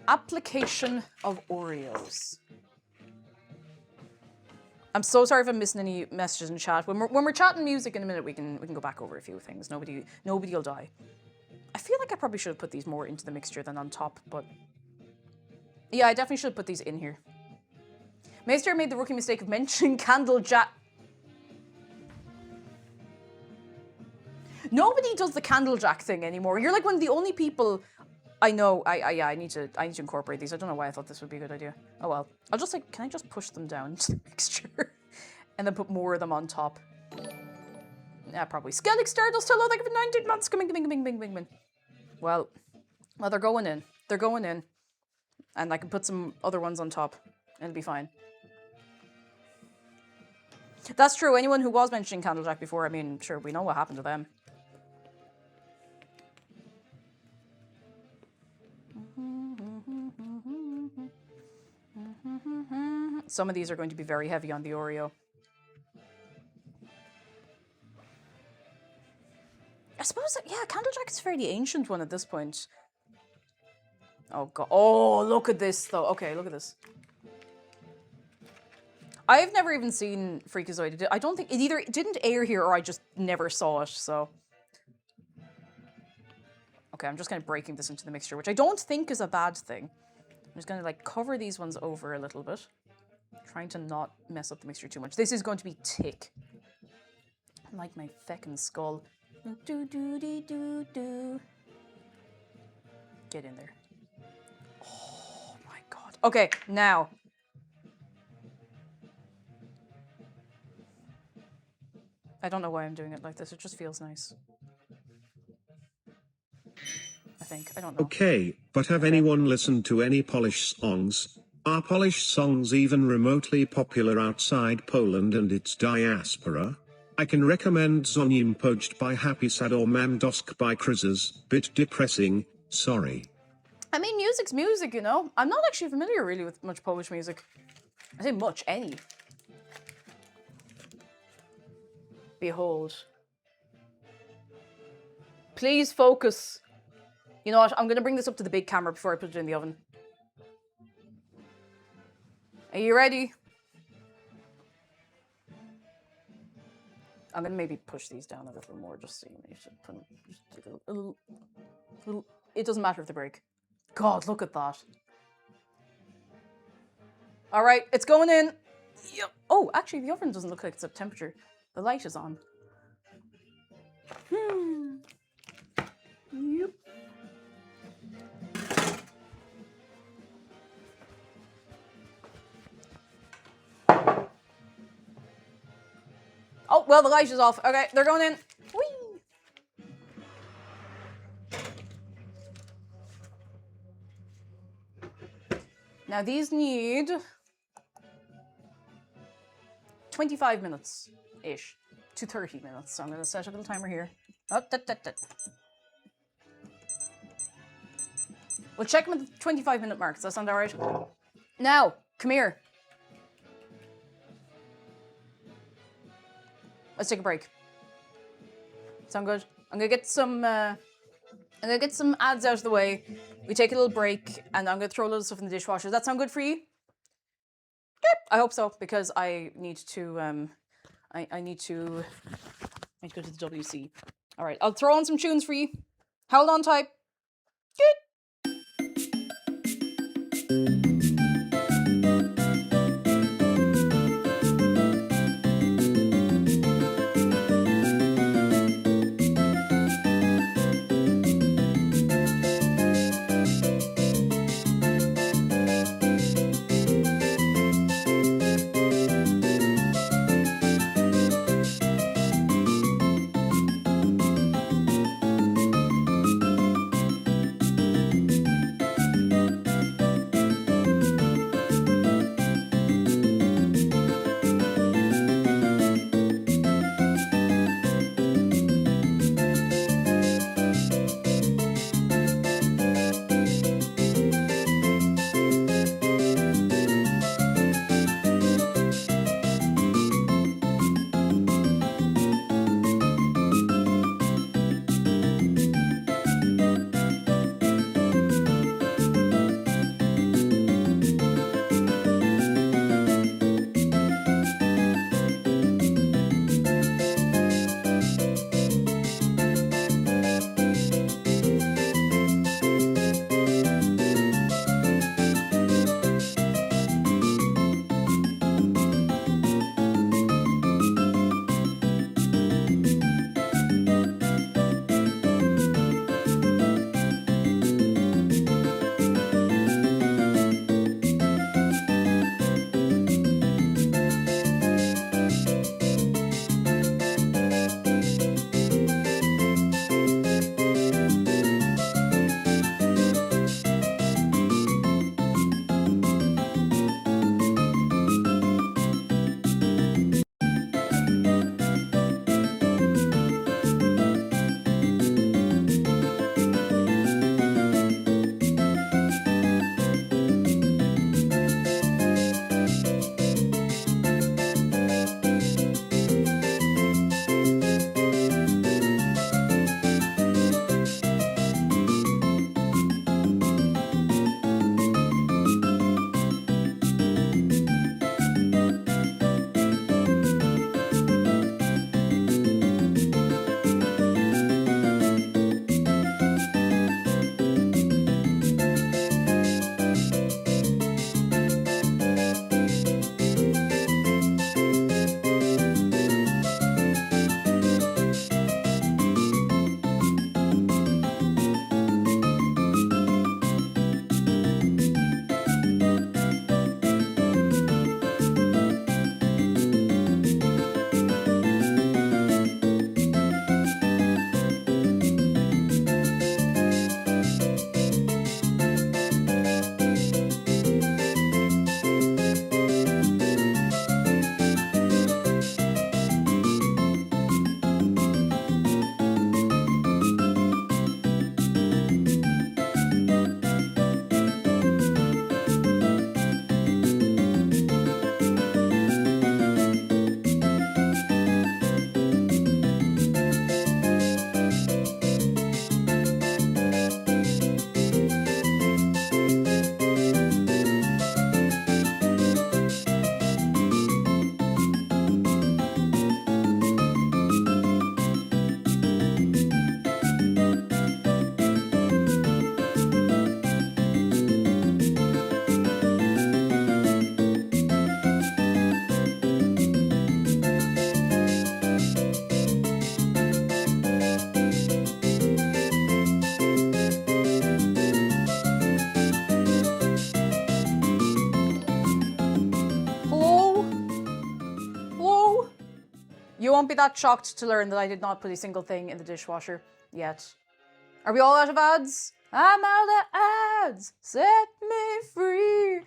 Application of Oreos. I'm so sorry if I'm missing any messages in chat. When we're chatting music in a minute, we can go back over a few things. Nobody will die. I feel like I probably should have put these more into the mixture than on top, but yeah, I definitely should have put these in here. Maester made the rookie mistake of mentioning Candle Jack. Nobody does the Candlejack thing anymore. You're like one of the only people I know. I need to incorporate these. I don't know why I thought this would be a good idea. Oh well. I'll just like, can I just push them down to the mixture and then put more of them on top? Yeah, probably. Skellig Stardust, hello, thank you for 19 months. Come in. Well, they're going in. They're going in. And I can put some other ones on top. And it'll be fine. That's true. Anyone who was mentioning Candlejack before, I mean, sure, we know what happened to them. Some of these are going to be very heavy on the Oreo. I suppose, yeah, Candlejack is a fairly ancient one at this point. Oh, God. Oh, look at this, though. Okay, look at this. I've never even seen Freakazoid. I don't think it either didn't air here or I just never saw it, so. Okay, I'm just kind of breaking this into the mixture, which I don't think is a bad thing. I'm just going to like cover these ones over a little bit. Trying to not mess up the mixture too much. This is going to be thick. Like my feckin' skull. Do do dee do do. Get in there. Oh my God. Okay, now. I don't know why I'm doing it like this. It just feels nice. I think. I don't know. Okay, but have anyone listened to any Polish songs? Are Polish songs even remotely popular outside Poland and its diaspora? I can recommend Zoniem Pojt by Happy Sad or Mam Dosk by Kryzes. Bit depressing, sorry. I mean, music's music, you know? I'm not actually familiar really with much Polish music. I say much, any. Behold. Please focus. You know what? I'm going to bring this up to the big camera before I put it in the oven. Are you ready? I'm going to maybe push these down a little more just so you should put them just a little. It doesn't matter if they break. God, look at that. All right, it's going in. Yep. Oh, actually, the oven doesn't look like it's at temperature. The light is on. Yep. Oh, well, the light is off. Okay, they're going in. Whee! Now these need 25 minutes-ish to 30 minutes. So I'm going to set a little timer here. Oh, We'll check them at the 25-minute mark. Does that sound all right? Now, come here. Let's take a break. Sound good? I'm gonna get some ads out of the way. We take a little break, and I'm gonna throw a little stuff in the dishwasher. Does that sound good for you? Yep, I hope so, because I need to I need to go to the WC. All right, I'll throw on some tunes for you. Hold on tight. You won't be that shocked to learn that I did not put a single thing in the dishwasher yet. Are we all out of ads? I'm out of ads. Set me free.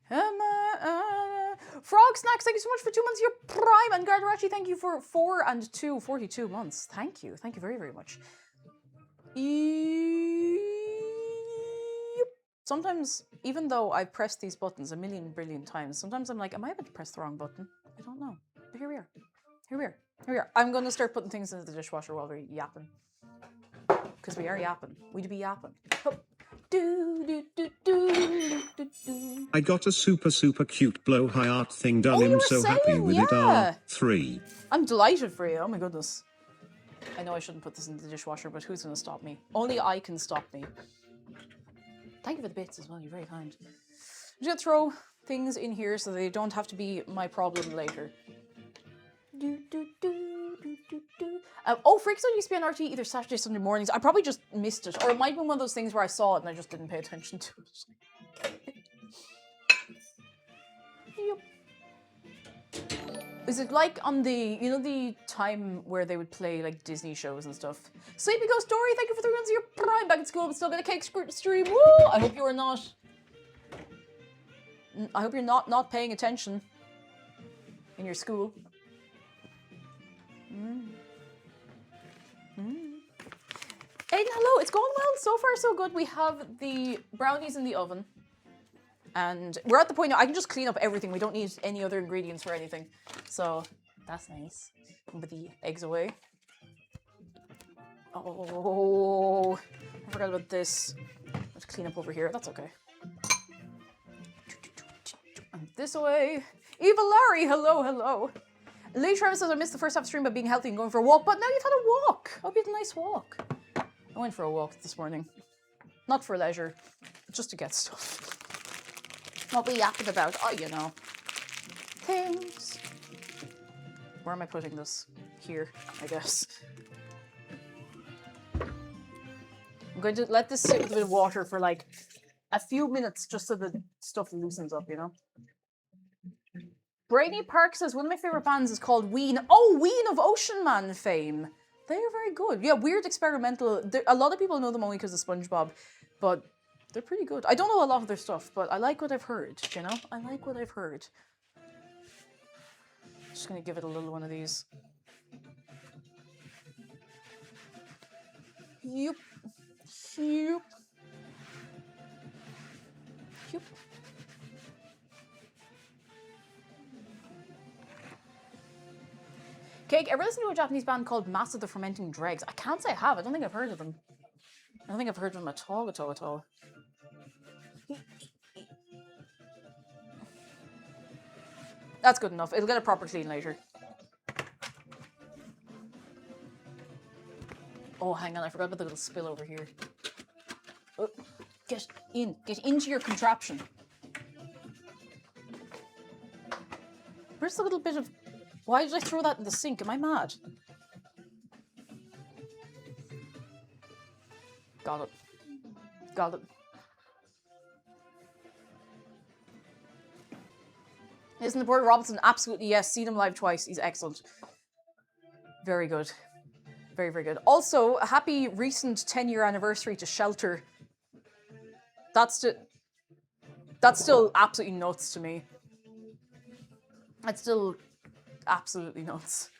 Frog Snacks, thank you so much for 2 months of your Prime. And Gardarachi, thank you for 42 months. Thank you. Thank you very, very much. Sometimes, even though I've pressed these buttons a million billion times, sometimes I'm like, am I about to press the wrong button? I don't know. But here we are. Here we are. Here we are. I'm going to start putting things into the dishwasher while we're yapping. Because we are yapping. We'd be yapping. Oh. I got a super cute blow high art thing done. I'm so happy with it. 3. I'm delighted for you. Oh my goodness. I know I shouldn't put this in the dishwasher, but who's going to stop me? Only I can stop me. Thank you for the bits as well, you're very kind. I'm just going to throw things in here so they don't have to be my problem later. Oh, Freaks on used to be on RT either Saturday, Sunday mornings. I probably just missed it. Or it might have been one of those things where I saw it and I just didn't pay attention to it. Yep. Is it like on the, you know, the time where they would play like Disney shows and stuff? Sleepy Ghost Dory, thank you for 3 months of your prime. Back at school, but still got a cake stream. Woo! I hope you are not. I hope you're not paying attention in your school. Aiden, hello. It's going well. So far, so good. We have the brownies in the oven. And we're at the point now, I can just clean up everything. We don't need any other ingredients for anything. So, that's nice. Put the eggs away. Oh, I forgot about this. Let's clean up over here. That's okay. And this away. Eva Larry, hello, hello. Lee Travis says, I missed the first half stream by being healthy and going for a walk, but now you've had a walk. Hope you had a nice walk. I went for a walk this morning. Not for leisure, just to get stuff. What we yapping about? Oh, you know. Things. Where am I putting this? Here, I guess. I'm going to let this sit with a bit of water for like a few minutes just so the stuff loosens up, you know? Brainy Park says, one of my favourite bands is called Ween. Oh, Ween of Ocean Man fame. They are very good. Yeah, weird experimental. A lot of people know them only because of SpongeBob, but they're pretty good. I don't know a lot of their stuff, but I like what I've heard, you know? I like what I've heard. Just gonna give it a little one of these. Yup. Yup. Yup. Cake, ever listen to a Japanese band called Mass of the Fermenting Dregs? I can't say I have. I don't think I've heard of them. I don't think I've heard of them at all, at all, at all. That's good enough. It'll get a proper clean later. Oh, hang on. I forgot about the little spill over here. Oh, get in. Get into your contraption. Where's the little bit of... Why did I throw that in the sink? Am I mad? Got it. Got it. Isn't the Board Robinson? Absolutely, yes. Seen him live twice. He's excellent. Very good. Very, very good. Also, a happy recent 10-year anniversary to Shelter. That's still absolutely nuts to me. That's still absolutely nuts.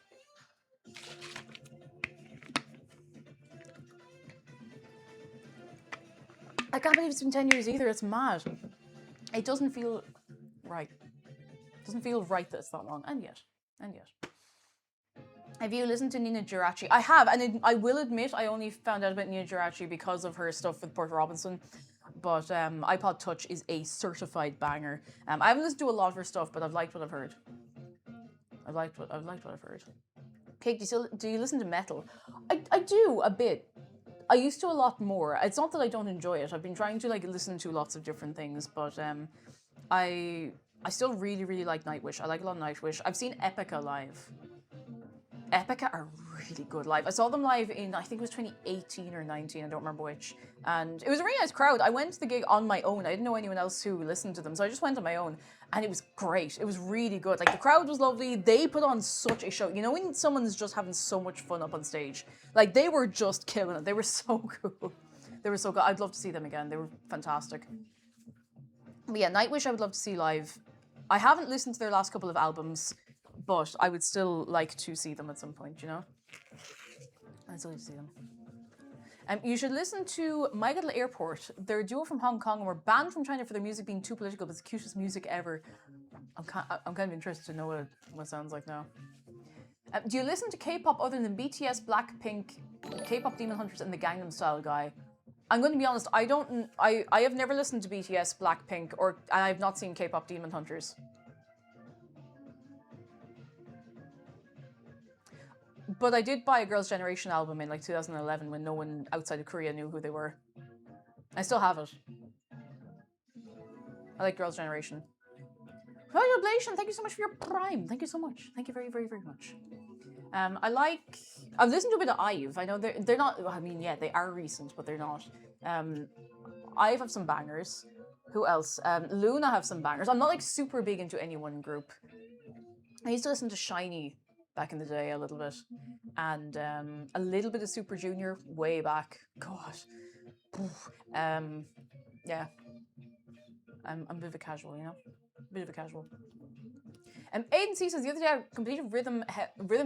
I can't believe it's been 10 years either. It's mad. It doesn't feel right. It doesn't feel right that it's that long. And yet. Have you listened to Nina Geraci? I have, and I will admit I only found out about Nina Geraci because of her stuff with Porter Robinson. But iPod Touch is a certified banger. I haven't listened to a lot of her stuff, but I've liked what I've heard. I've liked what I've heard. Kate, do you listen to metal? I do a bit. I used to a lot more. It's not that I don't enjoy it. I've been trying to like listen to lots of different things, but I still really, really like Nightwish. I like a lot of Nightwish. I've seen Epica live. Epica are really good live. I saw them live in, I think it was 2018 or 19, I don't remember which. And it was a really nice crowd. I went to the gig on my own. I didn't know anyone else who listened to them, so I just went on my own. And it was great. It was really good. Like, the crowd was lovely. They put on such a show. You know when someone's just having so much fun up on stage? Like, they were just killing it. They were so cool. They were so good. I'd love to see them again. They were fantastic. But yeah, Nightwish I would love to see live. I haven't listened to their last couple of albums, but I would still like to see them at some point, you know? I'd still like to see them. You should listen to My Little Airport. They're a duo from Hong Kong and were banned from China for their music being too political, but it's the cutest music ever. I'm kind of interested to know what it sounds like now. Do you listen to K-pop other than BTS, Blackpink, K-pop Demon Hunters, and the Gangnam Style guy? I'm going to be honest, I have never listened to BTS, Blackpink, and I have not seen K-pop Demon Hunters. But I did buy a Girls' Generation album in like 2011 when no one outside of Korea knew who they were. I still have it. I like Girls' Generation. Royal Oblation, thank you so much for your Prime. Thank you so much. Thank you very, very, very much. I've listened to a bit of IVE. I know they're not, I mean, yeah, they are recent, but they're not. IVE have some bangers. Who else? Luna have some bangers. I'm not like super big into any one group. I used to listen to Shiny back in the day a little bit. And a little bit of Super Junior way back. God. Yeah. I'm a bit of a casual, you know? A bit of a casual. Aiden C says, the other day I completed Rhythm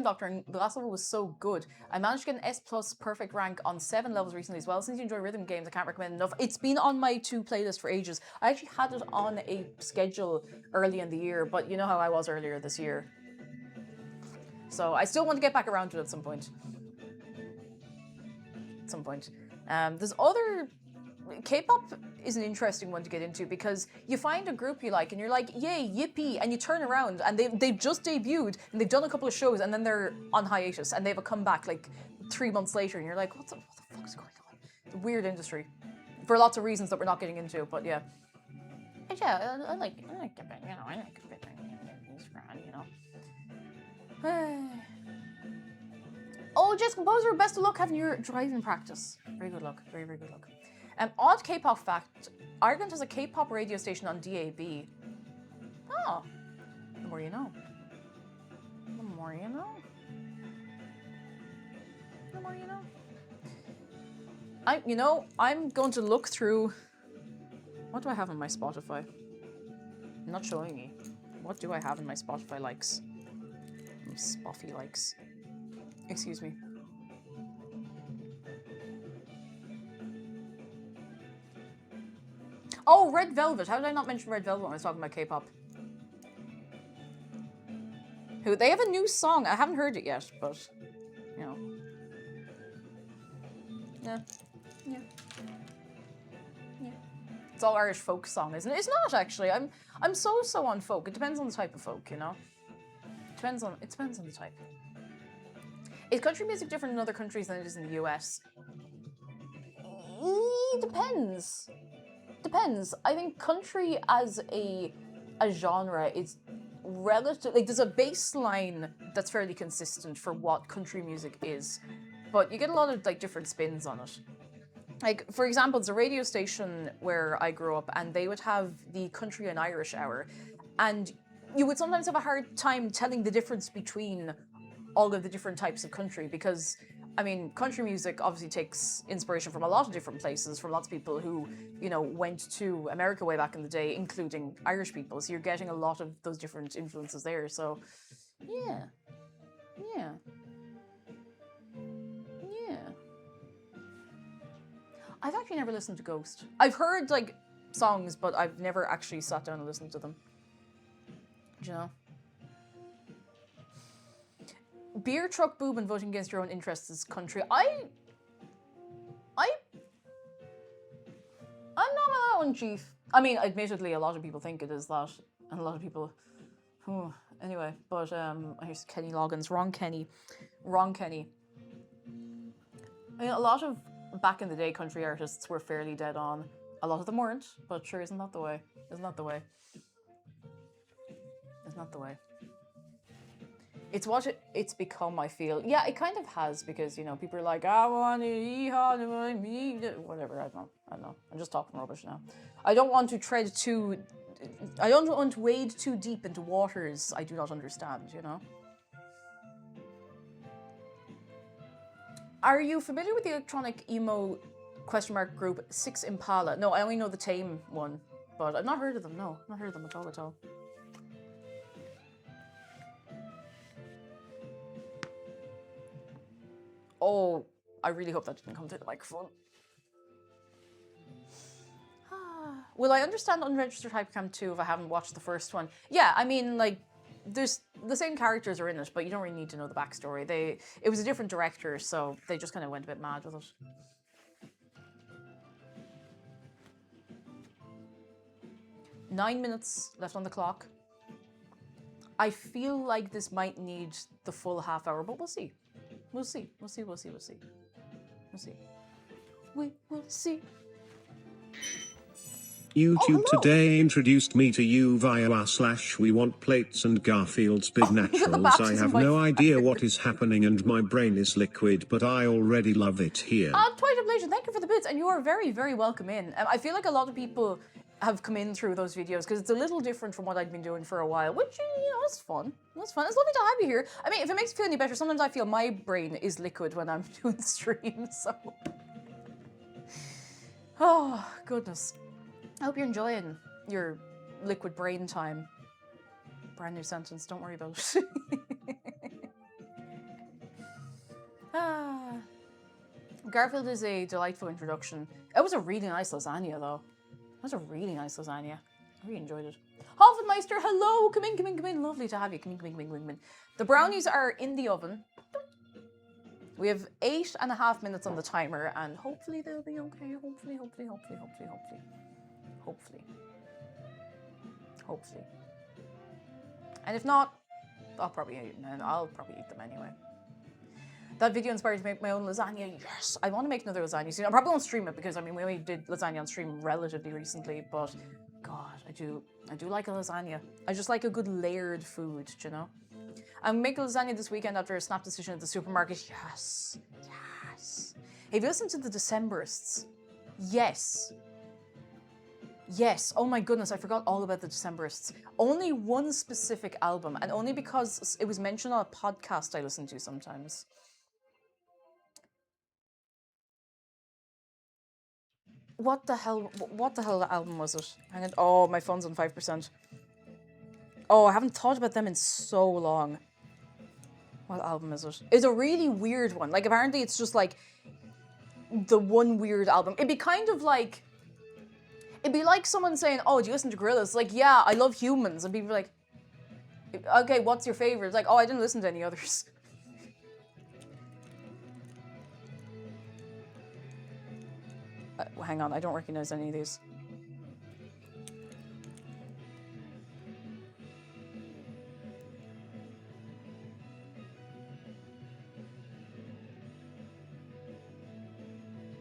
Doctor and the last level was so good. I managed to get an S plus perfect rank on 7 levels recently as well. Since you enjoy rhythm games, I can't recommend enough. It's been on my 2 playlist for ages. I actually had it on a schedule early in the year, but you know how I was earlier this year. So I still want to get back around to it at some point. There's other... K-pop is an interesting one to get into because you find a group you like and you're like, yay, yippee, and you turn around and they've just debuted and they've done a couple of shows and then they're on hiatus and they have a comeback like 3 months later and you're like, what the fuck is going on? It's a weird industry for lots of reasons that we're not getting into, but yeah. And yeah, I like it, you know, I like it, you know. Oh, Jess Composer, best of luck having your driving practice. Very good luck, very, very good luck. Odd K-pop fact, Ireland has a K-pop radio station on DAB. Oh, the more you know. The more you know. The more you know. I'm going to look through... What do I have on my Spotify? I'm not showing me. What do I have in my Spotify likes? Spoffy likes. Excuse me. Oh, Red Velvet. How did I not mention Red Velvet when I was talking about K-pop? They have a new song. I haven't heard it yet, but, you know. Yeah. It's all Irish folk song, isn't it? It's not, actually. I'm so on folk. It depends on the type of folk, you know? It depends on the type. Is country music different in other countries than it is in the US? Depends. I think country as a genre is relative. Like, there's a baseline that's fairly consistent for what country music is, but you get a lot of like different spins on it. Like, for example, there's a radio station where I grew up, and they would have the Country and Irish Hour, and you would sometimes have a hard time telling the difference between all of the different types of country because, I mean, country music obviously takes inspiration from a lot of different places, from lots of people who, you know, went to America way back in the day, including Irish people. So you're getting a lot of those different influences there. So, yeah. I've actually never listened to Ghost. I've heard, like, songs, but I've never actually sat down and listened to them. Do you know? Beer truck boob and voting against your own interests is country. I'm not on that one, Chief. I mean, admittedly, a lot of people think it is that, and a lot of people. Anyway, but here's Kenny Loggins. Wrong Kenny. I mean, a lot of back in the day country artists were fairly dead on. A lot of them weren't, but sure, isn't that the way? It's what it's become, I feel. Yeah, it kind of has, because, you know, people are like, I want to eat, whatever, I don't know. I'm just talking rubbish now. I don't want to wade too deep into waters I do not understand, you know? Are you familiar with the electronic emo group Six Impala? No, I only know the Tame one, but I've not heard of them, no. Not heard of them at all. Oh, I really hope that didn't come through the microphone. Will I understand Unregistered Hypercam 2 if I haven't watched the first one? Yeah, I mean, like, there's the same characters are in it, but you don't really need to know the backstory. It was a different director, so they just kind of went a bit mad with it. Nine minutes left on the clock. I feel like this might need the full half hour, but we'll see. We'll see. We'll see. We'll see. We'll see. We'll see. We will see. YouTube hello. today introduced me to you via /we want plates and Garfield's Big Naturals. I baptism have by no fire. idea what is happening and my brain is liquid, but I already love it here. Twilight Ablation, thank you for the bits, and you are very, very welcome in. I feel like a lot of people have come in through those videos because it's a little different from what I've been doing for a while, which, you know, is fun. That's fun. It's lovely to have you here. I mean, if it makes you feel any better, sometimes I feel my brain is liquid when I'm doing streams, so... Oh, goodness. I hope you're enjoying your liquid brain time. Brand new sentence, don't worry about it. Garfield is a delightful introduction. It was a really nice lasagna, though. It was a really nice lasagna. I really enjoyed it. Hoffenmeister, hello! Come in, come in, come in. Lovely to have you. Come in, come in, come in, come in. The brownies are in the oven. We have 8.5 minutes on the timer, and hopefully they'll be okay. Hopefully, hopefully, hopefully, hopefully, hopefully. Hopefully. Hopefully. And if not, I'll probably eat them anyway. That video inspired me to make my own lasagna. Yes! I want to make another lasagna soon. I probably won't stream it because, I mean, we only did lasagna on stream relatively recently, but God, I do like a lasagna. I just like a good layered food, you know? I'm making lasagna this weekend after a snap decision at the supermarket. Yes. Yes. Have you listened to the Decemberists? Yes. Yes. Oh my goodness, I forgot all about the Decemberists. Only one specific album, and only because it was mentioned on a podcast I listen to sometimes. What the hell album was it? Hang on. Oh, my phone's on 5%. Oh, I haven't thought about them in so long. What album is it? It's a really weird one. Like, apparently it's just like the one weird album. It'd be kind of like, it'd be like someone saying, oh, do you listen to Gorillaz? Like, yeah, I love Humans. And people are like, okay, what's your favorite? It's like, oh, I didn't listen to any others. Hang on, I don't recognize any of these.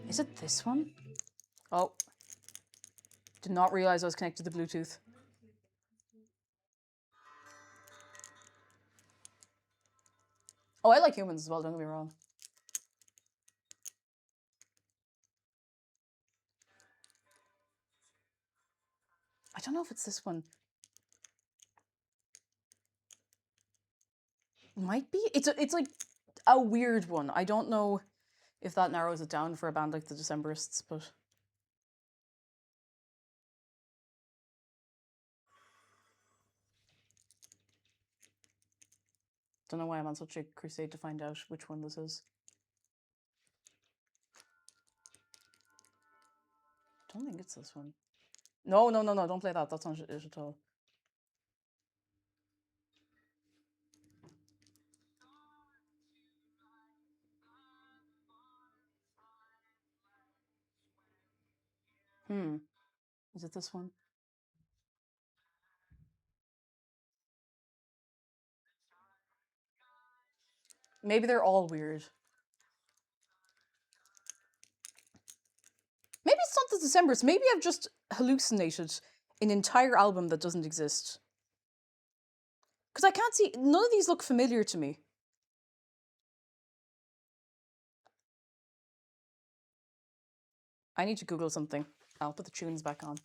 Is it this one? Oh. Did not realize I was connected to Bluetooth. Oh, I like Humans as well, don't get me wrong. I don't know if it's this one. Might be. It's like a weird one. I don't know if that narrows it down for a band like the Decemberists, but... Don't know why I'm on such a crusade to find out which one this is. Don't think it's this one. No, don't play that. That's not it at all. Is it this one? Maybe they're all weird. Maybe it's not the Decemberists. Maybe I've just hallucinated an entire album that doesn't exist. Because I can't see... None of these look familiar to me. I need to Google something. I'll put the tunes back on.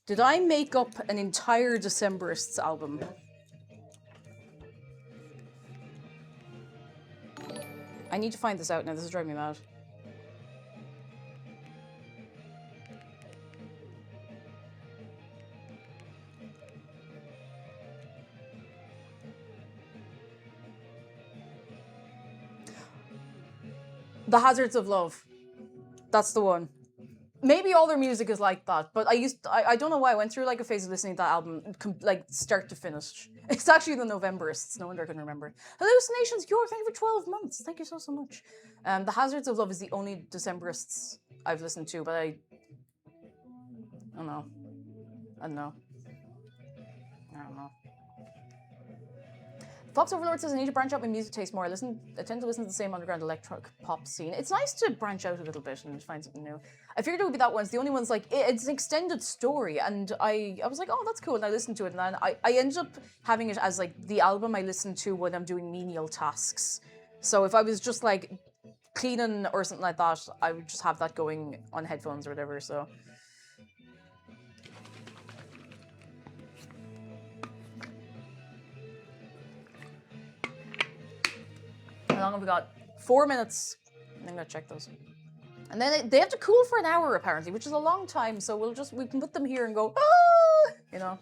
Did I make up an entire Decemberists album? I need to find this out now. This is driving me mad. The Hazards of Love. That's the one. Maybe all their music is like that, but I don't know why I went through like a phase of listening to that album, like start to finish. It's actually the Novemberists. No wonder I couldn't remember. Hallucinations, Cure, thank you for 12 months. Thank you so much. The Hazards of Love is the only Decemberists I've listened to, but I don't know. I don't know. Fox Overlord says, I need to branch out my music taste more. I tend to listen to the same underground electronic pop scene. It's nice to branch out a little bit and find something new. I figured it would be that one. It's the only one's like, it's an extended story. And I was like, oh, that's cool. And I listened to it. And then I ended up having it as like the album I listen to when I'm doing menial tasks. So if I was just like cleaning or something like that, I would just have that going on headphones or whatever, so. How long have we got? 4 minutes. I'm gonna check those. And then they have to cool for an hour apparently, which is a long time. So we can put them here and go, ah! You know.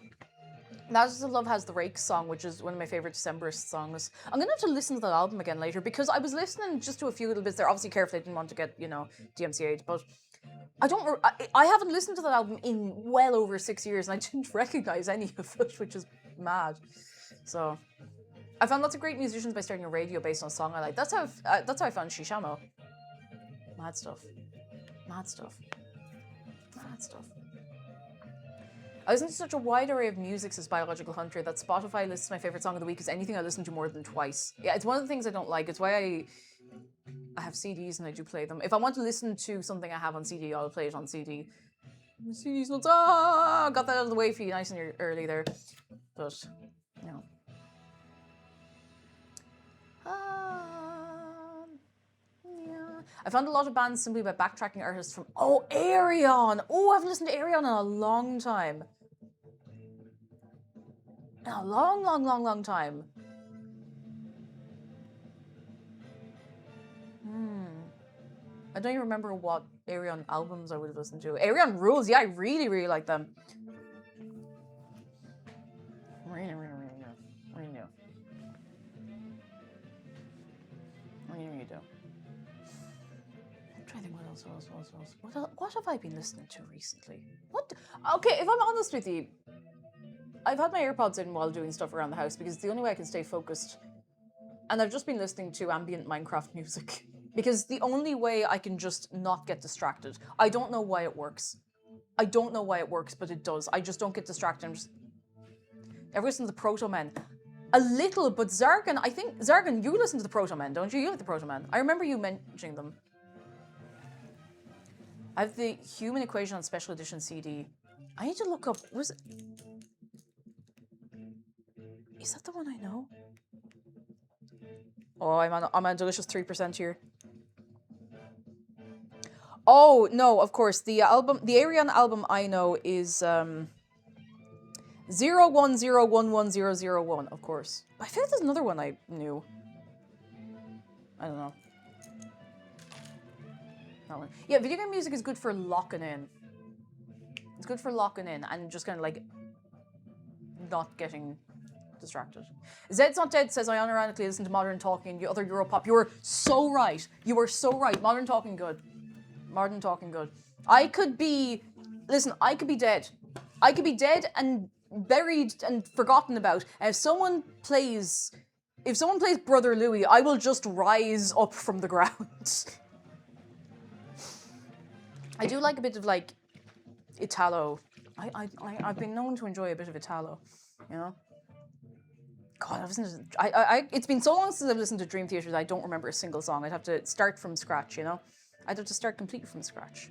That's the Love Has the Rake song, which is one of my favorite Decemberist songs. I'm gonna have to listen to that album again later because I was listening just to a few little bits there. Obviously, carefully, I didn't want to get, you know, DMCA'd, but I haven't listened to that album in well over 6 years, and I didn't recognize any of it, which is mad. So. I found lots of great musicians by starting a radio based on a song I like. That's how I found Shishamo. Mad stuff. Mad stuff. Mad stuff. I listen to such a wide array of music, says Biological Hunter, that Spotify lists my favorite song of the week as anything I listen to more than twice. Yeah, it's one of the things I don't like. It's why I have CDs and I do play them. If I want to listen to something I have on CD, I'll play it on CD. The CD's not... got that out of the way for you nice and early there. But, you know. Yeah. I found a lot of bands simply by backtracking artists from... Oh, Ayreon! Oh, I haven't listened to Ayreon in a long time. In a long time. I don't even remember what Ayreon albums I would have listened to. Ayreon rules! Yeah, I really, really like them. Really do. I'm trying to think what else. What have I been listening to recently? Okay, if I'm honest with you, I've had my AirPods in while doing stuff around the house because it's the only way I can stay focused. And I've just been listening to ambient Minecraft music because the only way I can just not get distracted. I don't know why it works. I don't know why it works, but it does. I just don't get distracted. Ever listen to the Proto Men? A little, but Zargan, I think, Zargan, you listen to the Proto Men, don't you? You like the Proto Men. I remember you mentioning them. I have the Human Equation on Special Edition CD. I need to look up, is that the one I know? Oh, I'm on a delicious 3% here. Oh, no, of course. The Ayreon album I know is 010110001, of course. I feel like there's another one I knew. I don't know. That one. Yeah, video game music is good for locking in. It's good for locking in and just kind of like not getting distracted. Zed's Not Dead says, I unironically listen to Modern Talking and other Europop. You are so right. You are so right. Modern Talking good. Modern Talking good. I could be dead. I could be dead and buried and forgotten about. And if someone plays Brother Louie, I will just rise up from the ground. I do like a bit of like Italo. I've been known to enjoy a bit of Italo, you know. God, I've listened to, it's been so long since I've listened to Dream Theater that I don't remember a single song. I'd have to start from scratch, you know. I'd have to start completely from scratch.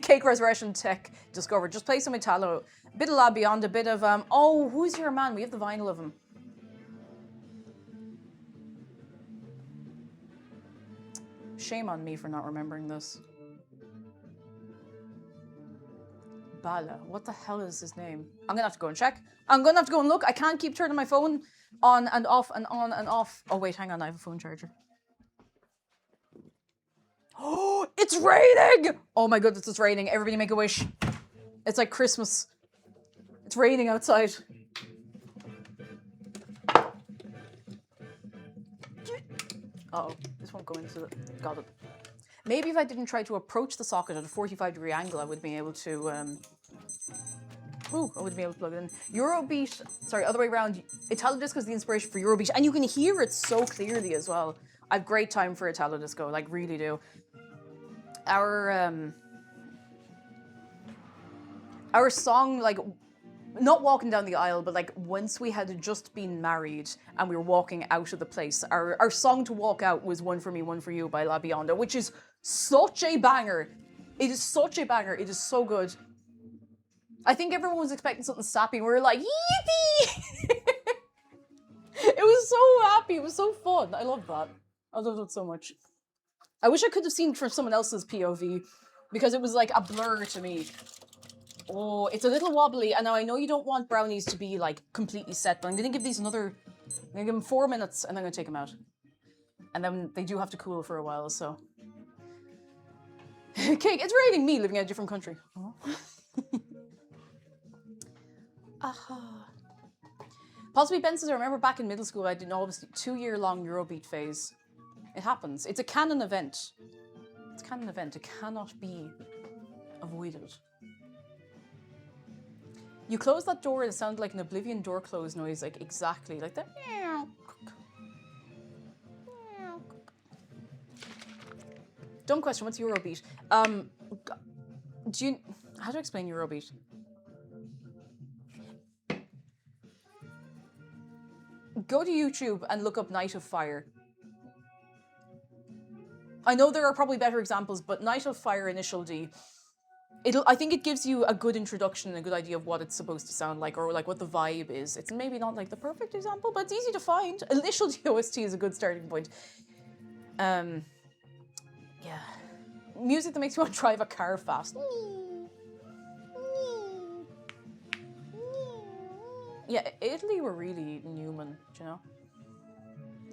Cake Resurrection Tech discovered. Just play some Italo. A bit of La Beyond, a bit of oh, Who's Your Man? We have the vinyl of him. Shame on me for not remembering this. Bala. What the hell is his name? I'm gonna have to go and check. I'm gonna have to go and look. I can't keep turning my phone on and off and on and off. Oh wait, hang on, I have a phone charger. Oh, it's raining! Oh my goodness, it's raining. Everybody make a wish. It's like Christmas. It's raining outside. Uh-oh, this won't go into it. Got it. Maybe if I didn't try to approach the socket at a 45-degree angle, I would be able to, I would be able to plug it in. Eurobeat, sorry, other way around. Italo Disco is the inspiration for Eurobeat, and you can hear it so clearly as well. I have great time for Italo Disco, like really do. Our song, like, not walking down the aisle, but like once we had just been married and we were walking out of the place, our song to walk out was One For Me, One For You by La Bionda, which is such a banger. It is such a banger. It is so good. I think everyone was expecting something sappy. We were like, yippee! It was so happy. It was so fun. I love that. I loved it so much. I wish I could have seen it from someone else's POV because it was like a blur to me. Oh, it's a little wobbly. And now I know you don't want brownies to be like completely set, but I'm going to give these another, I'm going to give them 4 minutes and then I'm going to take them out. And then they do have to cool for a while, so. Cake, it's rating me living in a different country. Oh. Aha. Possibly Ben says, I remember back in middle school I did an obviously 2-year-long Eurobeat phase. It happens. It's a canon event. It's a canon event. It cannot be avoided. You closed that door and it sounded like an Oblivion door close noise, like exactly like that. Dumb question, what's Eurobeat? Do you, how do I explain Eurobeat? Go to YouTube and look up Night of Fire. I know there are probably better examples, but Night of Fire, Initial D, I think it gives you a good introduction and a good idea of what it's supposed to sound like, or like what the vibe is. It's maybe not like the perfect example, but it's easy to find. Initial D OST is a good starting point. Yeah. Music that makes you want to drive a car fast. Yeah, Italy were really Newman, do you know?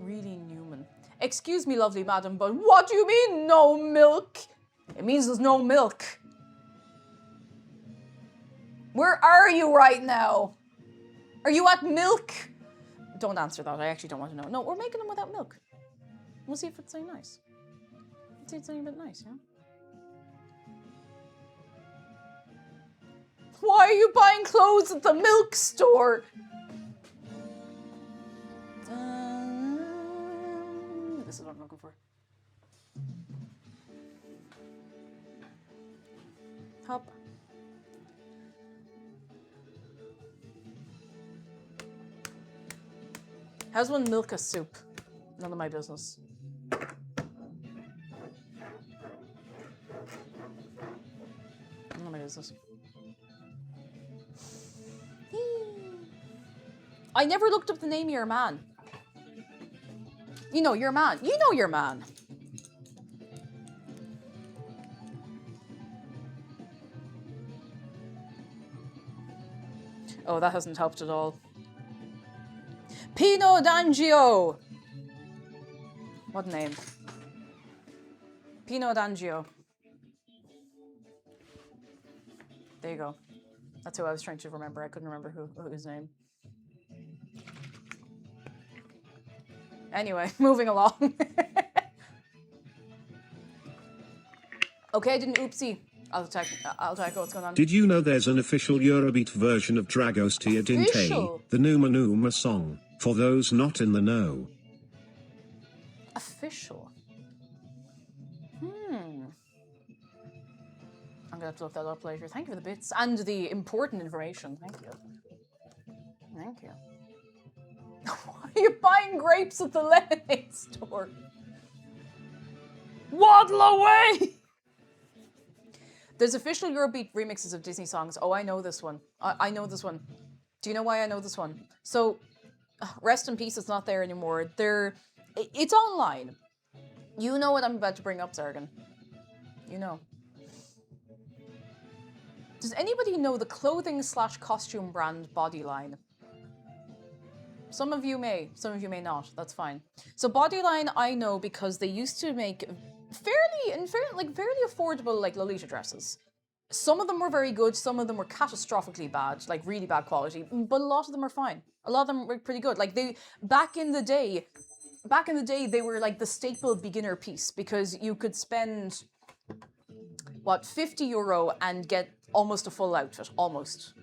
Really Newman. Excuse me, lovely madam, but what do you mean, no milk? It means there's no milk. Where are you right now? Are you at milk? Don't answer that, I actually don't want to know. No, we're making them without milk. We'll see if it's any nice. Let's see if it's any bit nice, yeah? Why are you buying clothes at the milk store? This is what I'm looking for. Hop. How's one milk a soup? None of my business. None of my business. I never looked up the name of your man. You know your man. You know your man. Oh, that hasn't helped at all. Pino D'Angio. What name? Pino D'Angio. There you go. That's who I was trying to remember. I couldn't remember whose name. Anyway, moving along. Okay, I didn't oopsie. I'll check what's going on. Did you know there's an official Eurobeat version of Dragostea Dinte, Official? the Numa Numa song, for those not in the know? Official? I'm gonna have to look that up later. Thank you for the bits and the important information. Thank you. Thank you. Why are you buying grapes at the lemonade store? Waddle away! There's official Eurobeat remixes of Disney songs. Oh, I know this one. I know this one. Do you know why I know this one? So, rest in peace, it's not there anymore. It's online. You know what I'm about to bring up, Zargan. You know. Does anybody know the clothing/costume brand Bodyline? Some of you may not. That's fine. So Bodyline, I know because they used to make fairly affordable like Lolita dresses. Some of them were very good. Some of them were catastrophically bad, like really bad quality. But a lot of them are fine. A lot of them were pretty good. Like back in the day, they were like the staple beginner piece because you could spend what, €50 and get almost a full outfit. Almost.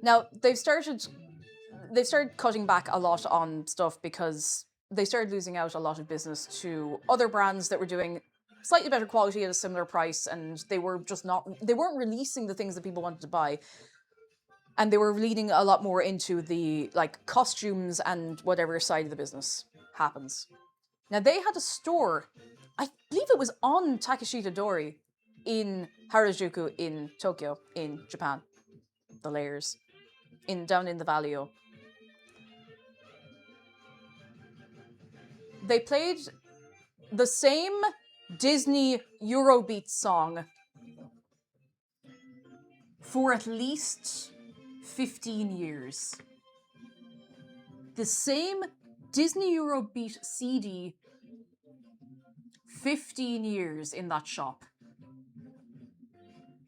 Now, they've started cutting back a lot on stuff because they started losing out a lot of business to other brands that were doing slightly better quality at a similar price, and they were just they weren't releasing the things that people wanted to buy. And they were leading a lot more into the, like, costumes and whatever side of the business happens. Now, they had a store, I believe it was on Takeshita Dori in Harajuku in Tokyo, in Japan. The layers. Down in the Valley-o. They played the same Disney Eurobeat song for at least 15 years. The same Disney Eurobeat CD, 15 years in that shop.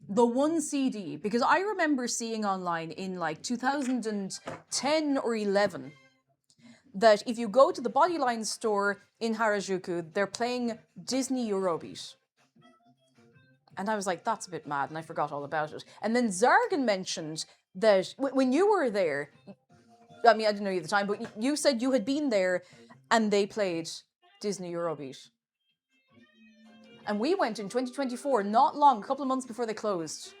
The one CD, because I remember seeing online in like 2010 or 11 that if you go to the Bodyline store in Harajuku, they're playing Disney Eurobeat. And I was like, that's a bit mad, and I forgot all about it. And then Zargan mentioned that when you were there, I mean, I didn't know you at the time, but you said you had been there and they played Disney Eurobeat. And we went in 2024, not long, a couple of months before they closed.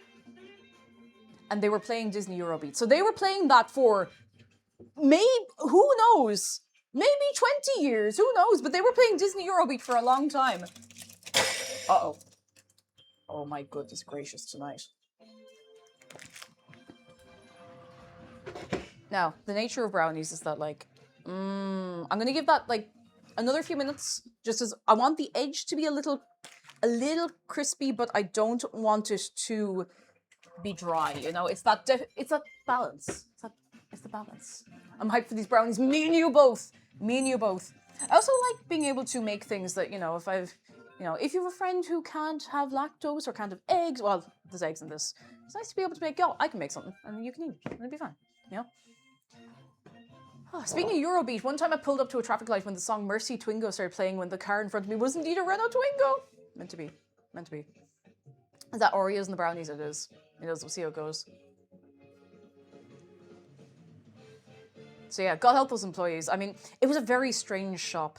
And they were playing Disney Eurobeat. So they were playing that for maybe, who knows? Maybe 20 years, who knows? But they were playing Disney Eurobeat for a long time. Uh-oh. Oh my goodness gracious tonight. Now, the nature of brownies is that, like, I'm going to give that, like, another few minutes, just as I want the edge to be a little crispy, but I don't want it to be dry, you know? It's that balance. It's the balance. I'm hyped for these brownies. Me and you both. Me and you both. I also like being able to make things that, you know, if you have a friend who can't have lactose or can't have eggs, well, there's eggs in this. It's nice to be able to make, I can make something, and you can eat it, and it'll be fine, you know? Oh, speaking of Eurobeat, one time I pulled up to a traffic light when the song Mercy Twingo started playing when the car in front of me was indeed a Renault Twingo. Meant to be. Meant to be. Is that Oreos and the brownies? It is. It is. We'll see how it goes. So yeah, God help those employees. I mean, it was a very strange shop.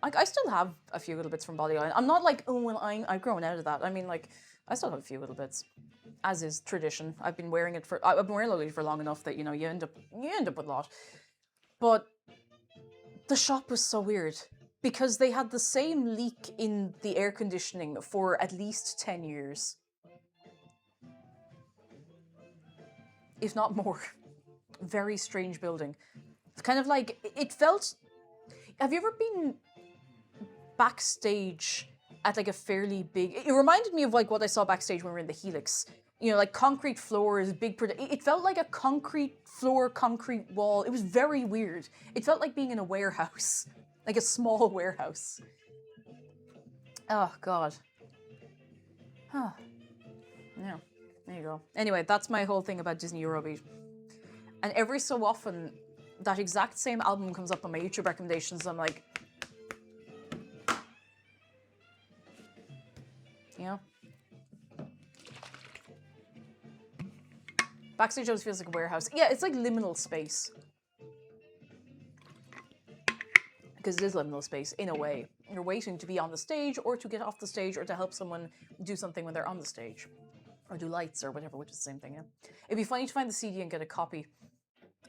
I still have a few little bits from Bodyline. I'm not like, oh, well, I've grown out of that. I mean, like, I still have a few little bits. As is tradition. I've been wearing Lolly for long enough that, you know, you end up with a lot. But the shop was so weird because they had the same leak in the air conditioning for at least 10 years. If not more. Very strange building. It's kind of like, it felt... Have you ever been backstage at like a fairly big... It reminded me of like what I saw backstage when we were in the Helix. You know, like concrete floors, big... It felt like a concrete floor, concrete wall. It was very weird. It felt like being in a warehouse. Like a small warehouse. Oh, God. Huh. Yeah, there you go. Anyway, that's my whole thing about Disney Eurobeat. And every so often, that exact same album comes up on my YouTube recommendations. I'm like... You know? Backstage always feels like a warehouse. Yeah, it's like liminal space. Because it is liminal space, in a way. You're waiting to be on the stage, or to get off the stage, or to help someone do something when they're on the stage. Or do lights, or whatever, which is the same thing, yeah? It'd be funny to find the CD and get a copy.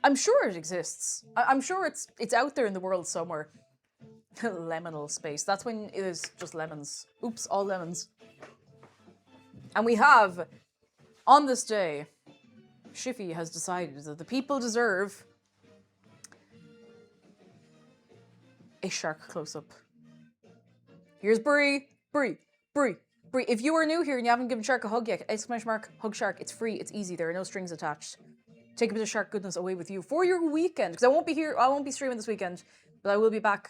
I'm sure it exists. I'm sure it's out there in the world somewhere. Liminal space. That's when it is just lemons. Oops, all lemons. And we have, on this day... Shiffy has decided that the people deserve a shark close-up. Here's Brie. Brie. If you are new here and you haven't given Shark a hug yet, exclamation mark, hug Shark. It's free, it's easy, there are no strings attached. Take a bit of shark goodness away with you for your weekend. Because I won't be here, I won't be streaming this weekend, but I will be back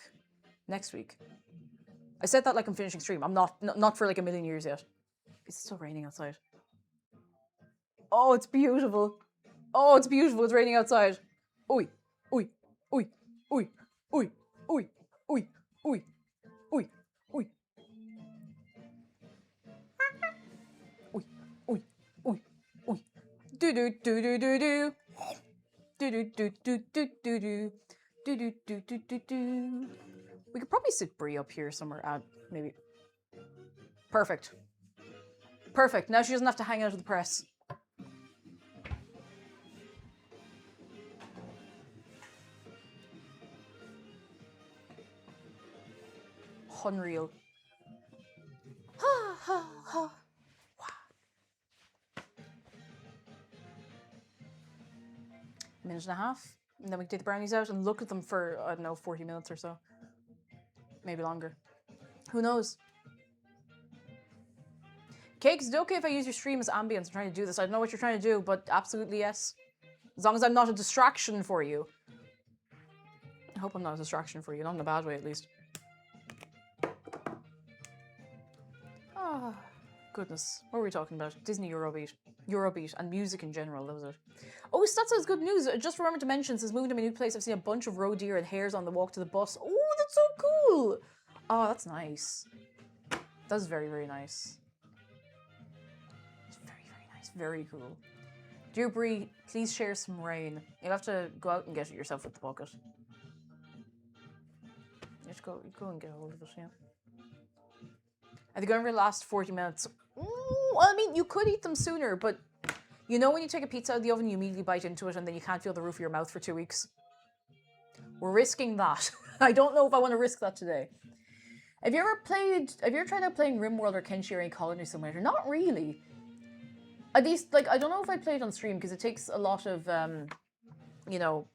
next week. I said that like I'm finishing stream. I'm not for like a million years yet. It's still raining outside. Oh, it's beautiful. Oh, it's beautiful. It's raining outside. Oi, oi, oi, oi, oi, oi, oi, oi, oi, oi. Oi, oi, oi, oi. Do do do do do do. Do do do do do do do. Do do do do do do. We could probably sit Brie up here somewhere. Maybe. Perfect. Perfect. Now she doesn't have to hang out of the press. Unreal. Ha ha ha. Minute and a half, and then we take the brownies out and look at them for, I don't know, 40 minutes or so. Maybe longer. Who knows? Cake, is it okay if I use your stream as ambience? I'm trying to do this. I don't know what you're trying to do, but absolutely yes. As long as I'm not a distraction for you. I hope I'm not a distraction for you, not in a bad way at least. Ah, goodness. What were we talking about? Disney Eurobeat. Eurobeat and music in general, that was it. Oh, Stats has good news. I just remembered to mention, since moving to my new place, I've seen a bunch of roe deer and hares on the walk to the bus. Oh, that's so cool. Oh, that's nice. That's very, very nice. It's very, very nice. Very cool. Dear Bree, please share some rain. You'll have to go out and get it yourself with the bucket. You have to go and get a hold of it, yeah. Are they going for the last 40 minutes? Well, I mean, you could eat them sooner, but you know when you take a pizza out of the oven, you immediately bite into it and then you can't feel the roof of your mouth for 2 weeks? We're risking that. I don't know if I want to risk that today. Have you ever tried out playing RimWorld or Kenshi or any Colony Simulator? Not really. At least, like, I don't know if I play it on stream because it takes a lot of, you know,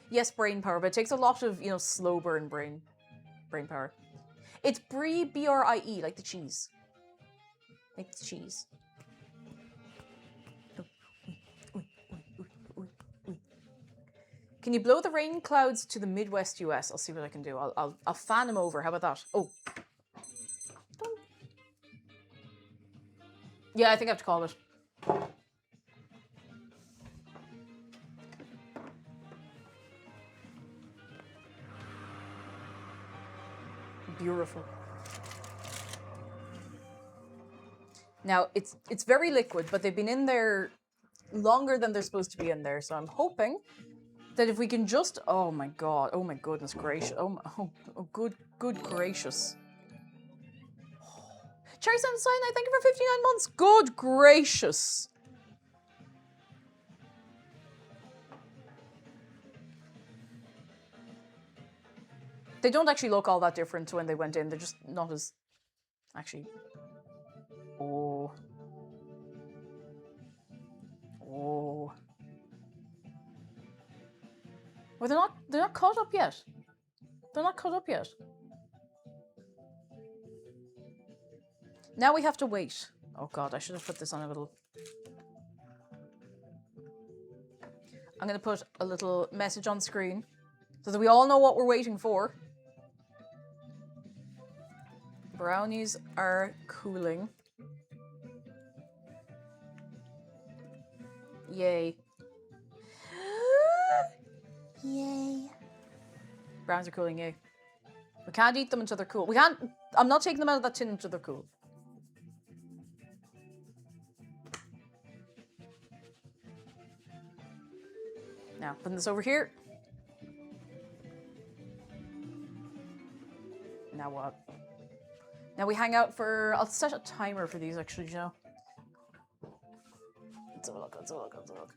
yes, brain power, but it takes a lot of, you know, slow burn brain power. It's Brie, B-R-I-E, like the cheese. Like the cheese. Can you blow the rain clouds to the Midwest US? I'll see what I can do. I'll fan them over. How about that? Oh. Yeah, I think I have to call it. Beautiful. Now, it's very liquid, but they've been in there longer than they're supposed to be in there, so I'm hoping that if we can just... Oh my god. Oh my goodness gracious. Oh good gracious. Cherry Sunshine, I thank you for 59 months. Good gracious. They don't actually look all that different when they went in. They're just not as... Actually... Oh. Oh. Well, they're not caught up yet. They're not caught up yet. Now we have to wait. Oh god, I should have put this on a little... I'm going to put a little message on screen so that we all know what we're waiting for. Brownies are cooling. Yay. Yay. Brownies are cooling, yay. We can't eat them until they're cool. We can't... I'm not taking them out of that tin until they're cool. Now, putting this over here. Now what? Now we hang out for... I'll set a timer for these, actually, you know. Let's have a look, let's have a look, let's have a look.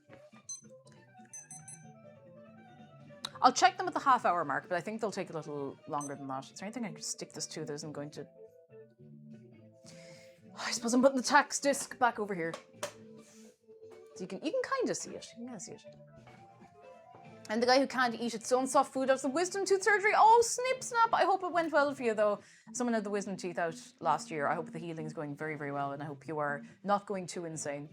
I'll check them at the half-hour mark, but I think they'll take a little longer than that. Is there anything I can stick this to that isn't going to... I suppose I'm putting the tax disc back over here. So you can kind of see it. You can kind of see it. And the guy who can't eat its own soft food after the wisdom tooth surgery. Oh, snip snap. I hope it went well for you, though. Someone had the wisdom teeth out last year. I hope the healing is going very, very well, and I hope you are not going too insane.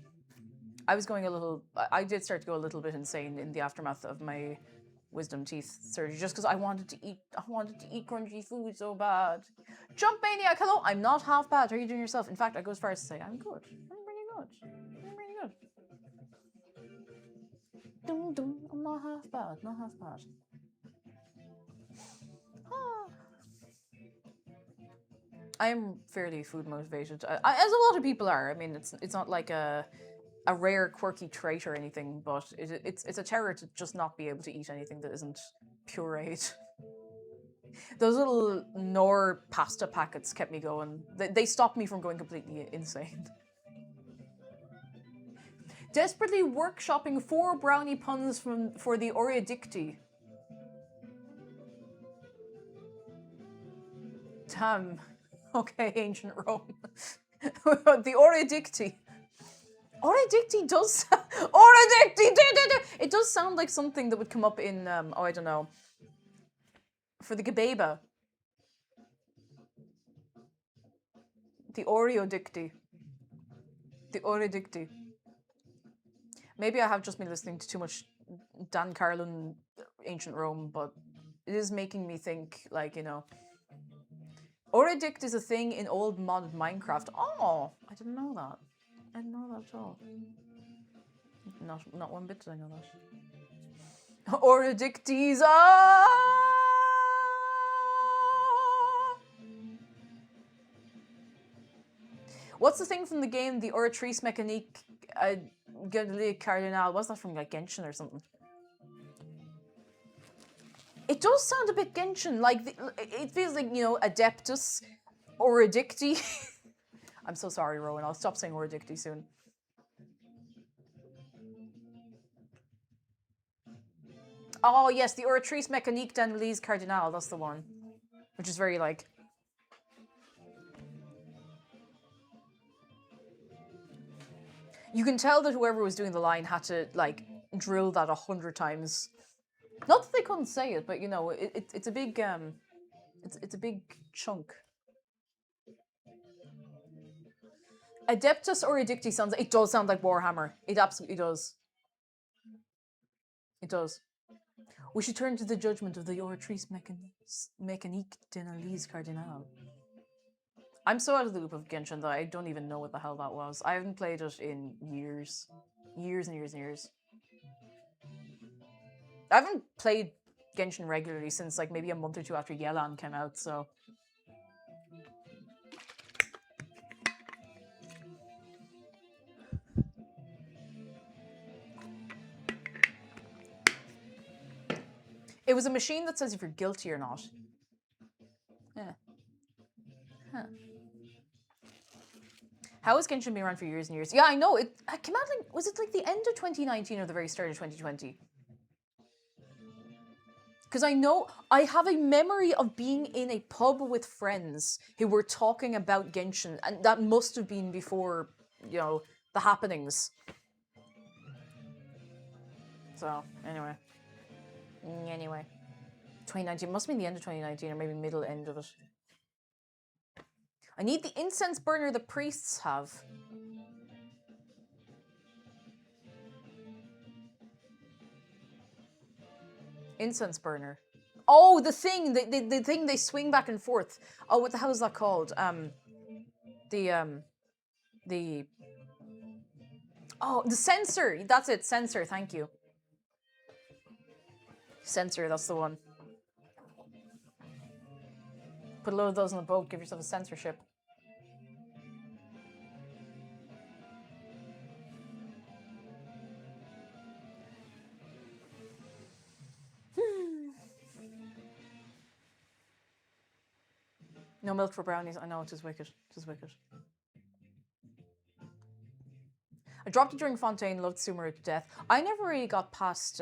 I was going a little... I did start to go a little bit insane in the aftermath of my wisdom teeth surgery, just because I wanted to eat crunchy food so bad. Jump Maniac, hello. I'm not half bad. How are you doing yourself? In fact, I go as far as to say I'm good. I'm really good. I'm really good. Dum, dum. I'm not half bad. Not half bad. I am fairly food motivated, as a lot of people are. I mean, it's not like a rare quirky trait or anything, but it's a terror to just not be able to eat anything that isn't pureed. Those little Knorr pasta packets kept me going. They stopped me from going completely insane. Desperately workshopping 4 brownie puns for the Oreodicti. Damn. Okay, ancient Rome. The Oreodicti. Oreodicti does... Oreodicti! It does sound like something that would come up in, oh, I don't know. For the Gebeba. The Oreodicti. The Oreodicti. Maybe I have just been listening to too much Dan Carlin, Ancient Rome, but it is making me think, like, you know... Oreodict is a thing in old modded Minecraft. Oh, I didn't know that. I didn't know that at all. Not one bit did I know that. Oreodictes, What's the thing from the game, the Oratrice Mécanique Cardinal? What's that from, like, Genshin or something? It does sound a bit Genshin, like, it feels like, you know, Adeptus, Oreodicti. I'm so sorry, Rowan, I'll stop saying Oreodicti soon. Oh, yes, the Oratrice Mécanique d'Annelise Cardinal, that's the one. Which is very, like... You can tell that whoever was doing the line had to, like, drill that 100 times. Not that they couldn't say it, but, you know, it's a big, it's a big chunk. Adeptus Oreodicti sounds... It does sound like Warhammer. It absolutely does. It does. We should turn to the judgment of the Oratrice Mécanique d'Annelise Cardinal. I'm so out of the loop of Genshin that I don't even know what the hell that was. I haven't played it in years. Years and years and years. I haven't played Genshin regularly since, like, maybe a month or two after Yelan came out, so... It was a machine that says if you're guilty or not. Yeah. Huh. How has Genshin been around for years and years? Yeah, I know. It came out, like, was it like the end of 2019 or the very start of 2020? Because I know, I have a memory of being in a pub with friends who were talking about Genshin, and that must have been before, you know, the happenings. So, anyway. 2019, must have been the end of 2019, or maybe middle end of it. I need the incense burner the priests have. Incense burner. Oh, the thing, the thing they swing back and forth. Oh, what the hell is that called? Oh, the sensor. That's it, sensor. Thank you. Sensor. That's the one. Put a load of those on the boat. Give yourself a censorship. No milk for brownies. I know, it is wicked. It is wicked. I dropped it during Fontaine, loved Sumeru to death. I never really got past...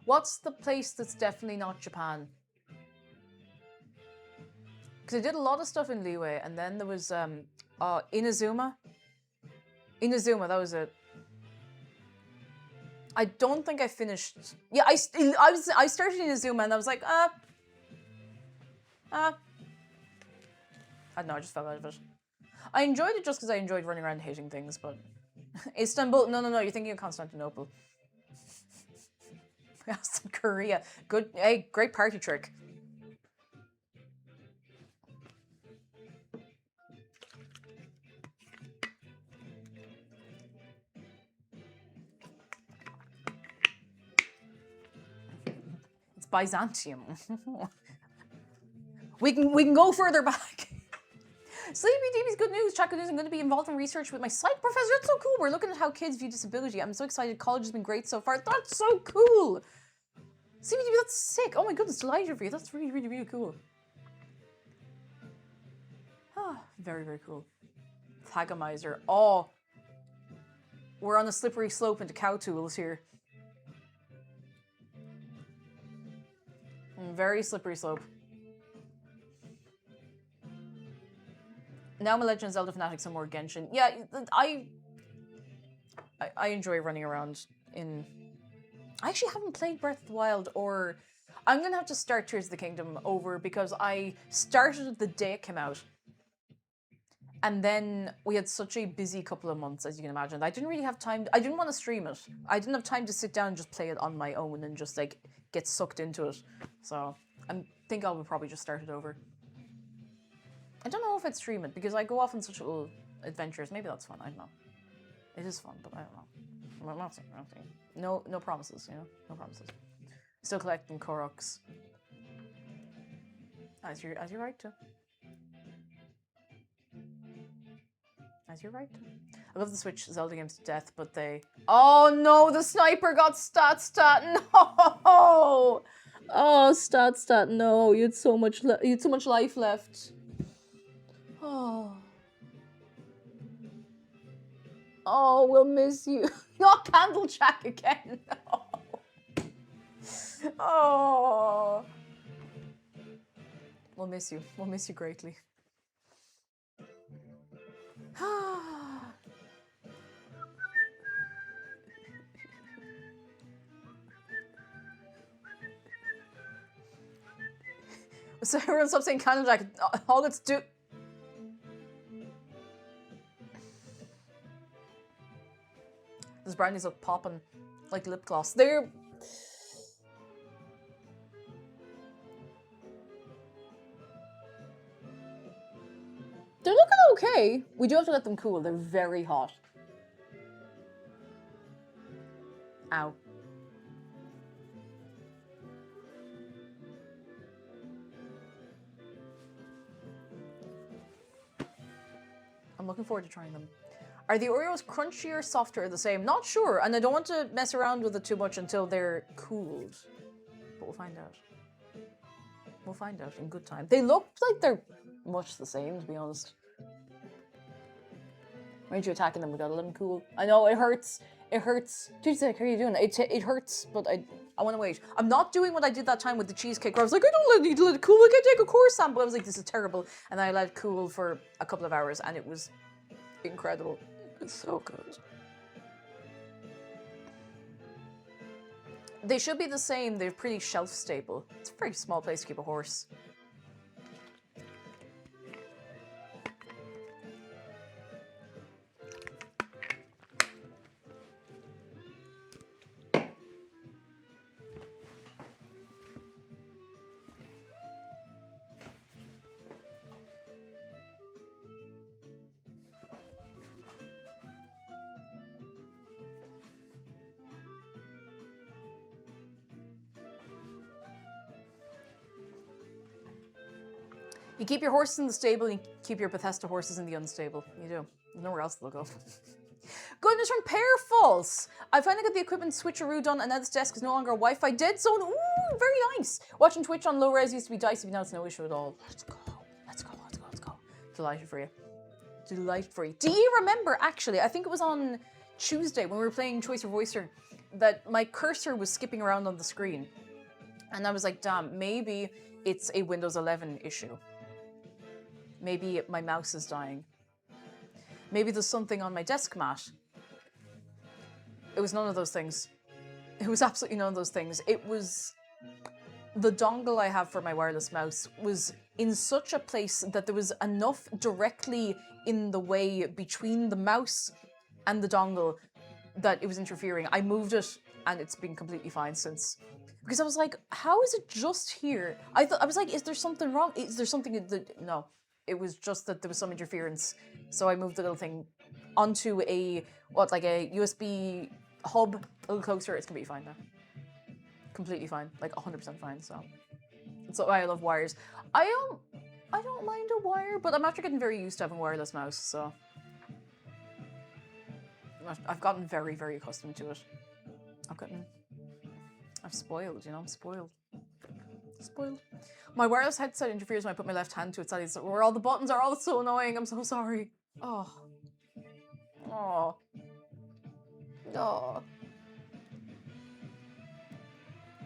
What's the place that's definitely not Japan? Because I did a lot of stuff in Liyue, and then there was Inazuma. Inazuma, that was it. I don't think I finished. Yeah, I started Inazuma and I was like, I don't know, I just fell out of it. I enjoyed it just because I enjoyed running around hating things, but Istanbul. No, you're thinking of Constantinople. Yes, Korea. Good. Hey, great party trick. Byzantium. we can go further back. Sleepy DB's good news. Chaka News. I'm going to be involved in research with my psych professor. That's so cool. We're looking at how kids view disability. I'm so excited. College has been great so far. That's so cool. CBDB, that's sick. Oh my goodness, delighted for you. That's really, really, really cool. Ah, very, very cool. Thagomizer. Oh, we're on a slippery slope into cow tools here. Very slippery slope. Now I'm a Legend of Zelda fanatic, some more Genshin. Yeah, I enjoy running around in... I actually haven't played Breath of the Wild, or... I'm gonna have to start Tears of the Kingdom over because I started it the day it came out. And then we had such a busy couple of months, as you can imagine. I didn't really have time... I didn't want to stream it. I didn't have time to sit down and just play it on my own and just, like, get sucked into it. So, I think I will probably just start it over. I don't know if I'd stream it, because I go off on such little adventures. Maybe that's fun, I don't know. It is fun, but I don't know. I'm not saying. No promises, you know? No promises. Still collecting Koroks. As you're right to. As you're right to. I love the Switch Zelda games to death, but they... Oh no, the sniper got stat, no! Oh, stat, no. You had so much life left. Oh. Oh, we'll miss you. Not Candlejack again. No. Oh. We'll miss you. We'll miss you greatly. So everyone stop saying Candlejack. All let's do... Those brownies look popping like lip gloss. They're looking okay. We do have to let them cool. They're very hot. Ow. I'm looking forward to trying them. Are the Oreos crunchy or softer or the same? Not sure, and I don't want to mess around with it too much until they're cooled. But we'll find out. We'll find out in good time. They look like they're much the same, to be honest. Why aren't you attacking them? We gotta let them cool. I know, it hurts. It hurts. Dude, how are you doing? It hurts, but I want to wait. I'm not doing what I did that time with the cheesecake where I was like, I don't need to let it cool. I can take a core sample. I was like, this is terrible. And then I let it cool for a couple of hours, and it was incredible. It's so good. They should be the same. They're pretty shelf stable. It's a very small place to keep a horse. You keep your horses in the stable, and you keep your Bethesda horses in the unstable. You do. There's nowhere else they'll go. Goodness from Pear False! I finally got the equipment switcheroo done, and now this desk is no longer a Wi-Fi dead zone. Ooh, very nice! Watching Twitch on low res used to be dicey, but now it's no issue at all. Let's go. Let's go, let's go, let's go. Delighted for you. Delighted for you. Do you remember, actually, I think it was on Tuesday when we were playing Choice Your Voicer, that my cursor was skipping around on the screen. And I was like, damn, maybe it's a Windows 11 issue. Maybe my mouse is dying. Maybe there's something on my desk mat. It was none of those things. It was absolutely none of those things. It was... The dongle I have for my wireless mouse was in such a place that there was enough directly in the way between the mouse and the dongle that it was interfering. I moved it and it's been completely fine since. Because I was like, how is it just here? I was like, is there something wrong? Is there something that... No. It was just that there was some interference. So I moved the little thing onto a, like a USB hub a little closer. It's completely fine now. Completely fine. Like 100% fine, so. That's why I love wires. I don't mind a wire, but I'm after getting very used to having a wireless mouse, so. I've gotten very, very accustomed to it. I'm spoiled, you know, I'm spoiled. Spoiled. My wireless headset interferes when I put my left hand to it, sadly, where all the buttons are all so annoying. I'm so sorry. Oh. Oh. Oh.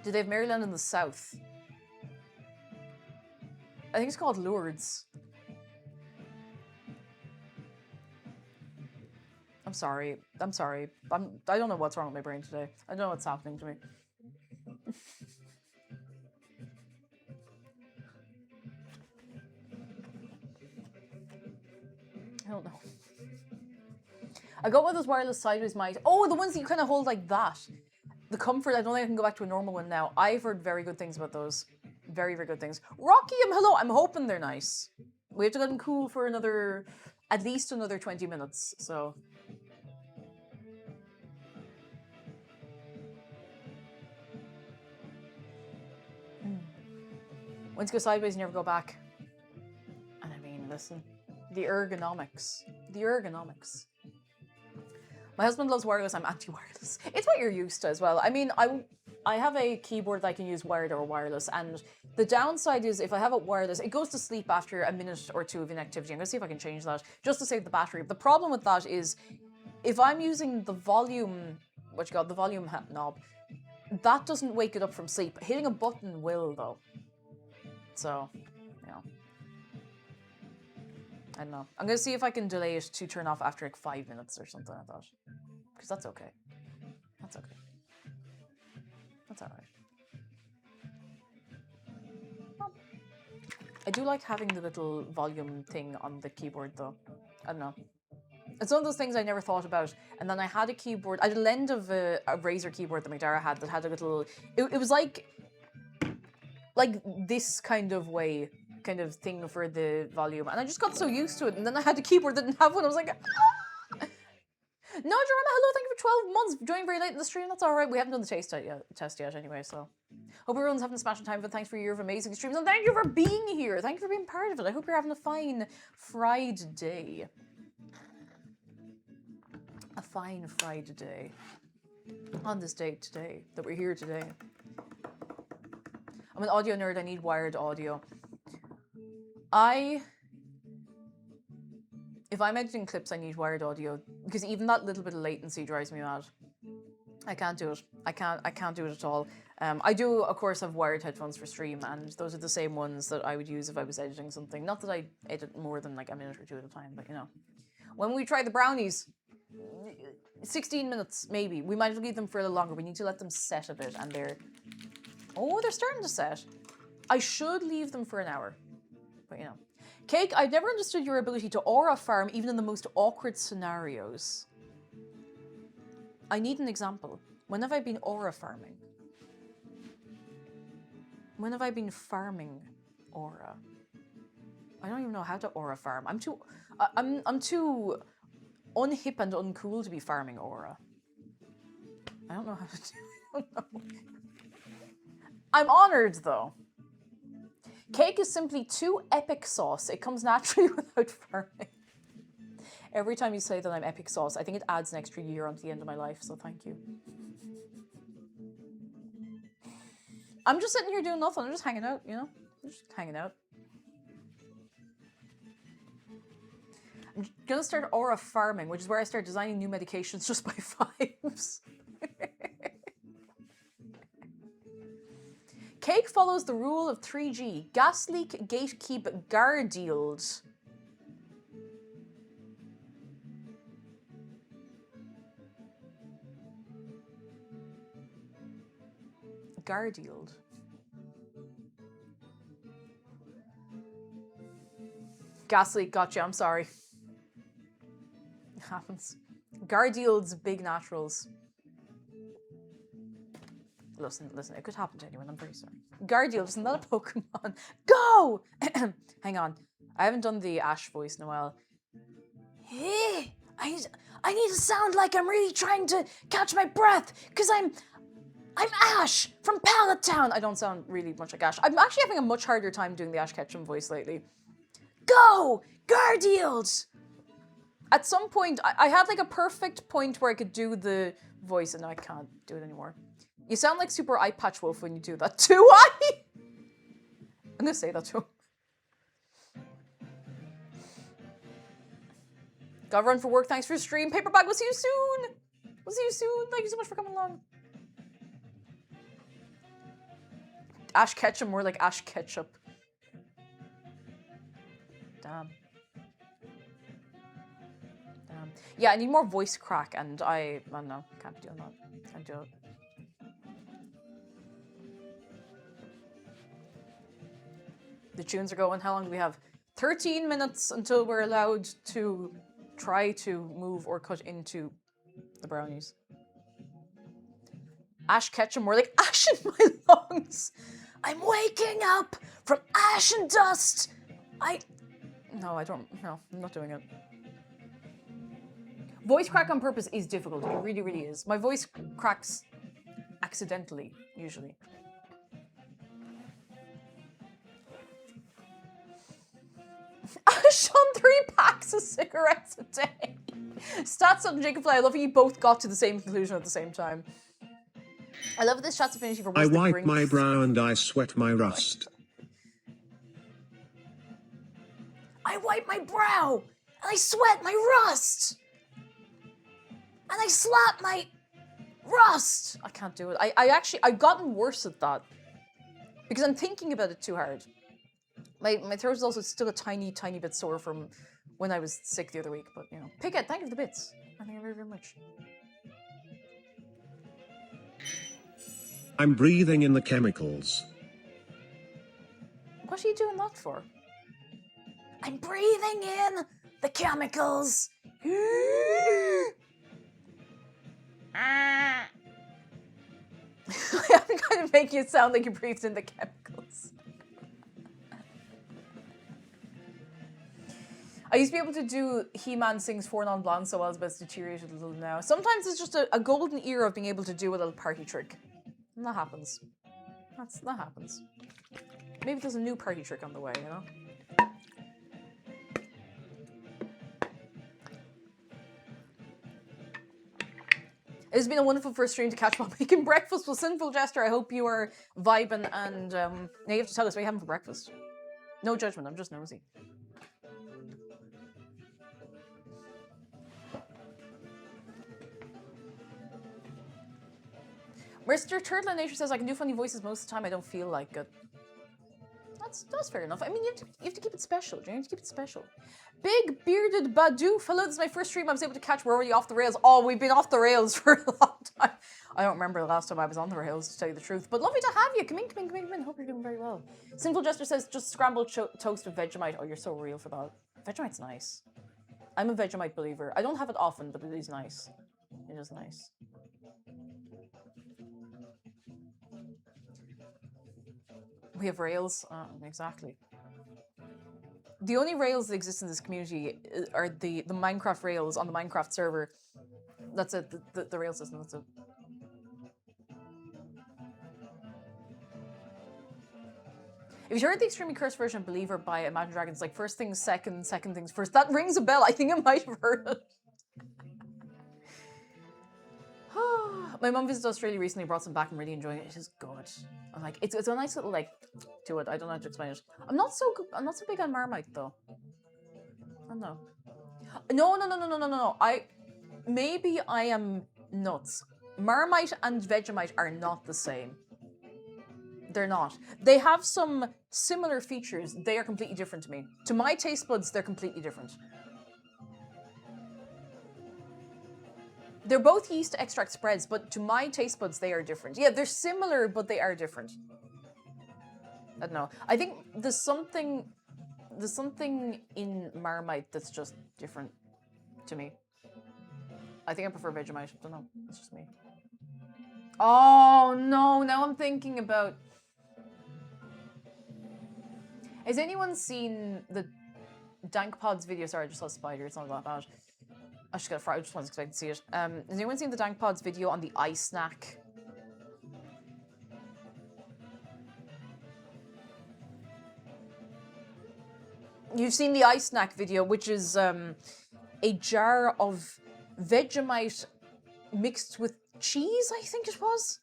Do they have Maryland in the south? I think it's called Lourdes. I'm sorry. I'm sorry. I don't know what's wrong with my brain today. I don't know what's happening to me. I don't know. I got one of those wireless sideways mics. Oh, the ones that you kind of hold like that. The Comfort, I don't think I can go back to a normal one now. I've heard very good things about those. Very, very good things. Rocky, hello. I'm hoping they're nice. We have to get them cool for another, at least another 20 minutes, so. Once you go sideways, you never go back. And I mean, listen, the ergonomics. The ergonomics. My husband loves wireless, I'm anti-wireless. It's what you're used to as well. I mean, I have a keyboard that I can use wired or wireless, and the downside is if I have it wireless, it goes to sleep after a minute or two of inactivity. I'm gonna see if I can change that, just to save the battery. The problem with that is, if I'm using the volume, the volume knob, that doesn't wake it up from sleep. Hitting a button will, though. So, you know. I don't know. I'm gonna see if I can delay it to turn off after like 5 minutes or something like that. Because that's okay. That's okay. That's alright. Well, I do like having the little volume thing on the keyboard though. I don't know. It's one of those things I never thought about. And then I had a keyboard, I had a lend of a Razer keyboard that my Dara had that had a little, it was like this kind of way, kind of thing for the volume. And I just got so used to it. And then I had a keyboard that didn't have one. I was like, ah! No, Jerome, hello, thank you for 12 months. Joining very late in the stream, that's all right. We haven't done the test yet anyway, so. Hope everyone's having a smashing time, but thanks for a year of amazing streams. And thank you for being here. Thank you for being part of it. I hope you're having a fine Friday. A fine Friday. On this date today, that we're here today. I'm an audio nerd, I need wired audio. If I'm editing clips, I need wired audio, because even that little bit of latency drives me mad. I can't do it. I can't do it at all. I do, of course, have wired headphones for stream, and those are the same ones that I would use if I was editing something. Not that I edit more than like a minute or two at a time, but you know. When we try the brownies, 16 minutes, maybe. We might leave them for a little longer. We need to let them set a bit, and they're starting to set. I should leave them for an hour, but you know. Cake, I've never understood your ability to aura farm even in the most awkward scenarios. I need an example. When have I been aura farming? When have I been farming aura? I don't even know how to aura farm. I'm too unhip and uncool to be farming aura. I don't know how to do it. I don't know. I'm honored though. Cake is simply too epic sauce. It comes naturally without farming. Every time you say that I'm epic sauce, I think it adds an extra year onto the end of my life, so thank you. I'm just sitting here doing nothing. I'm just hanging out, you know? I'm just hanging out. I'm gonna start aura farming, which is where I start designing new medications just by vibes. Cake follows the rule of 3G. Gas leak, gatekeep, Gardield. Gardield. Gas leak, gotcha, I'm sorry. It happens. Gardield's big naturals. Listen, it could happen to anyone, I'm very sorry. Gardield, isn't that a Pokemon? Go! Hang on, I haven't done the Ash voice in a while. Hey, I need to sound like I'm really trying to catch my breath, because I'm Ash from Pallet Town. I don't sound really much like Ash. I'm actually having a much harder time doing the Ash Ketchum voice lately. Go! Gardield! At some point, I had like a perfect point where I could do the voice, and now I can't do it anymore. You sound like Super Eye Patch Wolf when you do that. Do I? I'm gonna say that to him. Gotta run for work. Thanks for the stream. Paperback, we'll see you soon. We'll see you soon. Thank you so much for coming along. Ash Ketchum, more like Ash Ketchup. Damn. Damn. Yeah, I need more voice crack, and I don't know. Can't be doing that. Can't do it. The tunes are going. How long do we have? 13 minutes until we're allowed to try to move or cut into the brownies. Ash Ketchum, more like ash in my lungs. I'm waking up from ash and dust. No, I'm not doing it. Voice crack on purpose is difficult. It really, really is. My voice cracks accidentally, usually. Ash on 3 packs of cigarettes a day. Stats on Jacob Fly. I love how you both got to the same conclusion at the same time. I love this chat's affinity for I wipe my brow and I sweat my rust. I wipe my brow and I sweat my rust. And I slap my rust. I can't do it. I've gotten worse at that. Because I'm thinking about it too hard. My throat is also still a tiny, tiny bit sore from when I was sick the other week, but you know. Pickett, thank you for the bits. Thank you very, very much. I'm breathing in the chemicals. What are you doing that for? I'm breathing in the chemicals. I'm kind of making it sound like you breathed in the chemicals. I used to be able to do He-Man sings Four Non-Blondes so well, but it's deteriorated a little now. Sometimes it's just a golden era of being able to do a little party trick. And that happens. That happens. Maybe there's a new party trick on the way, you know? It has been a wonderful first stream to catch while making breakfast with Sinful Jester. I hope you are vibing and now you have to tell us what you're having for breakfast. No judgment, I'm just nosy. Mr. Turtle Nature says I can do funny voices most of the time. I don't feel like it. That's fair enough. I mean, you have to keep it special. You have to keep it special. Big bearded Badu. Hello, this is my first stream I was able to catch. We're already off the rails. Oh, we've been off the rails for a long time. I don't remember the last time I was on the rails, to tell you the truth. But lovely to have you. Come in, come in, come in, come in. Hope you're doing very well. Sinful Jester says just scrambled toast with Vegemite. Oh, you're so real for that. Vegemite's nice. I'm a Vegemite believer. I don't have it often, but it is nice. It is nice. We have rails, exactly. The only rails that exist in this community are the Minecraft rails on the Minecraft server. That's it, the rail system, that's it. If you heard the extremely cursed version of Believer by Imagine Dragons, like first things second, second things first, that rings a bell. I think I might have heard it. My mum visited Australia recently, brought some back. I'm really enjoying it. It is good. I'm like, it's a nice little like to it. I don't know how to explain it. I'm not so big on Marmite though. I don't know. No. Maybe I am nuts. Marmite and Vegemite are not the same. They're not. They have some similar features. They are completely different to me. To my taste buds, they're completely different. They're both yeast extract spreads, but to my taste buds, they are different. Yeah, they're similar, but they are different. I don't know. I think there's something in Marmite that's just different to me. I think I prefer Vegemite. I don't know. It's just me. Oh, no. Now I'm thinking about... Has anyone seen the Dank Pods video? Sorry, I just saw a spider. It's not that bad. I just got a fry. I just wasn't expecting to see it. Has anyone seen the Dank Pods video on the eye snack? You've seen the eye snack video, which is a jar of Vegemite mixed with cheese, I think it was.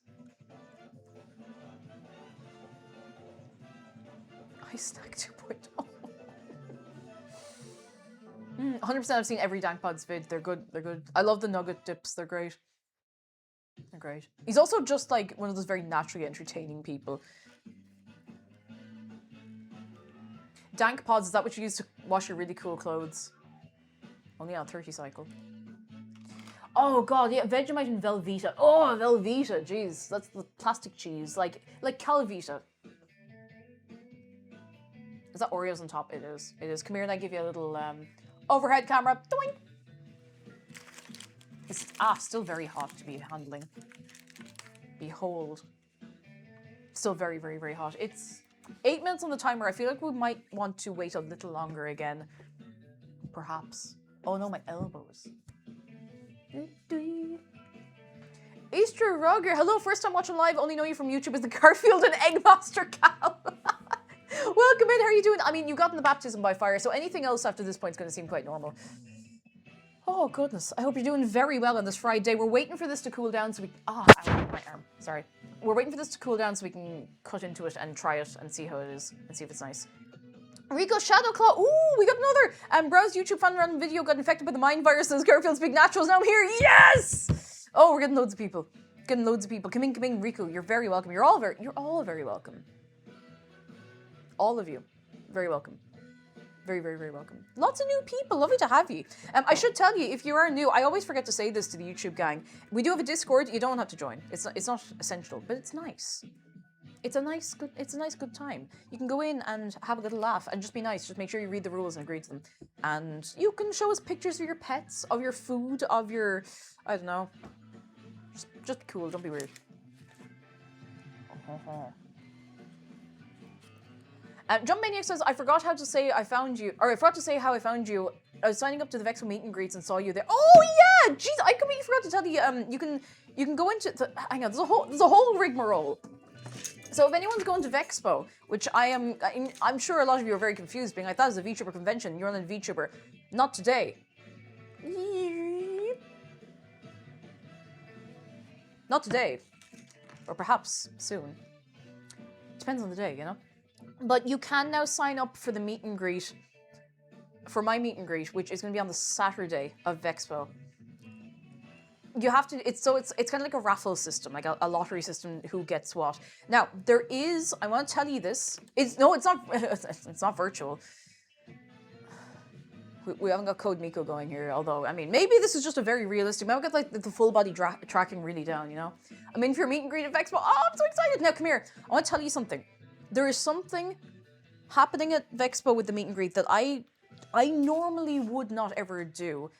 Spice Snack 2.0. 100% I've seen every Dank Pods vid. They're good. They're good. I love the nugget dips. They're great. They're great. He's also just like one of those very naturally entertaining people. Dank Pods, is that what you use to wash your really cool clothes? Only on a 30 cycle. Oh god, yeah, Vegemite and Velveeta. Oh, Velveeta, jeez. That's the plastic cheese. Like Calvita. Is that Oreos on top? It is. It is. Come here and I give you a little overhead camera. Doink! It's still very hot to be handling. Behold. Still very, very, very hot. It's 8 minutes on the timer. I feel like we might want to wait a little longer again. Perhaps. Oh no, my elbows. Easter Roger, hello, first time watching live, only know you from YouTube as the Garfield and Eggmaster Cal. Welcome in, how are you doing? I mean, you got in the baptism by fire, so anything else after this point is going to seem quite normal. Oh goodness, I hope you're doing very well on this Friday. We're waiting for this to cool down so we... ow, my arm, sorry. We're waiting for this to cool down so we can cut into it and try it and see how it is and see if it's nice. Rico Shadowclaw, ooh, we got another Browse YouTube fan random video got infected by the mind virus and Garfield Speak Naturals. Now I'm here, yes! Oh, we're getting loads of people. Getting loads of people. Come in, Rico, you're very welcome. You're all very welcome. All of you, very welcome. Very, very, very welcome. Lots of new people. Lovely to have you. I should tell you, if you are new, I always forget to say this to the YouTube gang. We do have a Discord. You don't have to join. It's not essential, but it's nice. It's a nice good time. You can go in and have a little laugh and just be nice. Just make sure you read the rules and agree to them. And you can show us pictures of your pets, of your food, of your, I don't know. Just be cool. Don't be weird. Jump Maniac says, I forgot how to say I found you, or I forgot to say how I found you. I was signing up to the Vexo meet and greets and saw you there. Oh yeah, jeez, I completely forgot to tell you. You can go into the, hang on. There's a whole rigmarole. So if anyone's going to Vexpo, which I'm sure a lot of you are very confused, being like, that is a VTuber convention. You're on a VTuber. Not today. Not today, or perhaps soon. Depends on the day, you know. But you can now sign up for the meet and greet, for my meet and greet, which is going to be on the Saturday of Vexpo. You have to, it's kind of like a raffle system, like a lottery system, who gets what. Now, there is, I want to tell you this, it's not virtual. We haven't got Code Miko going here, although, I mean, maybe this is just a very realistic, maybe I'll get like the full body tracking really down, you know? I mean, if you're meet and greet at Vexpo, oh, I'm so excited. Now, come here, I want to tell you something. There is something happening at Vexpo with the meet and greet that I normally would not ever do.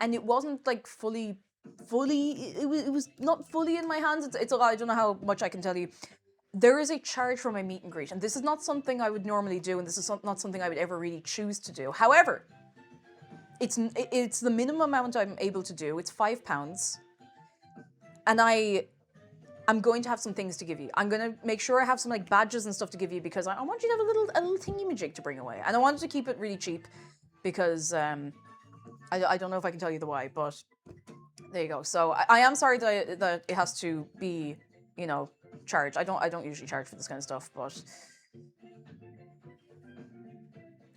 And it wasn't like fully, it was not fully in my hands. It's a lot, I don't know how much I can tell you. There is a charge for my meet and greet, and this is not something I would normally do, and this is not something I would ever really choose to do. However, it's the minimum amount I'm able to do. It's £5, and I'm going to have some things to give you. I'm going to make sure I have some like badges and stuff to give you because I want you to have a little thingy-majig to bring away. And I wanted to keep it really cheap because I don't know if I can tell you the why, but there you go. So I am sorry that it has to be, you know, charged. I don't usually charge for this kind of stuff, but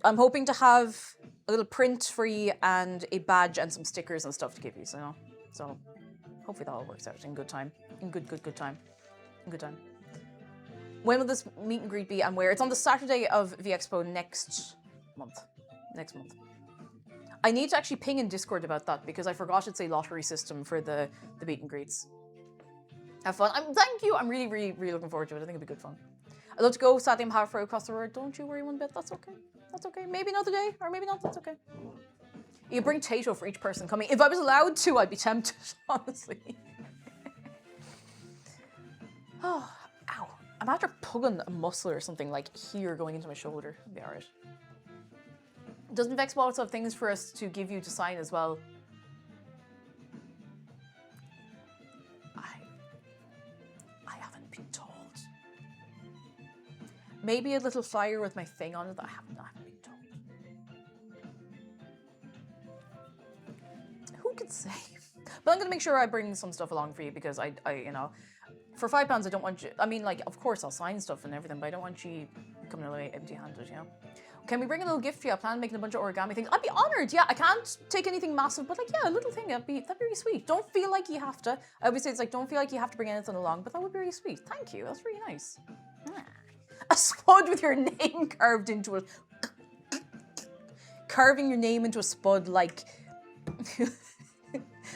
I'm hoping to have a little print for you and a badge and some stickers and stuff to give you. So hopefully that all works out in good time. In good time. In good time. When will this meet and greet be and where? It's on the Saturday of VExpo next month. Next month. I need to actually ping in Discord about that because I forgot it's a lottery system for the meet and greets. Have fun. Thank you. I'm really, really, really looking forward to it. I think it'll be good fun. I'd love to go. Sadly, I'm halfway across the road. Don't you worry one bit. That's okay. That's okay. Maybe another day, or maybe not. That's okay. You bring Tato for each person coming. If I was allowed to, I'd be tempted, honestly. Oh, ow. I'm after pulling a muscle or something like here going into my shoulder. It'll be alright. Doesn't Vexpo also have things for us to give you to sign as well? I haven't been told. Maybe a little flyer with my thing on it. I haven't been told. Who could say? But I'm gonna make sure I bring some stuff along for you because I you know, for £5 I don't want you. I mean, like, of course I'll sign stuff and everything, but I don't want you coming away empty-handed, you know. Can we bring a little gift for you? I plan on making a bunch of origami things. I'd be honored. Yeah, I can't take anything massive, but like, yeah, a little thing. That'd be really sweet. Don't feel like you have to. I always say it's like, don't feel like you have to bring anything along, but that would be really sweet. Thank you. That's really nice. A spud with your name carved into it. Carving your name into a spud like,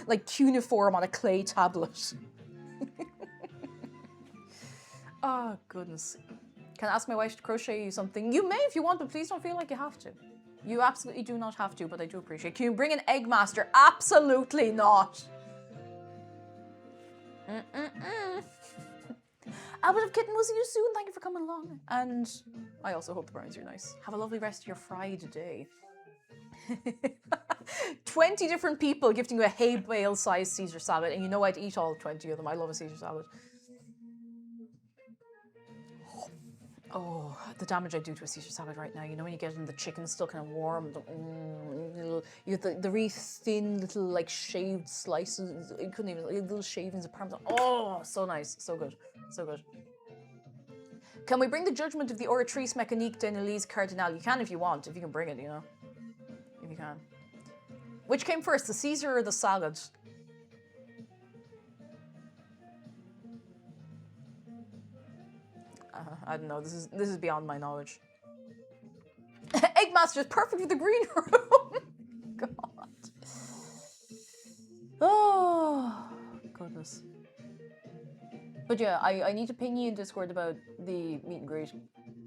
like cuneiform on a clay tablet. Oh, goodness. Can I ask my wife to crochet you something? You may if you want, but please don't feel like you have to. You absolutely do not have to, but I do appreciate it. Can you bring an egg master? Absolutely not. I would have kitten. We'll see you soon. Thank you for coming along. And I also hope the brownies are nice. Have a lovely rest of your Friday. 20 different people gifting you a hay bale-sized Caesar salad, and you know I'd eat all 20 of them. I love a Caesar salad. Oh, the damage I do to a Caesar salad right now. You know when you get in the chicken still kind of warm, you get the really thin little like shaved slices. You couldn't even little shavings of parmesan. Oh, so nice, so good, so good. Can we bring the judgment of the oratrice mécanique d'Annelise Cardinal? You can if you want, if you can bring it, you know, if you can. Which came first, the Caesar or the salad? I don't know. This is beyond my knowledge. Eggmaster is perfect for the green room. God. Oh goodness. But yeah, I need to ping you in Discord about the meet and greet.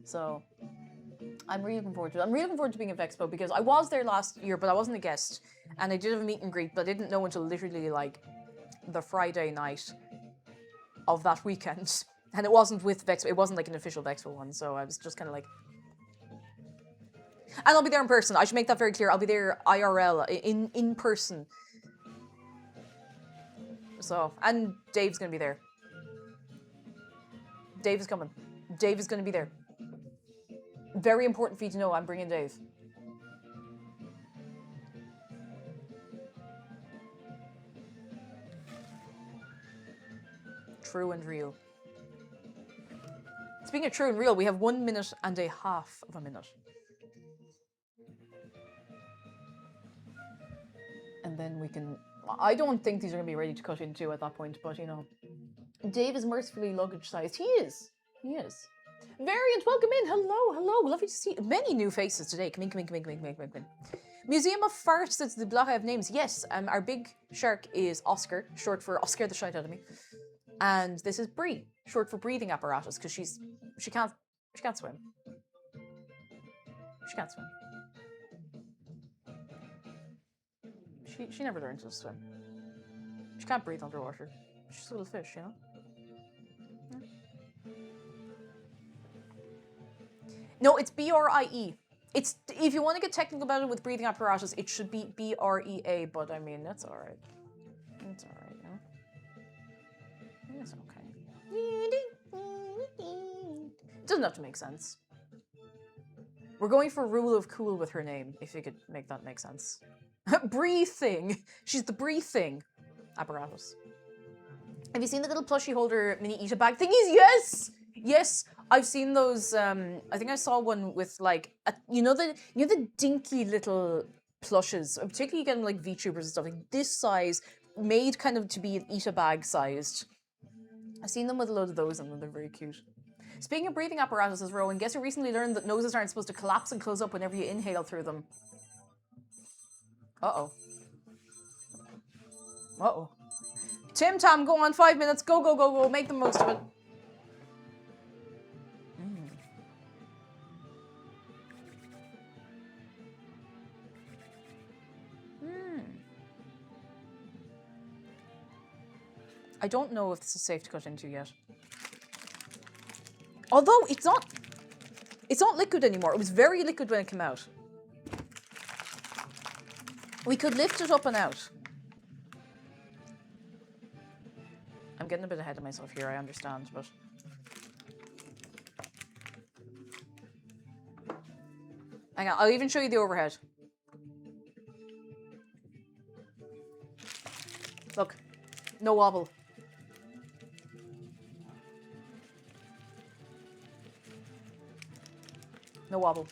So I'm really looking forward to it. I'm really looking forward to being at Vexpo because I was there last year, but I wasn't a guest, and I did have a meet and greet, but I didn't know until literally like the Friday night of that weekend. And it wasn't with Vexpo, it wasn't like an official Vexpo one, so I was just kind of like... And I'll be there in person, I should make that very clear, I'll be there IRL, in person. So, and Dave's gonna be there. Dave is coming. Dave is gonna be there. Very important for you to know, I'm bringing Dave. True and real. Speaking of true and real, we have 1 minute and a half of a minute. And then we can... I don't think these are going to be ready to cut into at that point, but you know. Dave is mercifully luggage sized. He is. He is. Variant, welcome in. Hello, hello. Lovely to see many new faces today. Come in, come in, come in, come in, come in, come in, come in. Museum of Farts, that's the block of names. Yes, our big shark is Oscar, short for Oscar the shite out of me. And this is Bree, short for breathing apparatus, because she can't swim. She can't swim. She never learned to swim. She can't breathe underwater. She's a little fish, you know? Yeah. No, it's B-R-I-E. It's, if you want to get technical about it with breathing apparatus, it should be B-R-E-A, but I mean, that's alright. It's alright, you know? It's okay. It doesn't have to make sense. We're going for rule of cool with her name, if you could make that make sense. Breathing! She's the breathing apparatus. Have you seen the little plushie holder mini eat a bag thingies? Yes! Yes! I've seen those, I think I saw one with like, you know the dinky little plushes, particularly again like VTubers and stuff, like this size, made kind of to be eat a bag sized. I've seen them with a load of those and they're very cute. Speaking of breathing apparatuses, Rowan, guess who recently learned that noses aren't supposed to collapse and close up whenever you inhale through them? Uh-oh. Uh-oh. Tim Tam, go on, 5 minutes. Go, go, go, go. Make the most of it. I don't know if this is safe to cut into yet. Although it's not liquid anymore. It was very liquid when it came out. We could lift it up and out. I'm getting a bit ahead of myself here, I understand, but... Hang on, I'll even show you the overhead. Look, no wobble. No wobble.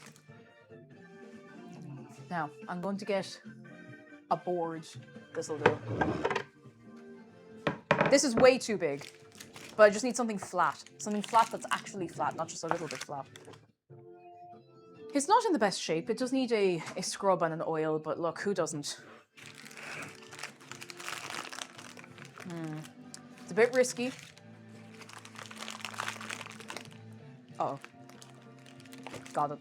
Now, I'm going to get a board. This'll do. This is way too big, but I just need something flat. Something flat that's actually flat, not just a little bit flat. It's not in the best shape. It does need a scrub and an oil, but look, who doesn't? It's a bit risky. Uh-oh. Got it.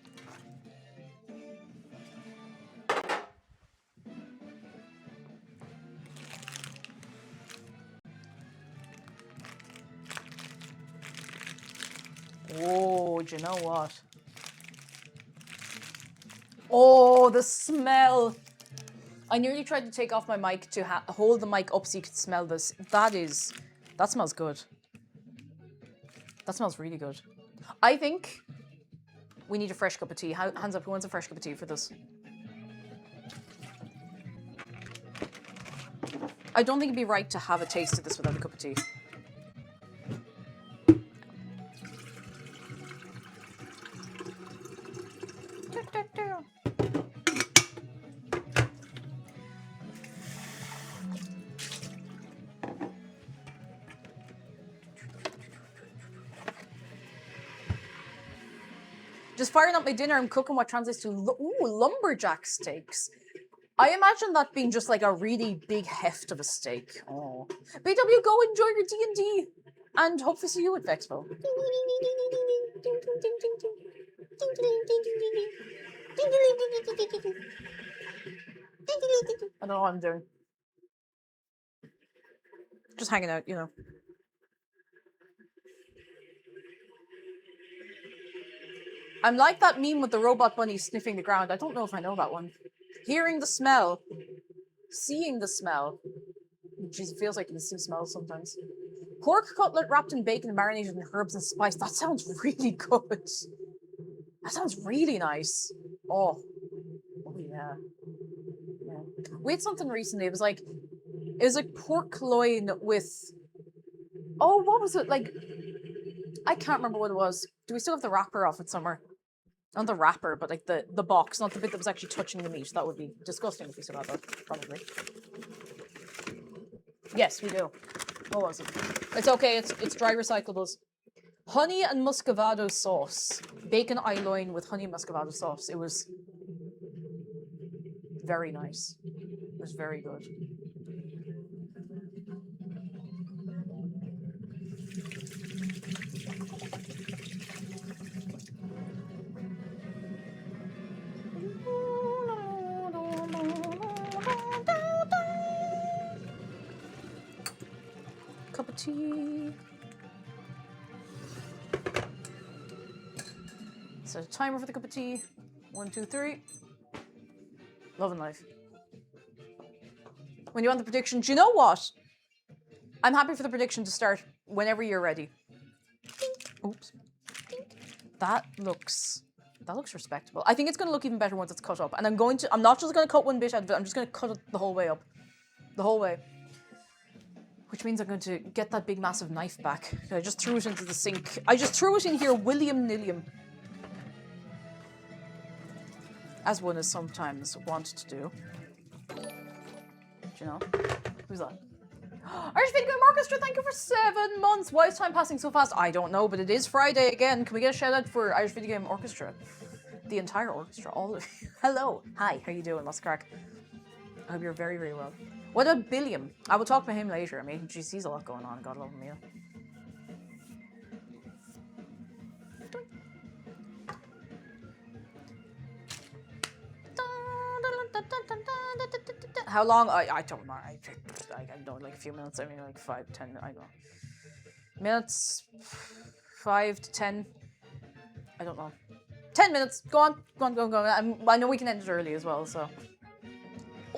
Oh, do you know what? Oh, the smell. I nearly tried to take off my mic to hold the mic up so you could smell this. That smells good. That smells really good. I think we need a fresh cup of tea. Hands up, who wants a fresh cup of tea for this? I don't think it'd be right to have a taste of this without a cup of tea. Just firing up my dinner, I'm cooking what translates to lumberjack steaks. I imagine that being just like a really big heft of a steak. Oh, BW, go enjoy your D&D, and hope to see you at Vexpo. I don't know what I'm doing. Just hanging out, you know. I'm like that meme with the robot bunny sniffing the ground. I don't know if I know that one. Hearing the smell. Seeing the smell. Jeez, it feels like you can see smells sometimes. Pork cutlet wrapped in bacon and marinated in herbs and spice. That sounds really good. That sounds really nice. Oh. Oh yeah. We had something recently. It was like pork loin with... Oh, what was it? Like... I can't remember what it was. Do we still have the wrapper off it somewhere? Not the wrapper, but like the box, not the bit that was actually touching the meat. That would be disgusting if we still had that, probably. Yes, we do. What was it? It's okay, it's dry recyclables. Honey and muscovado sauce. Bacon eye loin with honey and muscovado sauce. It was very nice. It was very good. Cup of tea. Set a timer for the cup of tea. 1, 2, 3. Love and life. When you want the prediction, do you know what? I'm happy for the prediction to start whenever you're ready. Oops. That looks respectable. I think it's going to look even better once it's cut up. And I'm not just going to cut one bit out of it, I'm just going to cut it the whole way up. The whole way. Which means I'm going to get that big massive knife back. I just threw it into the sink. I just threw it in here william-nilliam. As one is sometimes wont to do. Do you know? Who's that? Irish Video Game Orchestra, thank you for 7 months. Why is time passing so fast? I don't know, but it is Friday again. Can we get a shout out for Irish Video Game Orchestra? The entire orchestra, all of you. Hello. Hi, how you doing? What's crack? I hope you're very, very well. What about Billiam? I will talk about him later. I mean, geez, he's a lot going on. God love him, yeah. How long? I don't know. I don't know, like a few minutes. I mean, like 5, 10. I don't know. Minutes. 5 to 10. I don't know. 10 minutes. Go on. Go on, go on, go on. I know we can end it early as well, so.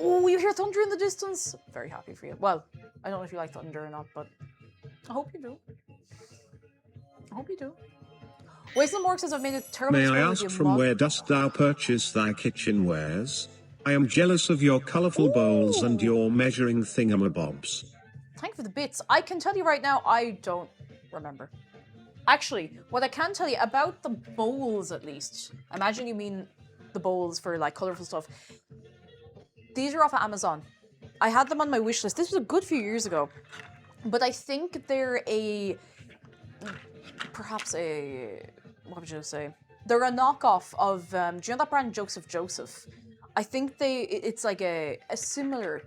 Oh, you hear thunder in the distance? Very happy for you. Well, I don't know if you like thunder or not, but I hope you do. I hope you do. Wasteland Morg says I've made a terrible May I ask from where dost thou purchase thy kitchenwares? I am jealous of your colourful bowls and your measuring thingamabobs. Thank you for the bits. I can tell you right now, I don't remember. Actually, what I can tell you about the bowls, at least, imagine you mean the bowls for like colorful stuff. These are off of Amazon. I had them on my wish list. This was a good few years ago, but I think they're perhaps what would you say? They're a knockoff of, do you know that brand Joseph? I think it's like a similar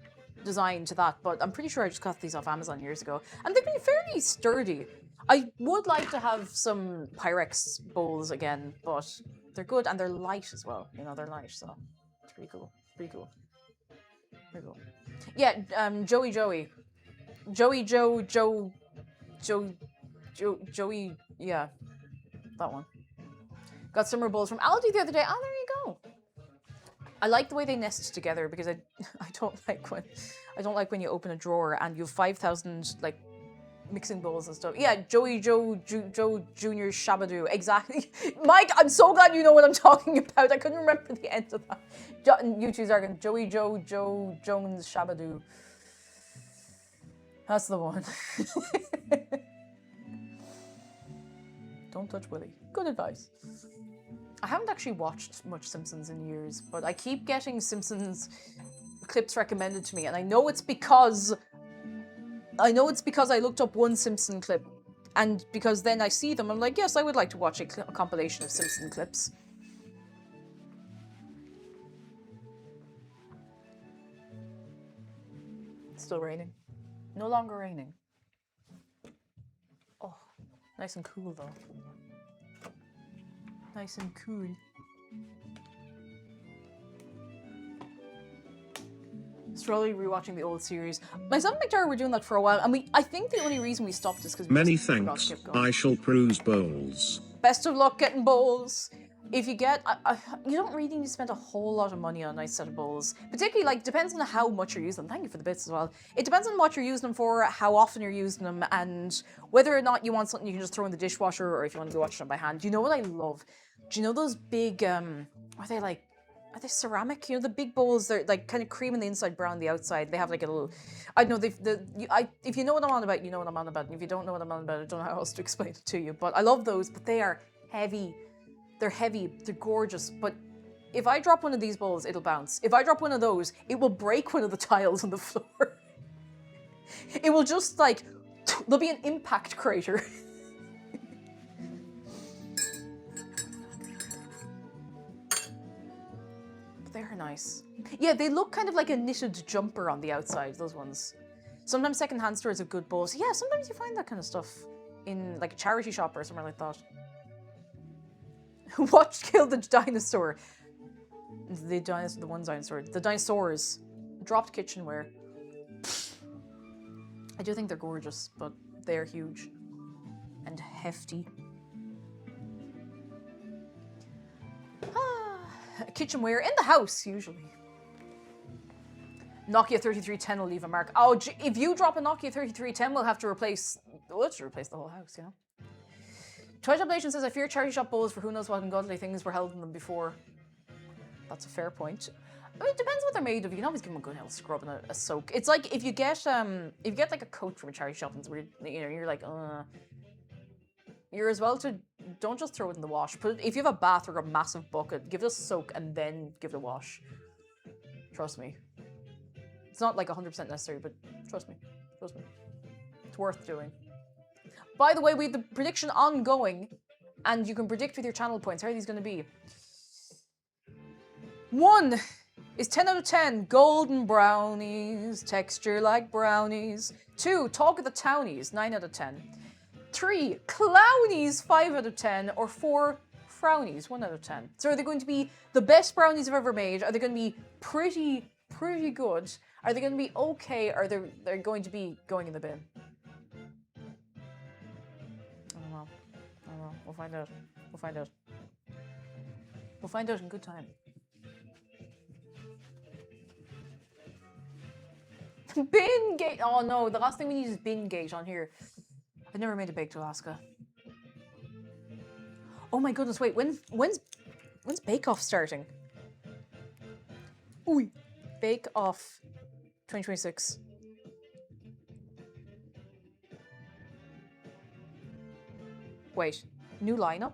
design to that, but I'm pretty sure I just got these off Amazon years ago, and they've been fairly sturdy. I would like to have some Pyrex bowls again, but they're good and they're light as well. You know, they're light, so it's pretty cool. Pretty cool. Pretty cool. Yeah, Joey, yeah, that one. Got summer bowls from Aldi the other day. Oh, there you go. I like the way they nest together because I don't like when you open a drawer and you have 5,000 like mixing bowls and stuff. Yeah, Joey Junior Shabadoo. Exactly. Mike, I'm so glad you know what I'm talking about. I couldn't remember the end of that. YouTube's arguing Joey Jones Shabadoo. That's the one. Don't touch Willy. Good advice. I haven't actually watched much Simpsons in years, but I keep getting Simpsons clips recommended to me, and I know it's because I looked up one Simpson clip, and because then I see them, I'm like, yes, I would like to watch a compilation of Simpson clips. It's still raining. No longer raining. Oh, nice and cool though. Nice and cool. Slowly rewatching the old series. Myself and McDara were doing that for a while, and I think the only reason we stopped is because many thanks. I shall peruse bowls. Best of luck getting bowls. If you get, you don't really need to spend a whole lot of money on a nice set of bowls. Particularly, like, depends on how much you're using them. Thank you for the bits as well. It depends on what you're using them for, how often you're using them, and whether or not you want something you can just throw in the dishwasher, or if you want to be watching them by hand. Do you know what I love? Do you know those big, are they ceramic? You know, the big bowls, they're like kind of cream on the inside, brown on the outside. They have like a little, I don't know, if you know what I'm on about, you know what I'm on about. And if you don't know what I'm on about, I don't know how else to explain it to you. But I love those, but they are heavy. They're heavy, they're gorgeous. But if I drop one of these bowls, it'll bounce. If I drop one of those, it will break one of the tiles on the floor. It will just like, there'll be an impact crater. They're nice. Yeah, they look kind of like a knitted jumper on the outside, those ones. Sometimes secondhand stores have good bowls. Yeah, sometimes you find that kind of stuff in like a charity shop or somewhere like that. Watch Kill the Dinosaur. The one dinosaur. The dinosaurs. Dropped kitchenware. I do think they're gorgeous, but they're huge. And hefty. Kitchenware in the house, usually. Nokia 3310 will leave a mark. Oh, if you drop a Nokia 3310, we'll have to replace the whole house, you know? Twilight Blation says, I fear charity shop bowls for who knows what ungodly things were held in them before. That's a fair point. I mean, it depends what they're made of. You can always give them a good health scrub and a soak. It's like if you get like a coat from a charity shop and it's weird, you know, you're like, you're as well to don't just throw it in the wash. If you have a bath or a massive bucket, give it a soak and then give it a wash. Trust me. It's not like 100% necessary, but trust me. Trust me. It's worth doing. By the way, we have the prediction ongoing, and you can predict with your channel points. How are these going to be? 1 is 10 out of 10, golden brownies, texture like brownies. 2, talk of the townies, 9 out of 10. 3, clownies, 5 out of 10. Or 4, frownies, 1 out of 10. So are they going to be the best brownies I've ever made? Are they going to be pretty good? Are they going to be okay? Or they're going to be going in the bin? I don't know. We'll find out. We'll find out in good time. Bin gate. Oh no, the last thing we need is bin gate on here. I've never made a baked Alaska. Oh my goodness, wait, when's Bake Off starting? Ooh, Bake Off 2026. Wait, new lineup?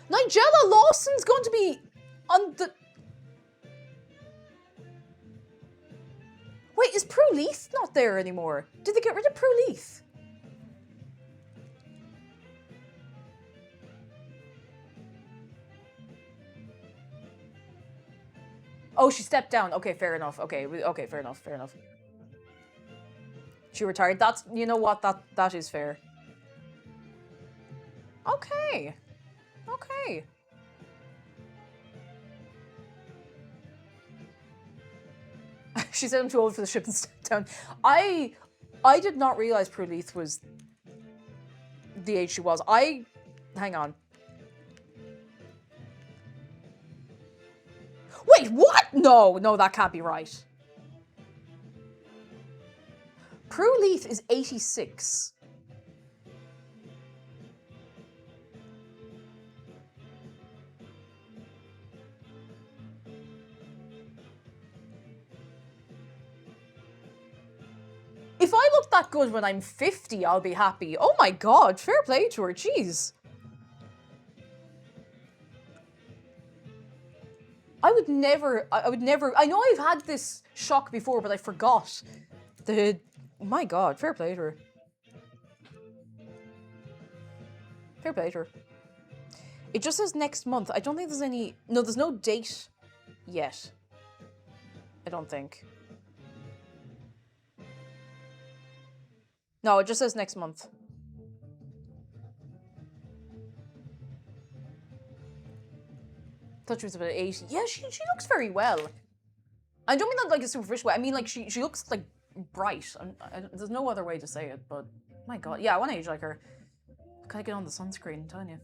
Nigella Lawson's going to be on the... Wait, is Prue Leith not there anymore? Did they get rid of Prue Leith? Oh, she stepped down. Okay, fair enough. Okay, fair enough, fair enough. She retired. That's, you know what, that is fair. Okay. Okay. She said I'm too old for the ship and stepped down. I did not realize Prue Leith was the age she was. Hang on. Wait, what? No, that can't be right. Prue Leith is 86. If I look that good when I'm 50, I'll be happy. Oh my god, fair play to her, jeez. I would never, I know I've had this shock before, but I forgot. My god, fair play to her. Fair play to her. It just says next month. I don't think there's any, no, there's no date yet. I don't think. No, it just says next month. Thought she was about 80. Yeah, she looks very well. I don't mean that like a superficial way. I mean like she looks like bright. There's no other way to say it, but my god. Yeah, I want to age like her. Can I get on the sunscreen? I'm telling you.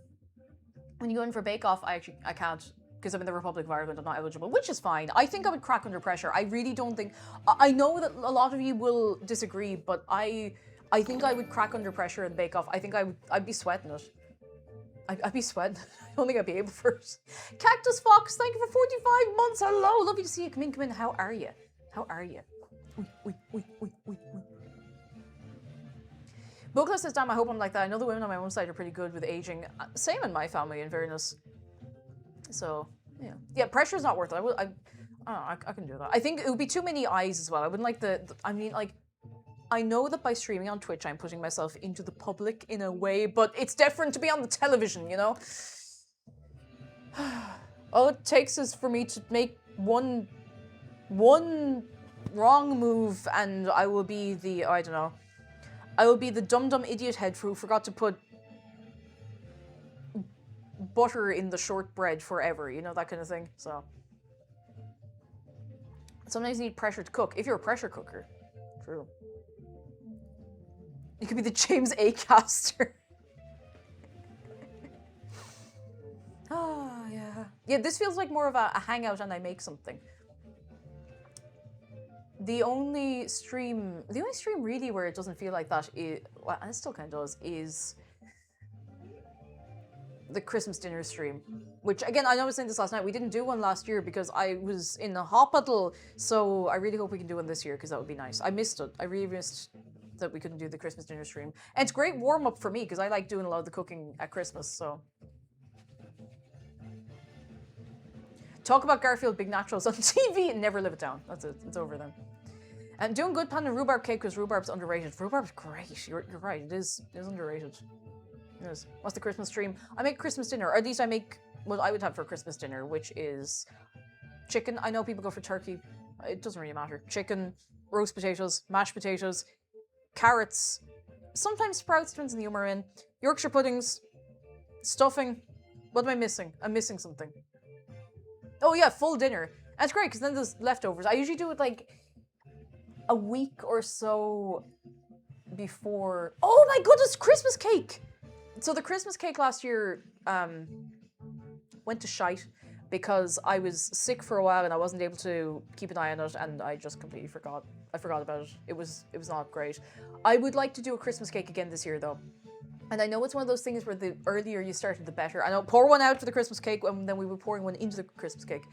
When you go in for Bake Off, I can't. Because I'm in the Republic of Ireland, I'm not eligible, which is fine. I think I would crack under pressure. I really don't think... I know that a lot of you will disagree, but I think I would crack under pressure in Bake Off. I think I'd be sweating it. I'd be sweating. I don't think I'd be able for it. Cactus Fox, thank you for 45 months. Hello, lovely to see you. Come in. How are you? How are you? Oi. Bookless says, damn, I hope I'm like that. I know the women on my own side are pretty good with aging. Same in my family, in fairness. So, yeah. Yeah, pressure's not worth it. I can do that. I think it would be too many eyes as well. I wouldn't like I mean, like, I know that by streaming on Twitch, I'm putting myself into the public in a way, but it's different to be on the television, you know? All it takes is for me to make one wrong move and I will be the, I don't know, I will be the dumb idiot head who forgot to put butter in the shortbread forever, you know, that kind of thing, so. Sometimes you need pressure to cook, if you're a pressure cooker. True. You could be the James A. Caster. Oh, yeah. Yeah, this feels like more of a hangout and I make something. The only stream really where it doesn't feel like that is, well, and it still kind of does, is the Christmas dinner stream. Which, again, I know I was saying this last night, we didn't do one last year because I was in a hospital, so I really hope we can do one this year because that would be nice. I missed it. I really missed that we couldn't do the Christmas dinner stream. And it's great warm-up for me because I like doing a lot of the cooking at Christmas, so. Talk about Garfield Big Naturals on TV and never live it down. That's it. It's over then. And doing good pan and rhubarb cake because rhubarb's underrated. Rhubarb's great. You're right. It is underrated. It is. What's the Christmas stream? I make Christmas dinner, or at least I make what I would have for Christmas dinner, which is chicken. I know people go for turkey. It doesn't really matter. Chicken, roast potatoes, mashed potatoes, carrots, sometimes sprouts, depends on the humor in, Yorkshire puddings, stuffing. What am I missing? I'm missing something. Oh yeah, full dinner. That's great because then there's leftovers. I usually do it like a week or so before. Oh my goodness, Christmas cake! So the Christmas cake last year went to shite because I was sick for a while and I wasn't able to keep an eye on it and I just completely forgot. I forgot about it. It was not great. I would like to do a Christmas cake again this year though. And I know it's one of those things where the earlier you started, the better. I know, pour one out for the Christmas cake and then we were pouring one into the Christmas cake.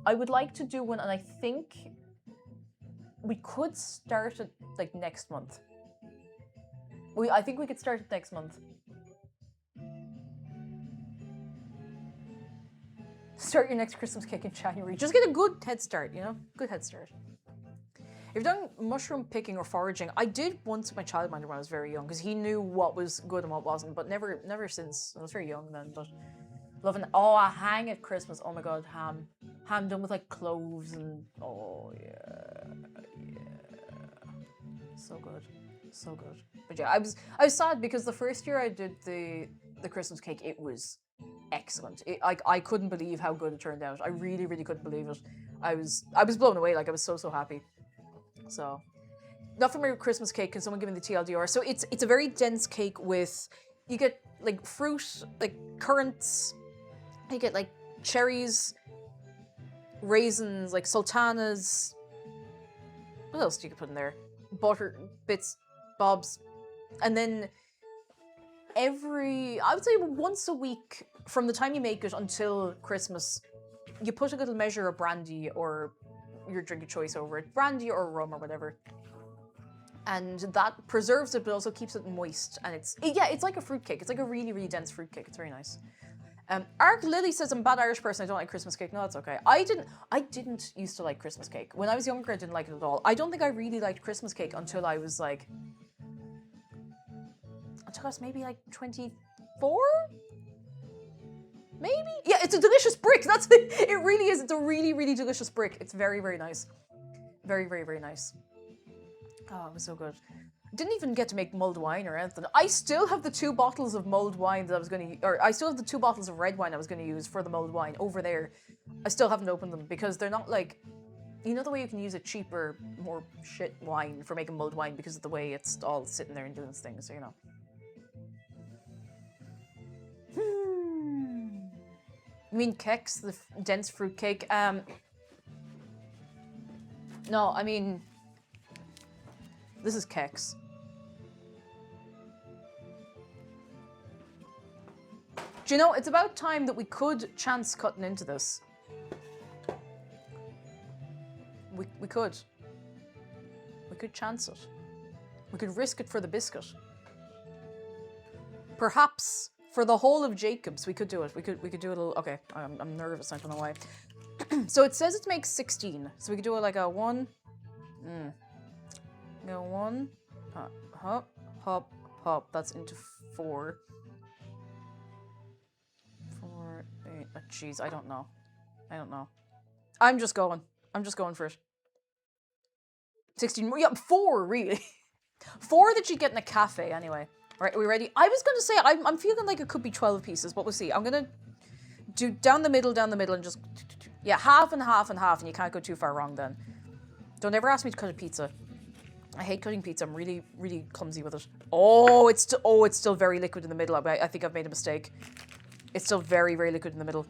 I would like to do one and I think we could start it like next month. I think we could start it next month. Start your next Christmas cake in January. Just get a good head start, you know? Good head start. If you've done mushroom picking or foraging, I did once with my childminder when I was very young, because he knew what was good and what wasn't, but never since. I was very young then, but loving it. Oh, a hang at Christmas. Oh my god, ham. Ham done with like cloves and oh yeah. So good. So good. But yeah, I was sad because the first year I did the Christmas cake, it was excellent. I couldn't believe how good it turned out. I really, really couldn't believe it. I was blown away. Like I was so happy. So, not for my Christmas cake. Can someone give me the TLDR? So it's a very dense cake with, you get like fruit, like currants. You get like cherries, raisins, like sultanas. What else do you put in there? Butter bits, bobs, and then I would say once a week from the time you make it until Christmas, you put a little measure of brandy or your drink of choice over it, brandy or rum or whatever, and that preserves it but also keeps it moist. And it's like a fruit cake. It's like a really, really dense fruit cake. It's very nice. Ark Lily says, I'm a bad Irish person, I don't like Christmas cake. No, that's okay. I didn't used to like Christmas cake. When I was younger, I didn't like it at all. I don't think I really liked Christmas cake until I was like, until I was maybe like 24? Maybe? Yeah, it's a delicious brick. That's it. It really is. It's a really, really delicious brick. It's very, very nice. Very, very, very nice. Oh, it was so good. Didn't even get to make mulled wine or anything. I still have the 2 bottles of mulled wine that I was going to, or I still have the 2 bottles of red wine I was going to use for the mulled wine over there. I still haven't opened them because they're not like, you know the way you can use a cheaper, more shit wine for making mulled wine because of the way it's all sitting there and doing its thing, so you know. You mean Kex, the dense fruit cake? No, I mean, this is Kex. Do you know, it's about time that we could chance cutting into this. We could. We could chance it. We could risk it for the biscuit. Perhaps for the whole of Jacob's, we could do it. We could do a little. Okay, I'm nervous. I don't know why. So it says it makes 16. So we could do it like a 1. Go 1. Hop, hop, hop. That's into 4. 4, 8. Oh, jeez, I don't know. I'm just going for it. 16 more. Yeah, 4 really. 4 that you get in a cafe anyway. Alright, are we ready? I was going to say, I'm feeling like it could be 12 pieces, but we'll see. I'm going to do down the middle, and just... Yeah, half and half and half, and you can't go too far wrong then. Don't ever ask me to cut a pizza. I hate cutting pizza. I'm really, really clumsy with it. Oh, it's still very liquid in the middle. I think I've made a mistake. It's still very, very liquid in the middle.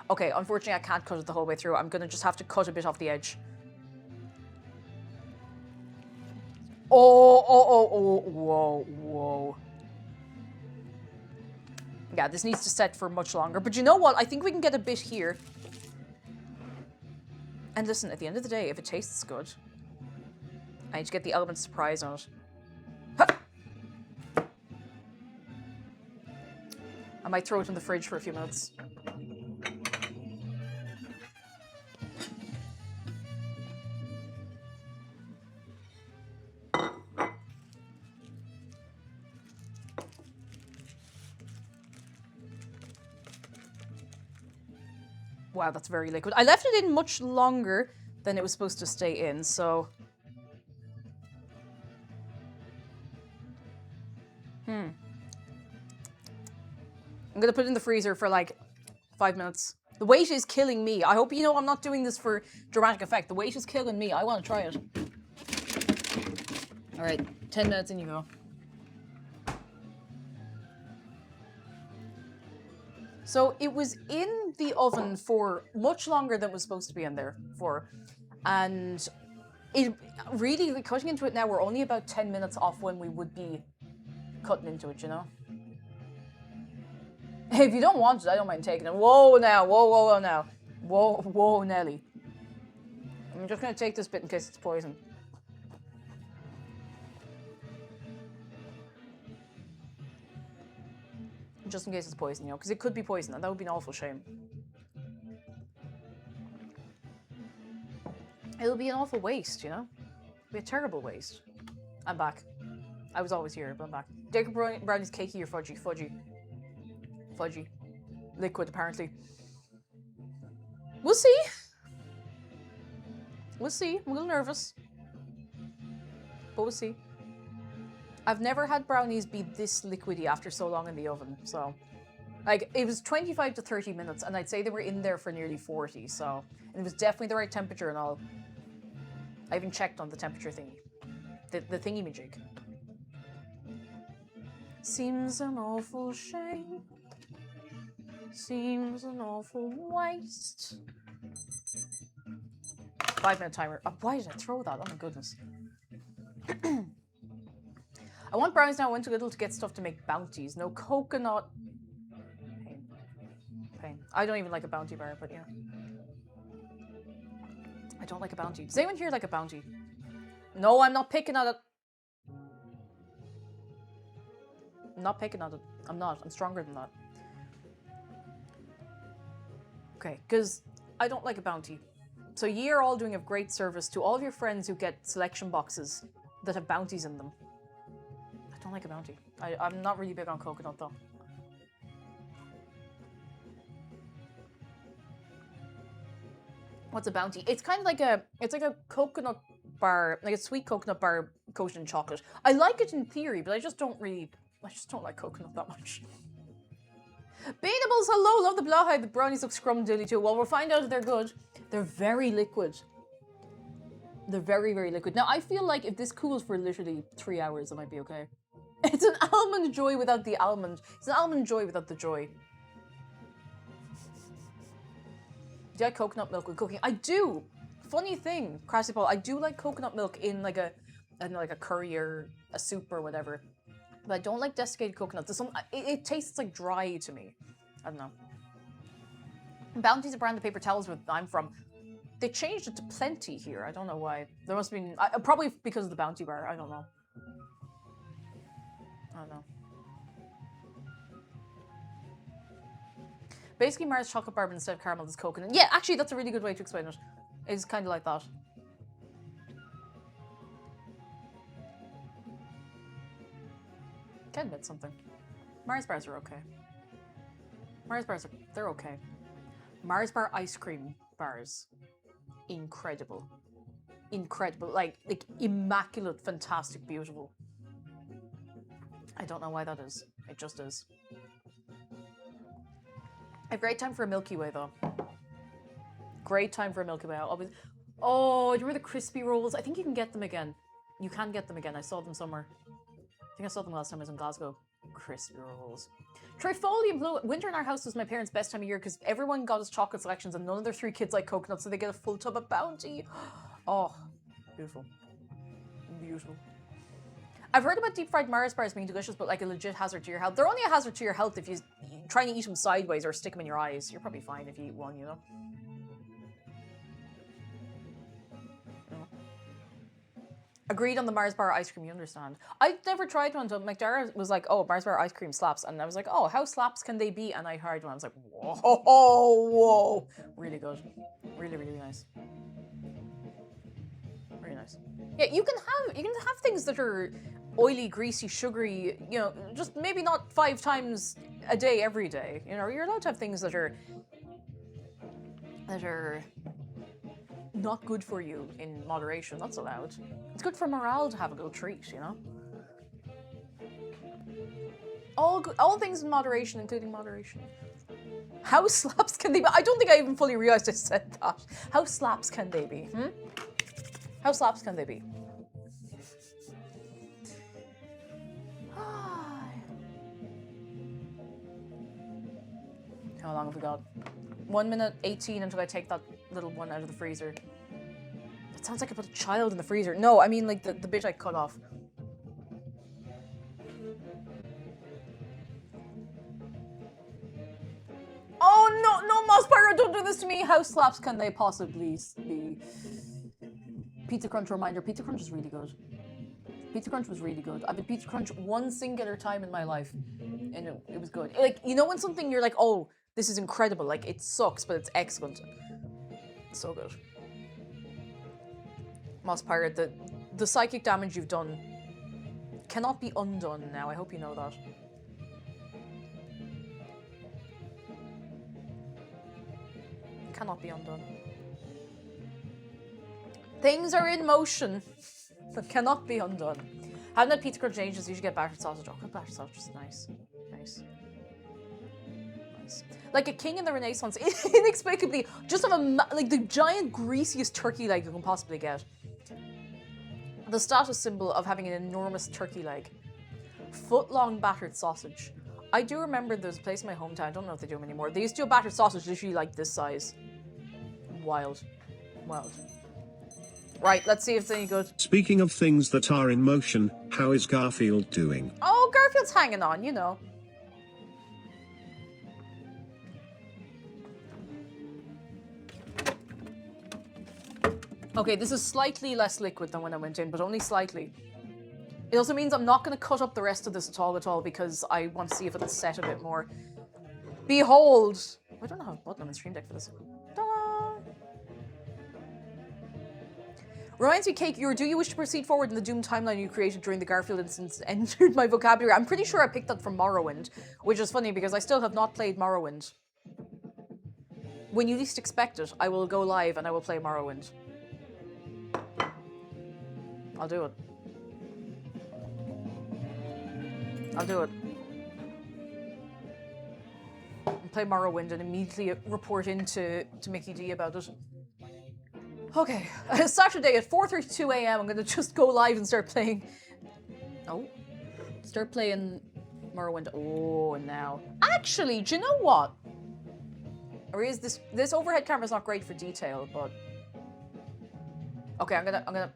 Okay, unfortunately, I can't cut it the whole way through. I'm going to just have to cut a bit off the edge. Whoa. Yeah, this needs to set for much longer. But you know what? I think we can get a bit here. And listen, at the end of the day, if it tastes good, I need to get the element of surprise on it. Huh! I might throw it in the fridge for a few minutes. Wow, that's very liquid. I left it in much longer than it was supposed to stay in, so... I'm gonna put it in the freezer for like 5 minutes. The weight is killing me. I hope you know I'm not doing this for dramatic effect. The weight is killing me. I want to try it. Alright, 10 minutes and you go. So it was in the oven for much longer than it was supposed to be in there for. And it really, cutting into it now, we're only about 10 minutes off when we would be cutting into it, you know? If you don't want it, I don't mind taking it. Whoa now, whoa now. Whoa, Nelly. I'm just gonna take this bit in case it's poison. Just in case it's poison, you know, because it could be poison, and that would be an awful shame. It would be an awful waste, you know? It would be a terrible waste. I'm back. I was always here, but I'm back. Jacob brownies cakey or fudgy? Fudgy. Fudgy. Liquid, apparently. We'll see. We'll see. I'm a little nervous. But we'll see. I've never had brownies be this liquidy after so long in the oven, so... Like, it was 25 to 30 minutes, and I'd say they were in there for nearly 40, so... And it was definitely the right temperature and all. I even checked on the temperature thingy. The thingy-majig. Seems an awful shame. Seems an awful waste. 5-minute timer. Oh, why did I throw that? Oh my goodness. I want brownies now. I went to Lidl to get stuff to make bounties. No coconut. Pain. Pain. I don't even like a bounty bar, but yeah. I don't like a bounty. Does anyone here like a bounty? No, I'm not picking at it. I'm not picking at it. I'm not. I'm stronger than that. Okay, because I don't like a bounty. So ye are all doing a great service to all of your friends who get selection boxes that have bounties in them. I don't like a bounty. I'm not really big on coconut though. What's a bounty? It's kind of like a coconut bar, like a sweet coconut bar coated in chocolate. I like it in theory, but I just don't like coconut that much. Beanables, hello, love the blowhide. The brownies look scrumdiddly too. Well, we'll find out if they're good. They're very liquid. They're very, very liquid. Now, I feel like if this cools for literally 3 hours, it might be okay. It's an almond joy without the almond. It's an almond joy without the joy. Do you like coconut milk with cooking? I do. Funny thing, Crashly Paul, I do like coconut milk in like a, I don't know, like a curry or a soup or whatever. But I don't like desiccated coconut. It tastes like dry to me. I don't know. Bounty's a brand of paper towels where I'm from. They changed it to Plenty here. I don't know why. There must have been... probably because of the Bounty bar. I don't know. I don't know. Basically, Mars chocolate bar instead of caramel is coconut. Yeah, actually, that's a really good way to explain it. It's kind of like that. Can admit something. Mars bars are okay. Mars bars are... they're okay. Mars bar ice cream bars. Incredible. Incredible. Like immaculate, fantastic, beautiful. I don't know why that is. It just is. I have great time for a Milky Way, though. Great time for a Milky Way. Always. Oh, do you remember the crispy rolls? I think you can get them again. You can get them again. I saw them somewhere. I think I saw them last time I was in Glasgow. Crispy rolls. Trifolium Blue. Winter in our house was my parents' best time of year because everyone got us chocolate selections and none of their 3 kids like coconuts, so they get a full tub of Bounty. Oh, beautiful. Beautiful. I've heard about deep fried Mars bars being delicious, but like a legit hazard to your health. They're only a hazard to your health if you try to eat them sideways or stick them in your eyes. You're probably fine if you eat one, you know? Agreed on the Mars bar ice cream, you understand. I never tried one until McDara was like, oh, Mars bar ice cream slaps. And I was like, oh, how slaps can they be? And I heard one. I was like, whoa, whoa. Really good. Really, really nice. Very nice. Yeah, you can have things that are oily, greasy, sugary, you know, just maybe not 5 times a day, every day. You know, you're allowed to have things that are not good for you in moderation. That's allowed. It's good for morale to have a little treat, you know? All things in moderation, including moderation. How slaps can they be? I don't think I even fully realized I said that. How slaps can they be? How slaps can they be? How long have we got? 1 minute 18 until I take that little one out of the freezer. That sounds like I put a child in the freezer. No, I mean like the bit I cut off. Oh no, no, Moss Pyro, don't do this to me! How slaps can they possibly be? Pizza Crunch reminder. Pizza Crunch is really good. Pizza Crunch was really good. I've had Pizza Crunch one singular time in my life, and it was good. Like, you know when something you're like, oh, this is incredible. Like, it sucks, but it's excellent. So good. Moss Pirate, the psychic damage you've done cannot be undone now. I hope you know that. Cannot be undone. Things are in motion that cannot be undone. Haven't had Pizza Crunch in ages, you should get battered sausage. Oh, good battered sausage is nice. Nice. Nice. Like a king in the Renaissance, inexplicably, just have like the giant, greasiest turkey leg you can possibly get. The status symbol of having an enormous turkey leg. Foot-long battered sausage. I do remember there's a place in my hometown, I don't know if they do them anymore. They used to do a battered sausage literally like this size. Wild. Wild. Right, let's see if it's any good. Speaking of things that are in motion, how is Garfield doing? Oh, Garfield's hanging on, you know. Okay, this is slightly less liquid than when I went in, but only slightly. It also means I'm not going to cut up the rest of this at all, because I want to see if it'll set a bit more. Behold! I don't know how to button on the stream deck for this. Ta-da! Reminds me, Cake, do you wish to proceed forward in the Doom timeline you created during the Garfield instance entered my vocabulary? I'm pretty sure I picked that from Morrowind, which is funny because I still have not played Morrowind. When you least expect it, I will go live and I will play Morrowind. I'll do it. I'll do it. I'll play Morrowind and immediately report into Mickey D about it. Okay, Saturday at 4:32 a.m. I'm gonna just go live and start playing. Oh, start playing Morrowind. Oh, now actually, do you know what? Or is this overhead camera's not great for detail, but okay, I'm gonna.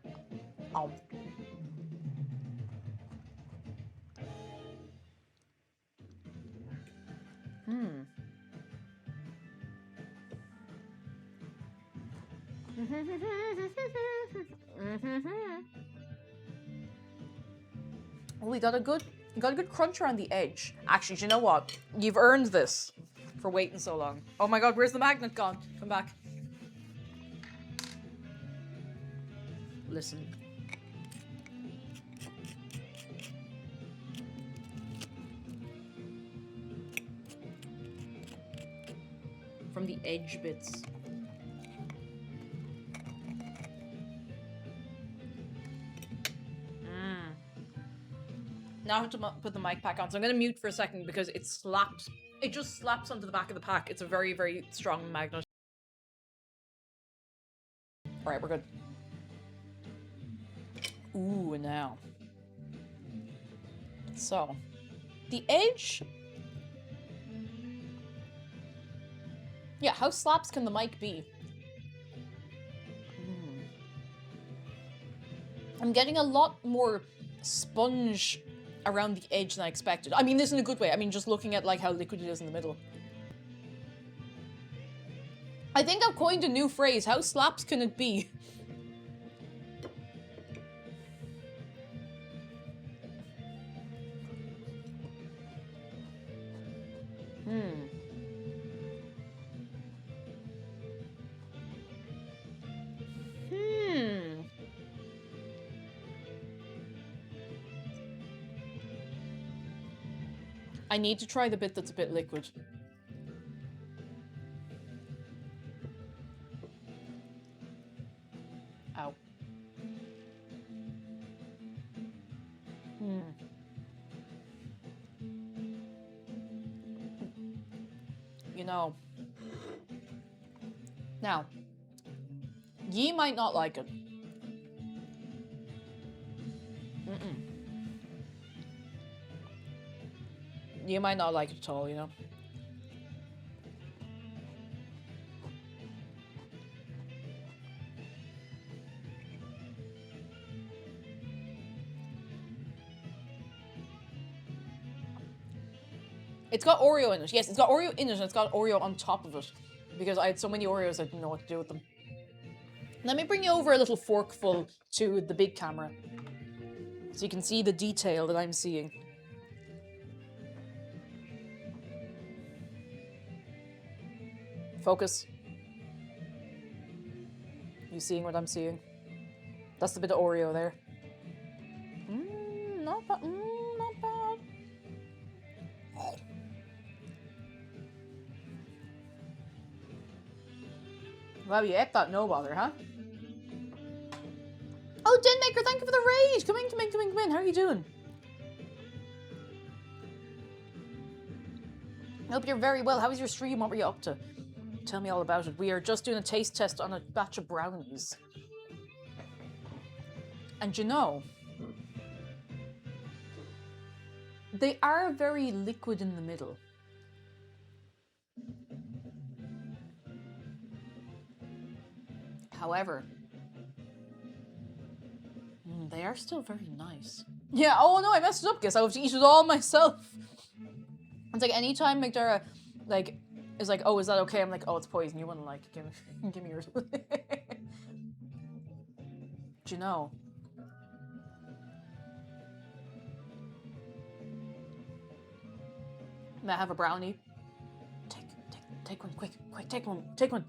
Oh. Oh, we got a good crunch around the edge. Actually, do you know what? You've earned this for waiting so long. Oh my god, where's the magnet gone? Come back. Listen. From the edge bits. Now I have to put the mic pack on, so I'm going to mute for a second because it slaps. It just slaps onto the back of the pack. It's a very, very strong magnet. All right, we're good. Ooh, and now. So, the edge. Yeah, how slaps can the mic be? I'm getting a lot more sponge around the edge than I expected. I mean this in a good way. I mean just looking at like how liquid it is in the middle. I think I've coined a new phrase. How slaps can it be? I need to try the bit that's a bit liquid. Ow. You know. Now, ye might not like it. You might not like it at all, you know? It's got Oreo in it. Yes, it's got Oreo in it and it's got Oreo on top of it. Because I had so many Oreos I didn't know what to do with them. Let me bring you over a little forkful to the big camera so you can see the detail that I'm seeing. Focus. You seeing what I'm seeing? That's the bit of Oreo there. Not bad. Not bad. Wow, you ate that no bother, huh? Oh, Denmaker, thank you for the raid! Come in, come in, come in, come in. How are you doing? I hope you're very well. How was your stream? What were you up to? Tell me all about it. We are just doing a taste test on a batch of brownies. And you know, they are very liquid in the middle. However, they are still very nice. Yeah, oh no, I messed it up because I have to eat it all myself. It's like anytime McDara, like, is like, oh, is that okay? I'm like, oh, it's poison. You wouldn't like, give me yours. Do you know? May I have a brownie? Take one, quick, take one.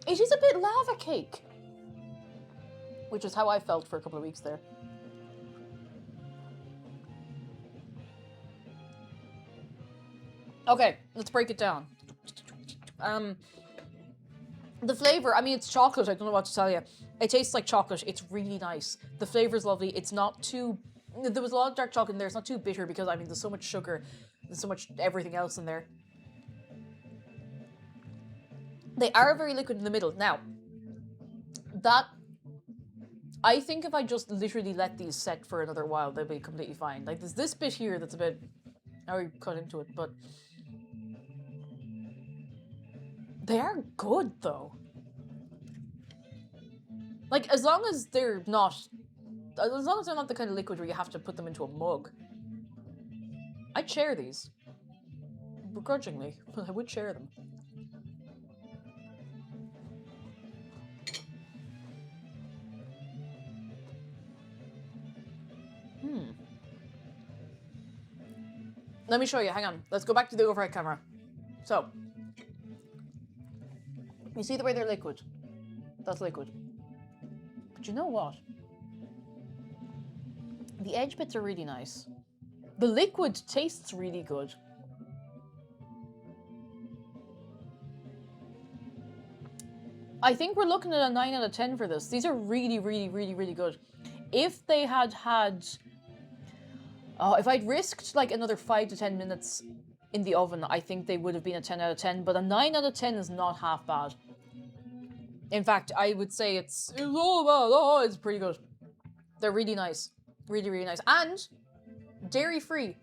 It is a bit lava cake. Which is how I felt for a couple of weeks there. Okay, let's break it down. The flavor, I mean, it's chocolate. I don't know what to tell you. It tastes like chocolate. It's really nice. The flavor's lovely. It's not too... There was a lot of dark chocolate in there. It's not too bitter because, I mean, there's so much sugar. There's so much everything else in there. They are very liquid in the middle. Now, that... I think if I just literally let these set for another while, they'll be completely fine. Like, there's this bit here that's a bit... Now we cut into it, but... They are good, though. Like, as long as they're not... As long as they're not the kind of liquid where you have to put them into a mug. I'd share these. Begrudgingly, but I would share them. Let me show you, hang on. Let's go back to the overhead camera. So, you see the way they're liquid? That's liquid. But you know what? The edge bits are really nice. The liquid tastes really good. I think we're looking at a 9 out of 10 for this. These are really, really, really, really good. If they had had... Oh, if I'd risked like another 5 to 10 minutes in the oven, I think they would have been a 10 out of 10, but a 9 out of 10 is not half bad. In fact, I would say it's pretty good. They're really nice. Really, really nice. And dairy-free.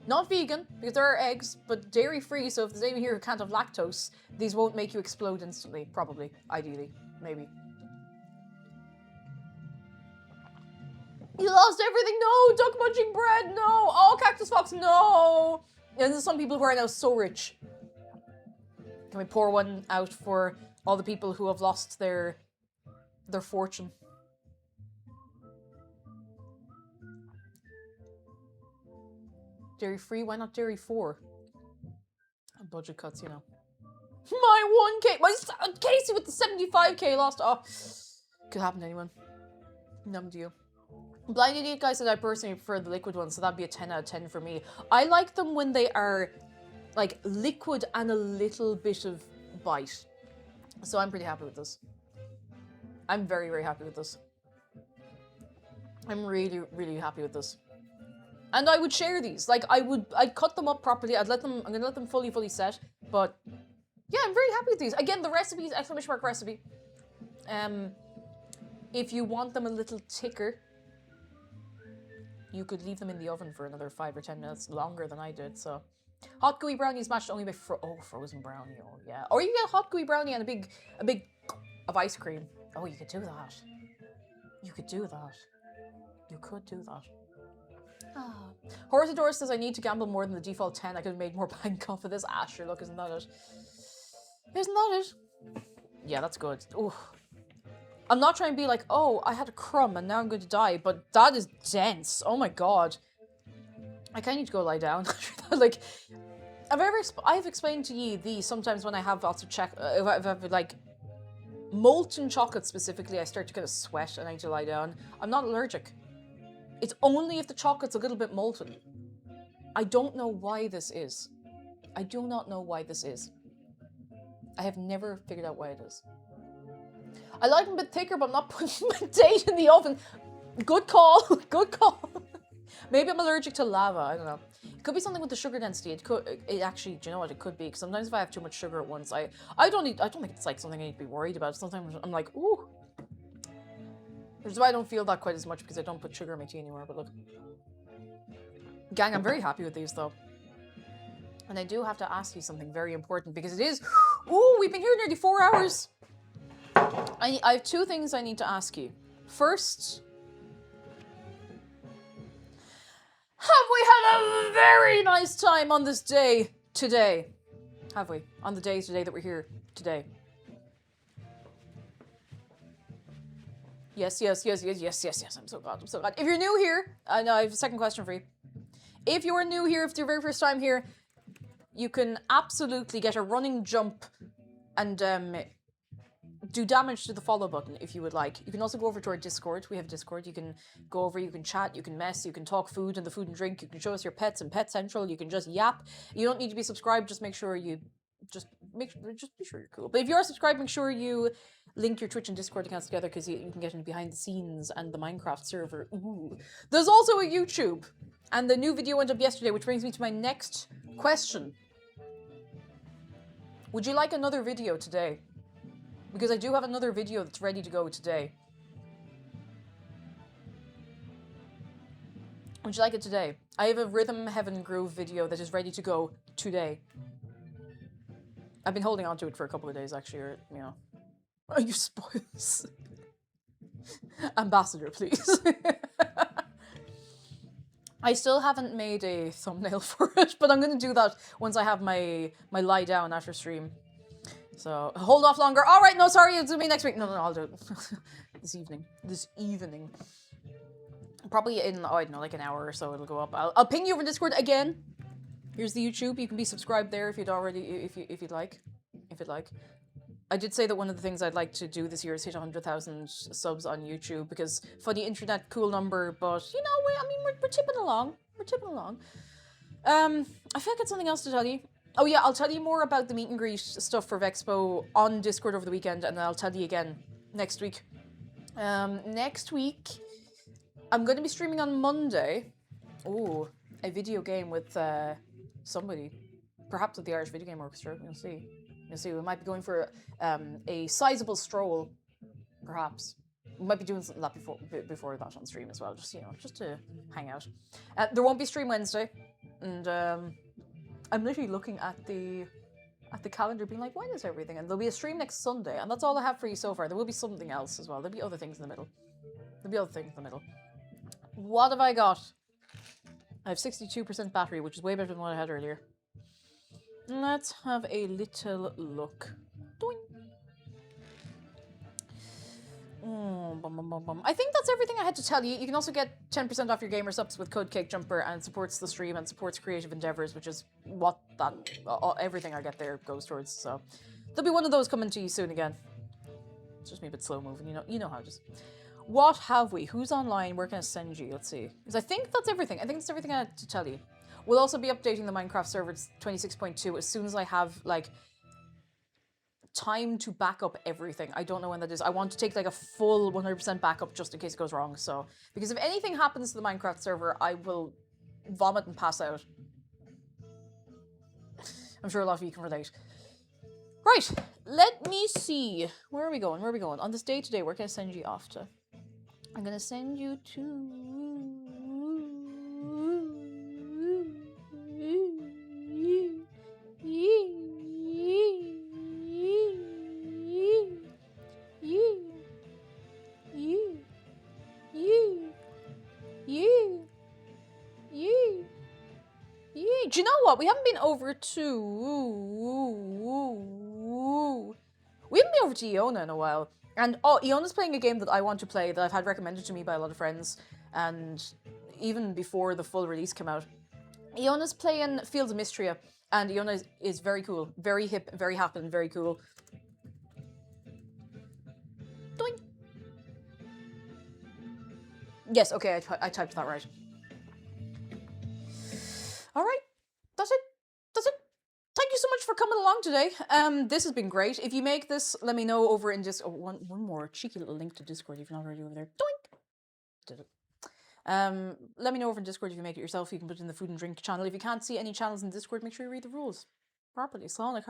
Not vegan, because there are eggs, but dairy-free, so if there's anyone here who can't have lactose, these won't make you explode instantly. Probably. Ideally. Maybe. You lost everything! No! Duck munching bread! No! Oh, Cactus Fox! No! And there's some people who are now so rich. Can we pour one out for all the people who have lost their fortune? Dairy free? Why not dairy 4? Budget cuts, you know. My 1k! My Casey with the 75k lost! Oh, could happen to anyone. Numb to you. Blind Idiot guy said I personally prefer the liquid ones, so that'd be a 10 out of 10 for me. I like them when they are, like, liquid and a little bit of bite. So I'm pretty happy with this. I'm very, very happy with this. I'm really, really happy with this. And I would share these. Like, I'd cut them up properly. I'm gonna let them fully set. But, yeah, I'm very happy with these. Again, the recipe is exclamation mark recipe. If you want them a little thicker, you could leave them in the oven for another 5 or 10 minutes longer than I did, so. Hot gooey brownie is matched only by frozen brownie, oh yeah. Or you get a hot gooey brownie and a big of ice cream. Oh, you could do that. You could do that. You could do that. Ah. Hortador says I need to gamble more than the default 10. I could have made more bank off of this. Ah, sure, look, isn't that it? Isn't that it? Yeah, that's good. Ooh. I'm not trying to be like, oh, I had a crumb and now I'm going to die, but that is dense. Oh my god. I kind of need to go lie down. Like, I've explained to ye these sometimes when I have lots of if I have like molten chocolate specifically, I start to get a sweat and I need to lie down. I'm not allergic. It's only if the chocolate's a little bit molten. I don't know why this is. I do not know why this is. I have never figured out why it is. I like them a bit thicker, but I'm not putting my date in the oven. Good call. Good call. Maybe I'm allergic to lava. I don't know. It could be something with the sugar density. It actually, do you know what? It could be. Because sometimes if I have too much sugar at once, I don't think it's like something I need to be worried about. Sometimes I'm like, ooh. Which is why I don't feel that quite as much, because I don't put sugar in my tea anymore. But look. Gang, I'm very happy with these though. And I do have to ask you something very important, because it is, ooh, we've been here nearly 4 hours. I have 2 things I need to ask you. First, have we had a very nice time on this day today? Have we? On the day today that we're here today? Yes. I'm so glad. I'm so glad. If you're new here, I have a second question for you. If you are new here, if it's your very first time here, you can absolutely get a running jump and do damage to the follow button if you would like. You can also go over to our Discord. We have a Discord. You can go over, you can chat, you can mess, you can talk food and the food and drink. You can show us your pets and Pet Central. You can just yap. You don't need to be subscribed. Just make sure you just be sure you're cool. But if you are subscribed, make sure you link your Twitch and Discord accounts together, because you can get into behind the scenes and the Minecraft server. Ooh. There's also a YouTube, and the new video went up yesterday, which brings me to my next question. Would you like another video today? Because I do have another video that's ready to go today. Would you like it today? I have a Rhythm Heaven Groove video that is ready to go today. I've been holding on to it for a couple of days, actually, or, you know. Oh, you spoils. Ambassador, please. I still haven't made a thumbnail for it, but I'm going to do that once I have my lie down after stream. So, hold off longer. All right, no, sorry, it's going to be next week. No, I'll do it. This evening. Probably in, I don't know, like an hour or so it'll go up. I'll ping you over Discord again. Here's the YouTube. You can be subscribed there if you'd like. I did say that one of the things I'd like to do this year is hit 100,000 subs on YouTube, because for the internet, cool number, but, you know, we're tipping along. I feel like it's something else to tell you. Oh yeah, I'll tell you more about the meet and greet stuff for Vexpo on Discord over the weekend, and then I'll tell you again next week. Next week, I'm going to be streaming on Monday. Ooh, a video game with somebody. Perhaps with the Irish Video Game Orchestra. You'll see. We might be going for a sizable stroll, perhaps. We might be doing something like that before that on stream as well, just to hang out. There won't be stream Wednesday, and I'm literally looking at the calendar, being like, when is everything? And there'll be a stream next Sunday, and that's all I have for you so far. There will be something else as well. There'll be other things in the middle. What have I got? I have 62% battery, which is way better than what I had earlier. Let's have a little look. Doing. I think that's everything I had to tell you. You can also get 10% off your gamer subs with code CakeJumper, and supports the stream and supports creative endeavors, which is what everything I get there goes towards. So there'll be one of those coming to you soon again. It's just me a bit slow moving, you know how it is. What have we? Who's online? Where can I send you? Let's see. Because I think that's everything. I think that's everything I had to tell you. We'll also be updating the Minecraft server to 26.2 as soon as I have, like, time to back up everything. I don't know when that is. I want to take, like, a full 100% backup just in case it goes wrong, so. Because if anything happens to the Minecraft server, I will vomit and pass out. I'm sure a lot of you can relate. Right, let me see. Where are we going? On this day today, where can I send you off to? I'm gonna send you to... Do you know what? We haven't been over to... We haven't been over to Iona in a while. And oh, Iona's playing a game that I want to play that I've had recommended to me by a lot of friends. And even before the full release came out. Iona's playing Fields of Mystria. And Iona is very cool. Very hip, very happening, very cool. Doink. Yes, okay, I typed that right. Alright, that's it. That's it. Thank you so much for coming along today. This has been great. If you make this, let me know over in Discord. Oh, one more cheeky little link to Discord if you're not already over there. Doink! Did it. Let me know over in Discord if you make it yourself. You can put it in the food and drink channel. If you can't see any channels in Discord, make sure you read the rules properly. Slán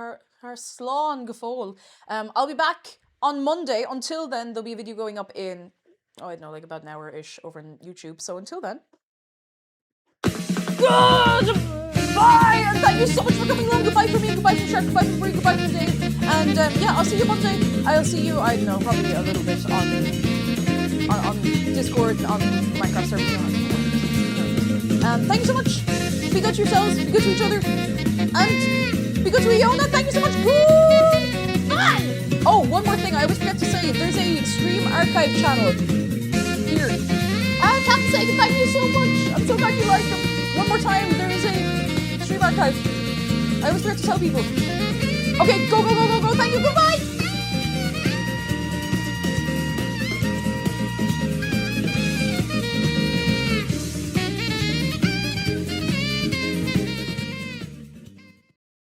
Gafol. I'll be back on Monday. Until then, there'll be a video going up in, oh, I don't know, like about an hour-ish over on YouTube. So until then, goodbye! And thank you so much for coming along. Goodbye from me, goodbye from Shark, goodbye from Brie, goodbye from Dave. And yeah, I'll see you Monday. I'll see you, I don't know, probably a little bit on Discord, on Minecraft server. Thank you so much. Be good to yourselves, be good to each other, and be good to Iona. Thank you so much. Goodbye! Oh, one more thing I always forget to say. There's a stream archive channel here. I can't say thank you so much. I'm so glad you like them. One more time, there is a stream archive. I always forget to tell people. Okay, go, go, go, go, go. Thank you. Goodbye.